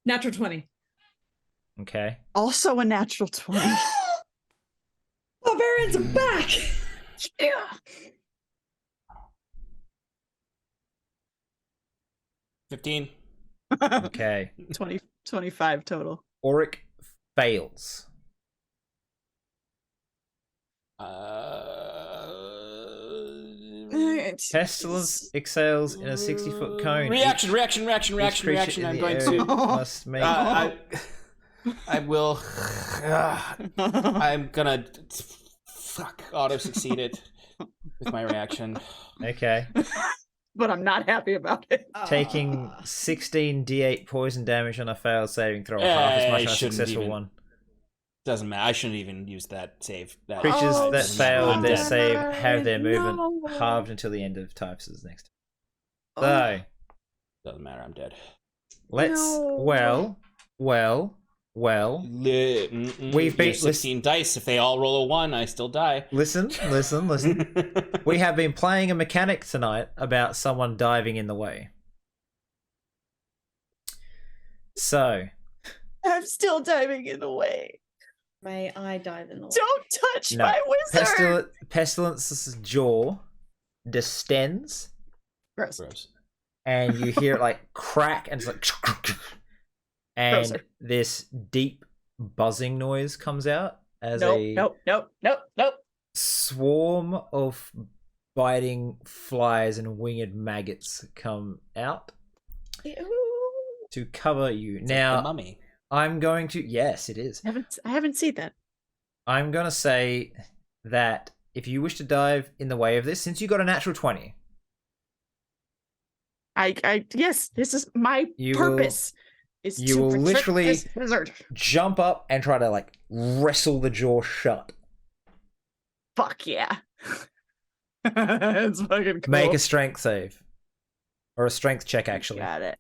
Natural 20. Okay. Also a natural 20. Barbarians are back. Yeah. 15. Okay. 25 total. Auric fails. Pestilence exhales in a 60-foot cone. Reaction. Each creature in I'm the going area to. must make. I will. I'm gonna. Fuck. Auto succeeded with my reaction. Okay. But I'm not happy about it. Taking 16 d8 poison damage on a failed saving throw, half as much on a successful one. Doesn't matter. I shouldn't even use that save. That Creatures Oh, that doesn't matter. fail I'm their dead. save have their movement No. halved until the end of types next. Oh. So Doesn't matter. I'm dead. let's No. well. We've been 16 dice. If they all roll a 1, I still die. Listen. We have been playing a mechanic tonight about someone diving in the way. So I'm still diving in the way. May I dive in the water? Don't touch No. my wizard. Pestilence's jaw distends, Gross. Gross. and you hear it like crack, and it's like, and Grosser. this deep buzzing noise comes out as Nope. swarm of biting flies and winged maggots come out Ew. to cover you. It's like Now, the mummy. I'm going to. Yes, it is. I haven't seen that. I'm going to say that if you wish to dive in the way of this, since you got a natural 20, Yes, this is my You purpose. you will protect literally- this wizard. jump up and try to like wrestle the jaw shut. Fuck yeah. It's fucking cool. Make a strength save. Or a strength check, actually. Got it.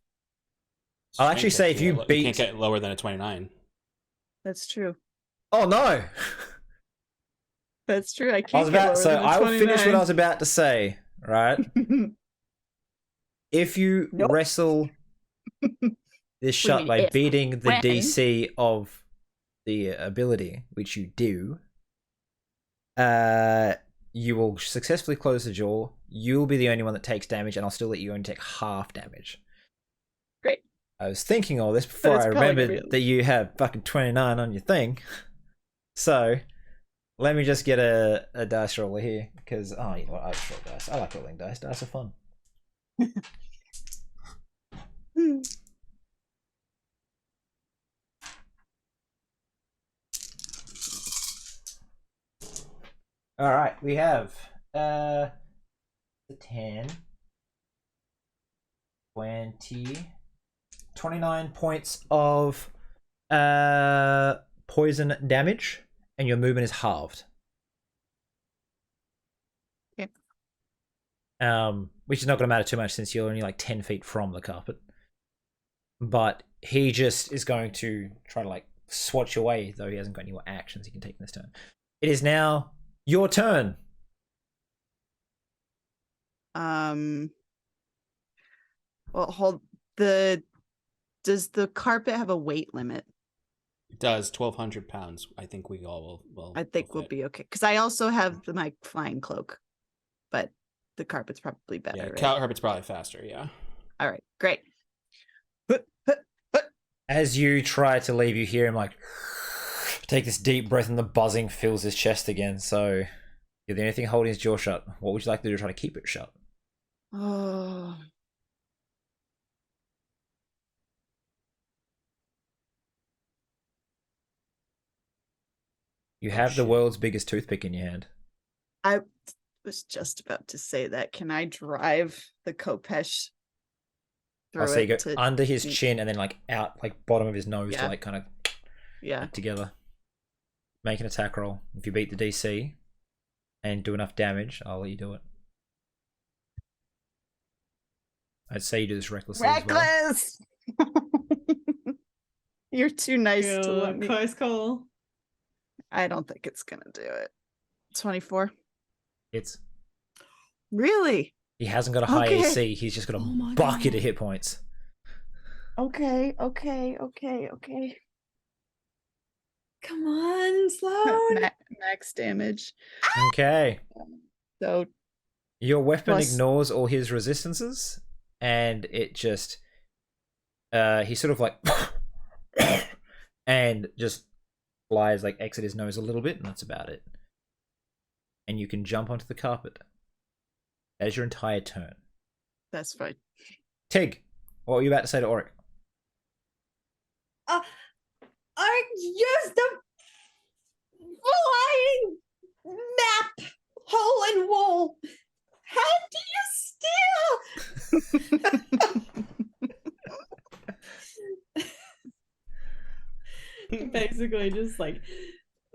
I'll actually say if you can't beat- get lower than a 29. That's true. Oh no! That's true. I I can't. was get about lower so than a I will finish what I 29. was about to say, right? If you Nope. wrestle this shut mean by if? beating the When? DC of the ability, which you do, you will successfully close the jaw. You'll be the only one that takes damage, and I'll still let you only take half damage. Great. I was thinking all this before it's I probably gonna remembered be- that you have fucking 29 on your thing. So, let me just get a dice roller here, because, oh, you know what, I just roll dice. I like rolling dice. Dice are fun. Hmm. Alright, we have the 10, 20, 29 points of poison damage, and your movement is halved. Okay. Which is not going to matter too much since you're only like 10 feet from the carpet. But he just is going to try to like swat you away, though he hasn't got any more actions he can take in this turn. It is now your turn. Well, does the carpet have a weight limit? It does 1,200 pounds. I think we all will. I think we'll be okay. Because I also have my flying cloak, but the carpet's probably better. Yeah, right? carpet's probably faster. Yeah. All right, great. As you try to leave, you hear him like take this deep breath, and the buzzing fills his chest again. So, you're the only thing holding his jaw shut. What would you like to do to try to keep it shut? Oh, You have the shit. world's biggest toothpick in your hand. I was just about to say that. Can I drive the Kopesh through I'll say you go it to under his see- chin and then like out like bottom of his nose to Yeah. like kind of Yeah. together. Make an attack roll. If you beat the DC and do enough damage, I'll let you do it. I'd say you do this recklessly as well. Reckless. You're too nice to let me. Close call. I don't think it's gonna do it. 24. It's Really? he hasn't got a high Okay. AC. He's just got a Oh my bucket God. of hit points. Okay. Come on, Sloan. Max damage. Okay. So Your weapon Plus- ignores all his resistances, and it just he sort of like and just flies like exit his nose a little bit, and that's about it. And you can jump onto the carpet. That is your entire turn. that's fine. Tig, what were you about to say to Oric? I used the flying map hole and wall. How do you steer? Basically, just like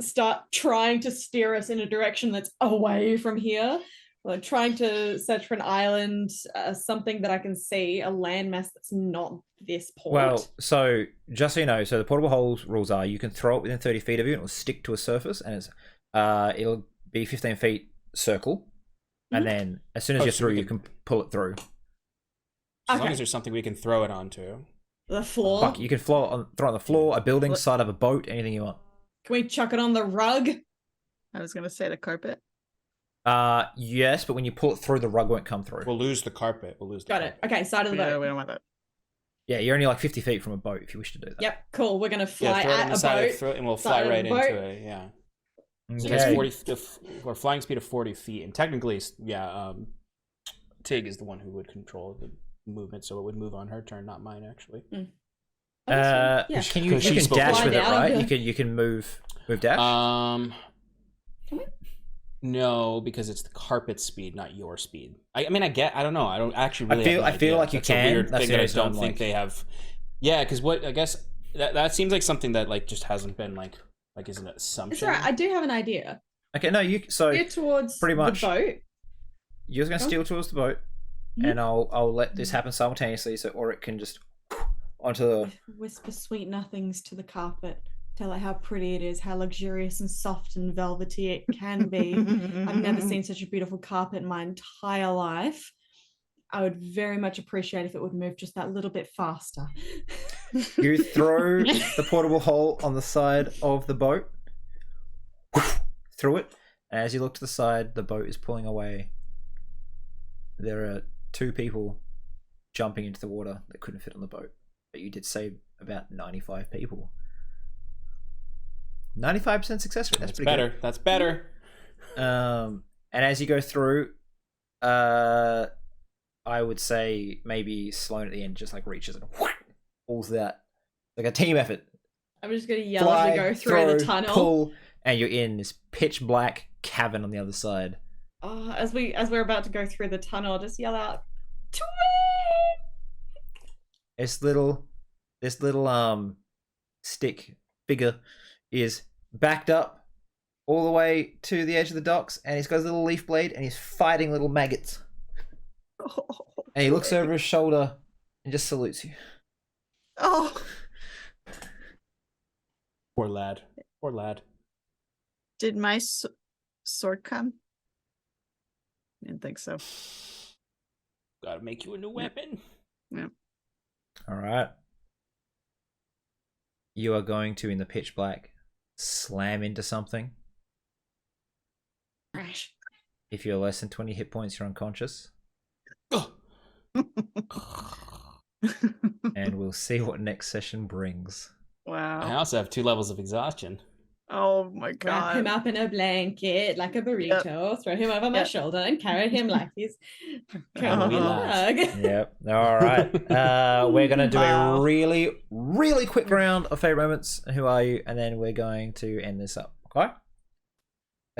start trying to steer us in a direction that's away from here. Like trying to search for an island, something that I can see, a landmass that's not this port. Well, so just so you know, so the portable holes rules are you can throw it within 30 feet of you and it'll stick to a surface, and it's it'll be 15 feet circle, and then as soon as you're so through, we you can pull it through. As long Okay. as there's something we can throw it onto. The floor. Fuck, you can throw it on the floor, a building, What? side of a boat, anything you want. Can we chuck it on the rug? I was gonna say the carpet. Yes, but when you pull it through, the rug won't come through. We'll lose the carpet. We'll lose the Got it. carpet. Okay, side of the Yeah, boat. we don't want that. Yeah, you're only like 50 feet from a boat if you wish to do that. Yep, cool. We're gonna fly Yeah, throw it on at the a side of boat. the throat, and we'll side fly of right the into boat. it. Yeah. So Okay. that's 40. Or flying speed of 40 feet, and technically, yeah. Tig is the one who would control the movement, so it would move on her turn, not mine, actually. Oh, that's fine. Yeah. Can you Because she's can dash fly with it, down, right? okay. You can move dash. Can we? No, because it's the carpet speed, not your speed. I mean, I don't know. I don't actually really. I feel like you That's a can. weird That's thing the that I reason don't I'm think like- they have. Yeah, because what I guess that seems like something that like just hasn't been like is an assumption. It's alright. I do have an idea. Okay, no, you so Steer towards pretty much- the boat. you're going to Oh. steal towards the boat, Mhm. and I'll let this happen simultaneously, so Oric can just onto the. Whisper sweet nothings to the carpet. Tell it how pretty it is, how luxurious and soft and velvety it can be. I've never seen such a beautiful carpet in my entire life. I would very much appreciate if it would move just that little bit faster. You throw the portable hole on the side of the boat, through it, and as you look to the side, the boat is pulling away. There are 2 people jumping into the water that couldn't fit on the boat, but you did save about 95 people. 95% success rate. That's That's pretty better. good. That's better. And as you go through, I would say maybe Sloan at the end just like reaches and pulls out like a team effort. I'm just gonna yell as we go through the tunnel. pull, and you're in this pitch black cavern on the other side. Oh, as we're about to go through the tunnel, just yell out, "Twin!" This little stick figure is backed up all the way to the edge of the docks, and he's got his little leaf blade, and he's fighting little maggots. And he looks over his shoulder and just salutes you. Oh, Poor lad. Poor lad. did my sword come? Didn't think so. Gotta make you a new weapon. All right. You are going to, in the pitch black, slam into something. Crash. If you're less than 20 hit points, you're unconscious. And we'll see what next session brings. I Wow. also have 2 levels of exhaustion. Oh my Wrap him god. up in a blanket like a burrito, throw him over my Yep. shoulder, and carry him like he's Uh-huh. curled in a rug. Yep. All right. We're going to do Wow. a really, really quick round of favorite moments. Who are you? And then we're going to end this up. Okay?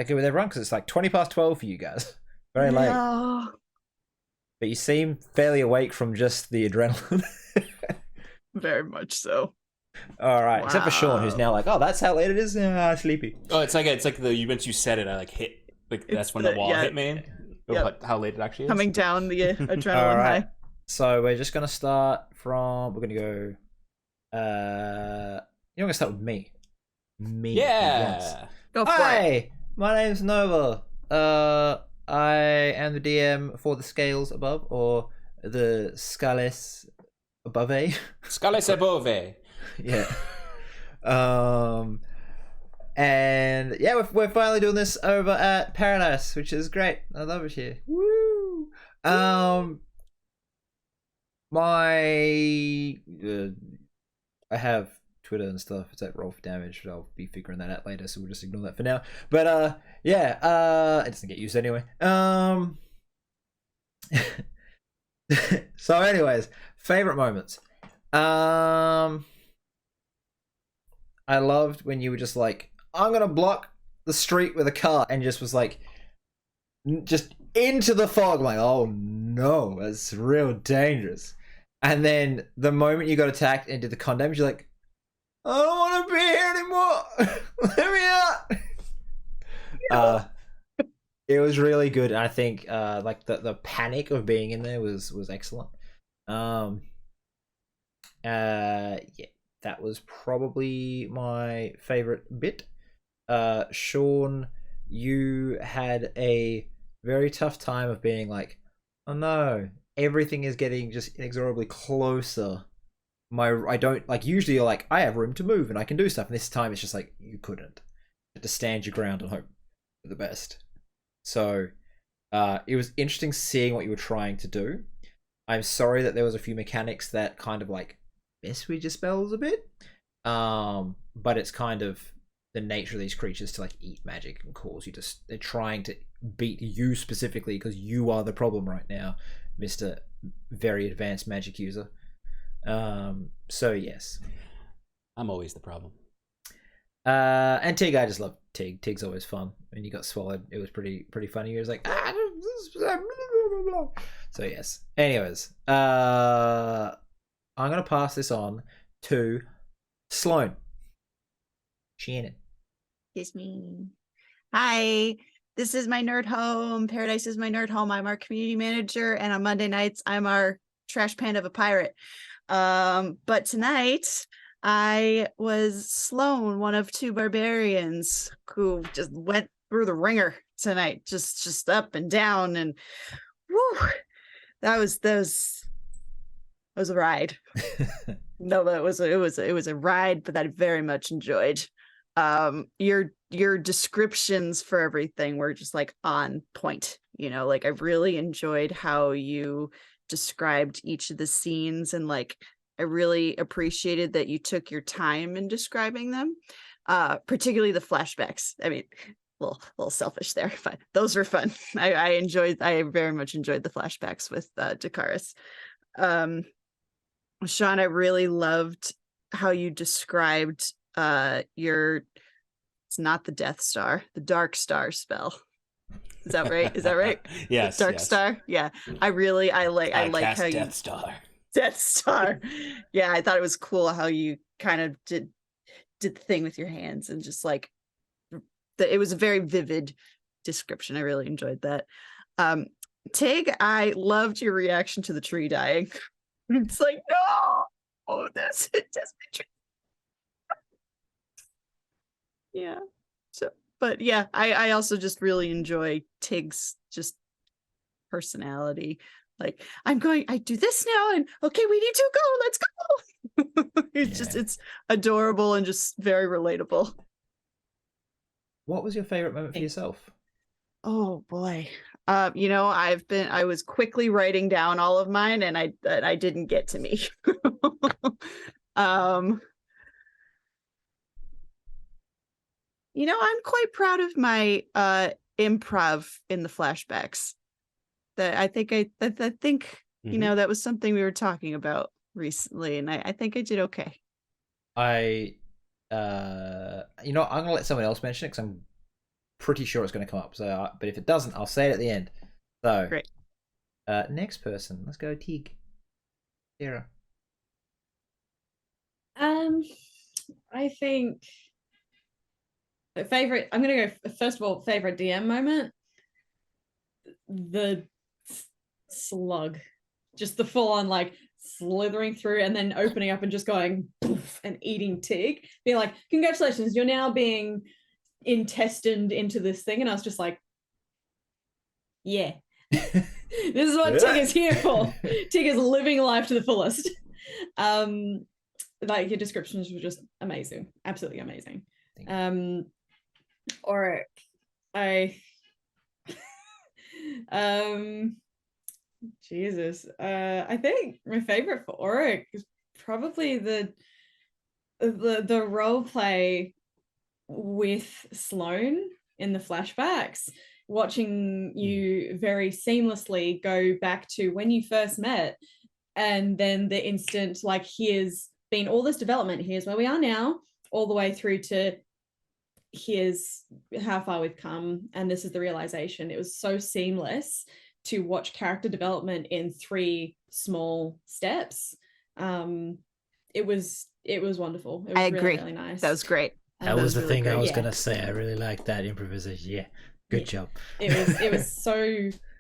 Okay with everyone? Because it's like 20 past 12 for you guys. Very late. No. But you seem fairly awake from just the adrenaline. Very much so. All right. Except for Sean, who's Wow. now like, oh, that's how late it is. Sleepy. Oh, it's like the once you said it, I like hit like that's It's when the the- wall yeah. hit me. Yep. What, how late it actually is. Coming down the adrenaline All right. high. So we're just going to start from, we're going to go, you're going to start with me. Me. for once. Yeah. Go for it. Hi, my name's Nova. I am the DM for the Scales above, or the Scales above A. Scale Sebove. Yeah. And yeah, we're finally doing this over at Paradise, which is great. I love it here. Woo! I have Twitter and stuff. It's at Roll for Damage, but I'll be figuring that out later, so we'll just ignore that for now. But it doesn't get used anyway. So anyways, favorite moments. I loved when you were just like, I'm gonna block the street with a car, and just was like, just into the fog. I'm like, oh no, that's real dangerous. And then the moment you got attacked and did the con damage, you're like, I don't want to be here anymore. Let me out. It was really good. And I think like the panic of being in there was excellent. Yeah, that was probably my favorite bit. Sean, you had a very tough time of being like, oh no, everything is getting just inexorably closer. I don't like, usually you're like, I have room to move and I can do stuff, and this time it's just like you couldn't. You had to stand your ground and hope for the best. So it was interesting seeing what you were trying to do. I'm sorry that there was a few mechanics that kind of like mess with your spells a bit. But it's kind of the nature of these creatures to like eat magic and cause you to, they're trying to beat you specifically because you are the problem right now, Mr. Very Advanced Magic User. So yes, I'm always the problem. And Tig, I just love Tig. Tig's always fun. When you got swallowed, it was pretty funny. He was like, so yes. Anyways, I'm gonna pass this on to Sloan. Shannon. It's me. Hi, this is my nerd home. Paradise is my nerd home. I'm our community manager, and on Monday nights, I'm our trash pan of a pirate. But tonight, I was Sloan, one of two barbarians who just went through the ringer tonight, just up and down, and whew, that was a ride. No, it was a ride, but that I very much enjoyed. Your descriptions for everything were just like on point, like I really enjoyed how you described each of the scenes, and like I really appreciated that you took your time in describing them, particularly the flashbacks. I mean, a little selfish there, but those were fun. I very much enjoyed the flashbacks with Dakaris. Sean, I really loved how you described it's not the Death Star, the Dark Star spell. Is that right? Yes. Dark Star. Yeah. I like how you Death Star. Death Star. Yeah, I thought it was cool how you kind of did the thing with your hands, and just like it was a very vivid description. I really enjoyed that. Tig, I loved your reaction to the tree dying. It's like, no, this just yeah. So, but yeah, I also just really enjoy Tig's just personality. Like, I do this now, and okay, we need to go. Let's go. It's adorable and just very relatable. What was your favorite moment for yourself? Oh boy. I was quickly writing down all of mine, and I didn't get to me. I'm quite proud of my improv in the flashbacks. That I think Mm-hmm. that was something we were talking about recently, and I think I did okay. I'm gonna let someone else mention it because I'm pretty sure it's going to come up. So, but if it doesn't, I'll say it at the end. So, great. Next person, let's go Tig. Sarah. I think favorite. I'm gonna go first of all. Favorite DM moment. The slug, just the full on like slithering through and then opening up and just going poof and eating Tig. Being like, congratulations, you're now being intestined into this thing. And I was just like, yeah. This is what Tig is here for. Tig is living life to the fullest. Like your descriptions were just amazing, absolutely amazing. Thank you. Or I Jesus, I think my favorite for Auric is probably the role play with Sloane in the flashbacks, watching you very seamlessly go back to when you first met, and then the instant, like, here's been all this development, here's where we are now, all the way through to here's how far we've come, and this is the realization. It was so seamless to watch character development in 3 small steps. It was wonderful. It was I agree. really nice. That was great. That was the really thing I great. was Yeah. gonna say. I really like that improvisation. Yeah, good job. It was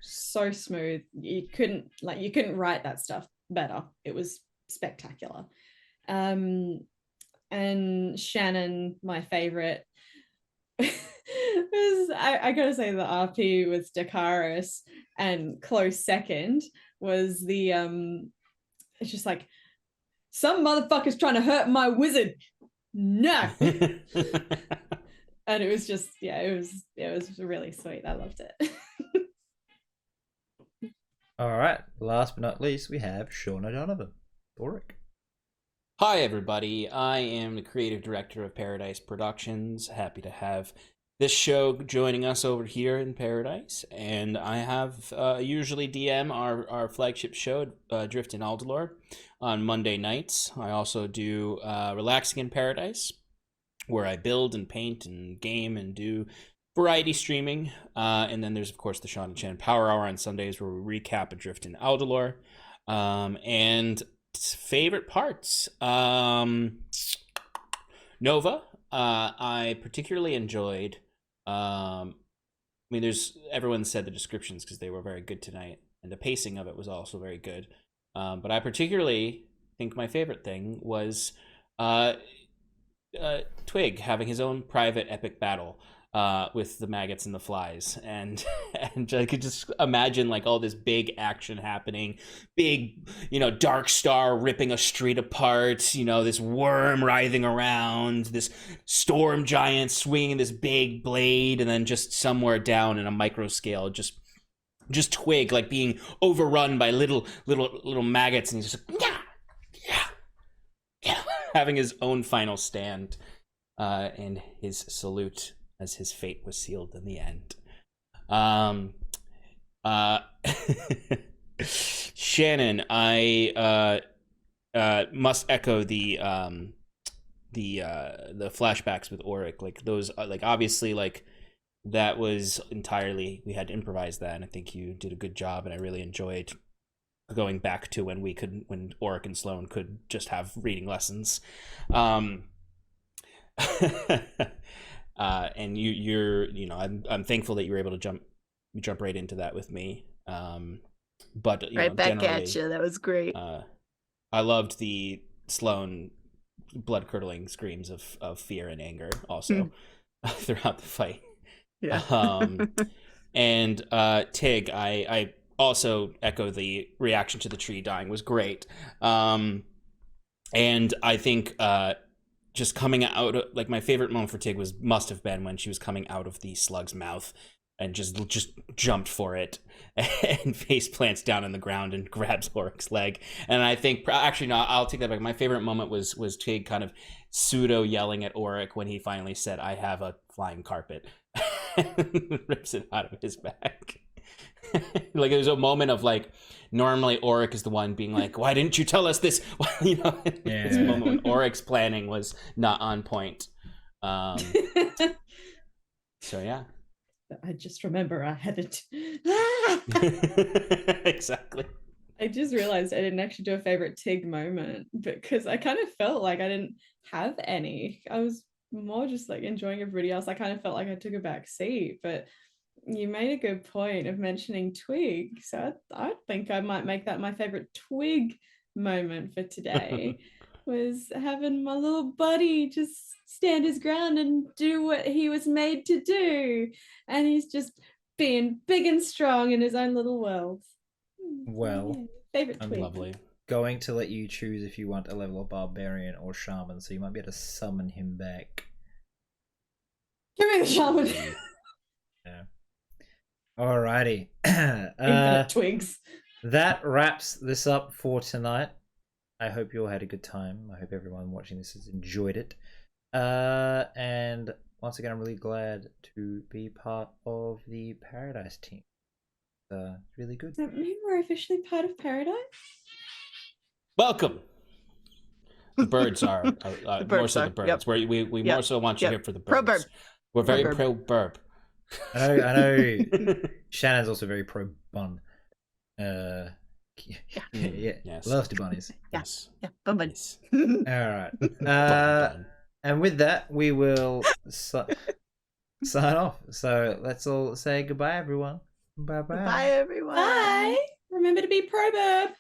so smooth. You couldn't write that stuff better. It was spectacular. And Shannon, my favorite, was I gotta say the RP with Dakaris, and close second was the it's just like, some motherfucker's trying to hurt my wizard. No. And it was just, yeah, it was really sweet. I loved it. All right. Last but not least, we have Sean O'Donovan. Auric. Hi, everybody. I am the creative director of Paradise Productions. Happy to have this show joining us over here in Paradise. And I have usually DM our flagship show, Drift in Aldalore, on Monday nights. I also do Relaxing in Paradise, where I build and paint and game and do variety streaming. And then there's, of course, the Sean and Shannon Power Hour on Sundays, where we recap Adrift in Aldalore. And favorite parts. Nova, I particularly enjoyed. I mean, everyone said the descriptions because they were very good tonight, and the pacing of it was also very good. But I particularly think my favorite thing was Twig having his own private epic battle with the maggots and the flies, and I could just imagine like all this big action happening, big, Dark Star ripping a street apart, this worm writhing around, this storm giant swinging this big blade, and then just somewhere down in a micro scale, just Twig like being overrun by little maggots, and he's just like, yeah, having his own final stand, and his salute as his fate was sealed in the end. Shannon, I must echo the flashbacks with Auric. Like those, like obviously, like that was entirely, we had to improvise that, and I think you did a good job, and I really enjoyed going back to when Auric and Sloane could just have reading lessons. And I'm thankful that you were able to jump right into that with me. But Right back at you. That was great. I loved the Sloane blood-curdling screams of fear and anger also throughout the fight. Yeah. And Tig, I also echo the reaction to the tree dying was great. And I think just coming out, like my favorite moment for Tig must have been when she was coming out of the slug's mouth and just jumped for it and face plants down on the ground and grabs Auric's leg. And I think, actually, no, I'll take that back. My favorite moment was Tig kind of pseudo yelling at Auric when he finally said, "I have a flying carpet," rips it out of his back. Like there's a moment of like, normally Auric is the one being like, "Why didn't you tell us this?" This moment when Auric's planning was not on point. So yeah. I just remember I had it. Exactly. I just realized I didn't actually do a favorite Tig moment, because I kind of felt like I didn't have any. I was more just like enjoying everybody else. I kind of felt like I took a back seat, but you made a good point of mentioning Twig. So I think I might make that my favorite Twig moment for today. Was having my little buddy just stand his ground and do what he was made to do. And he's just being big and strong in his own little world. Well, yeah. Favorite Twig. Lovely. going to let you choose if you want a level of barbarian or shaman, so you might be able to summon him back. Give me the shaman. Yeah. Alrighty. Infinite twigs. That wraps this up for tonight. I hope you all had a good time. I hope everyone watching this has enjoyed it. And once again, I'm really glad to be part of the Paradise team. Really good. Does that mean we're officially part of Paradise? Welcome. The birds are The more birds so are, the birds. yep. We Yep, more so want you yep. here for the birds. Pro-burb. We're very Pro-burb. pro-burb. I know Shannon's also very pro bun. Yeah. Yes. Loves the bunnies. Yes. Yeah, bun. Yes. Alright. Bun. And with that, we will sign off. So let's all say goodbye, everyone. Bye bye. Bye, everyone. Bye. Remember to be proverb.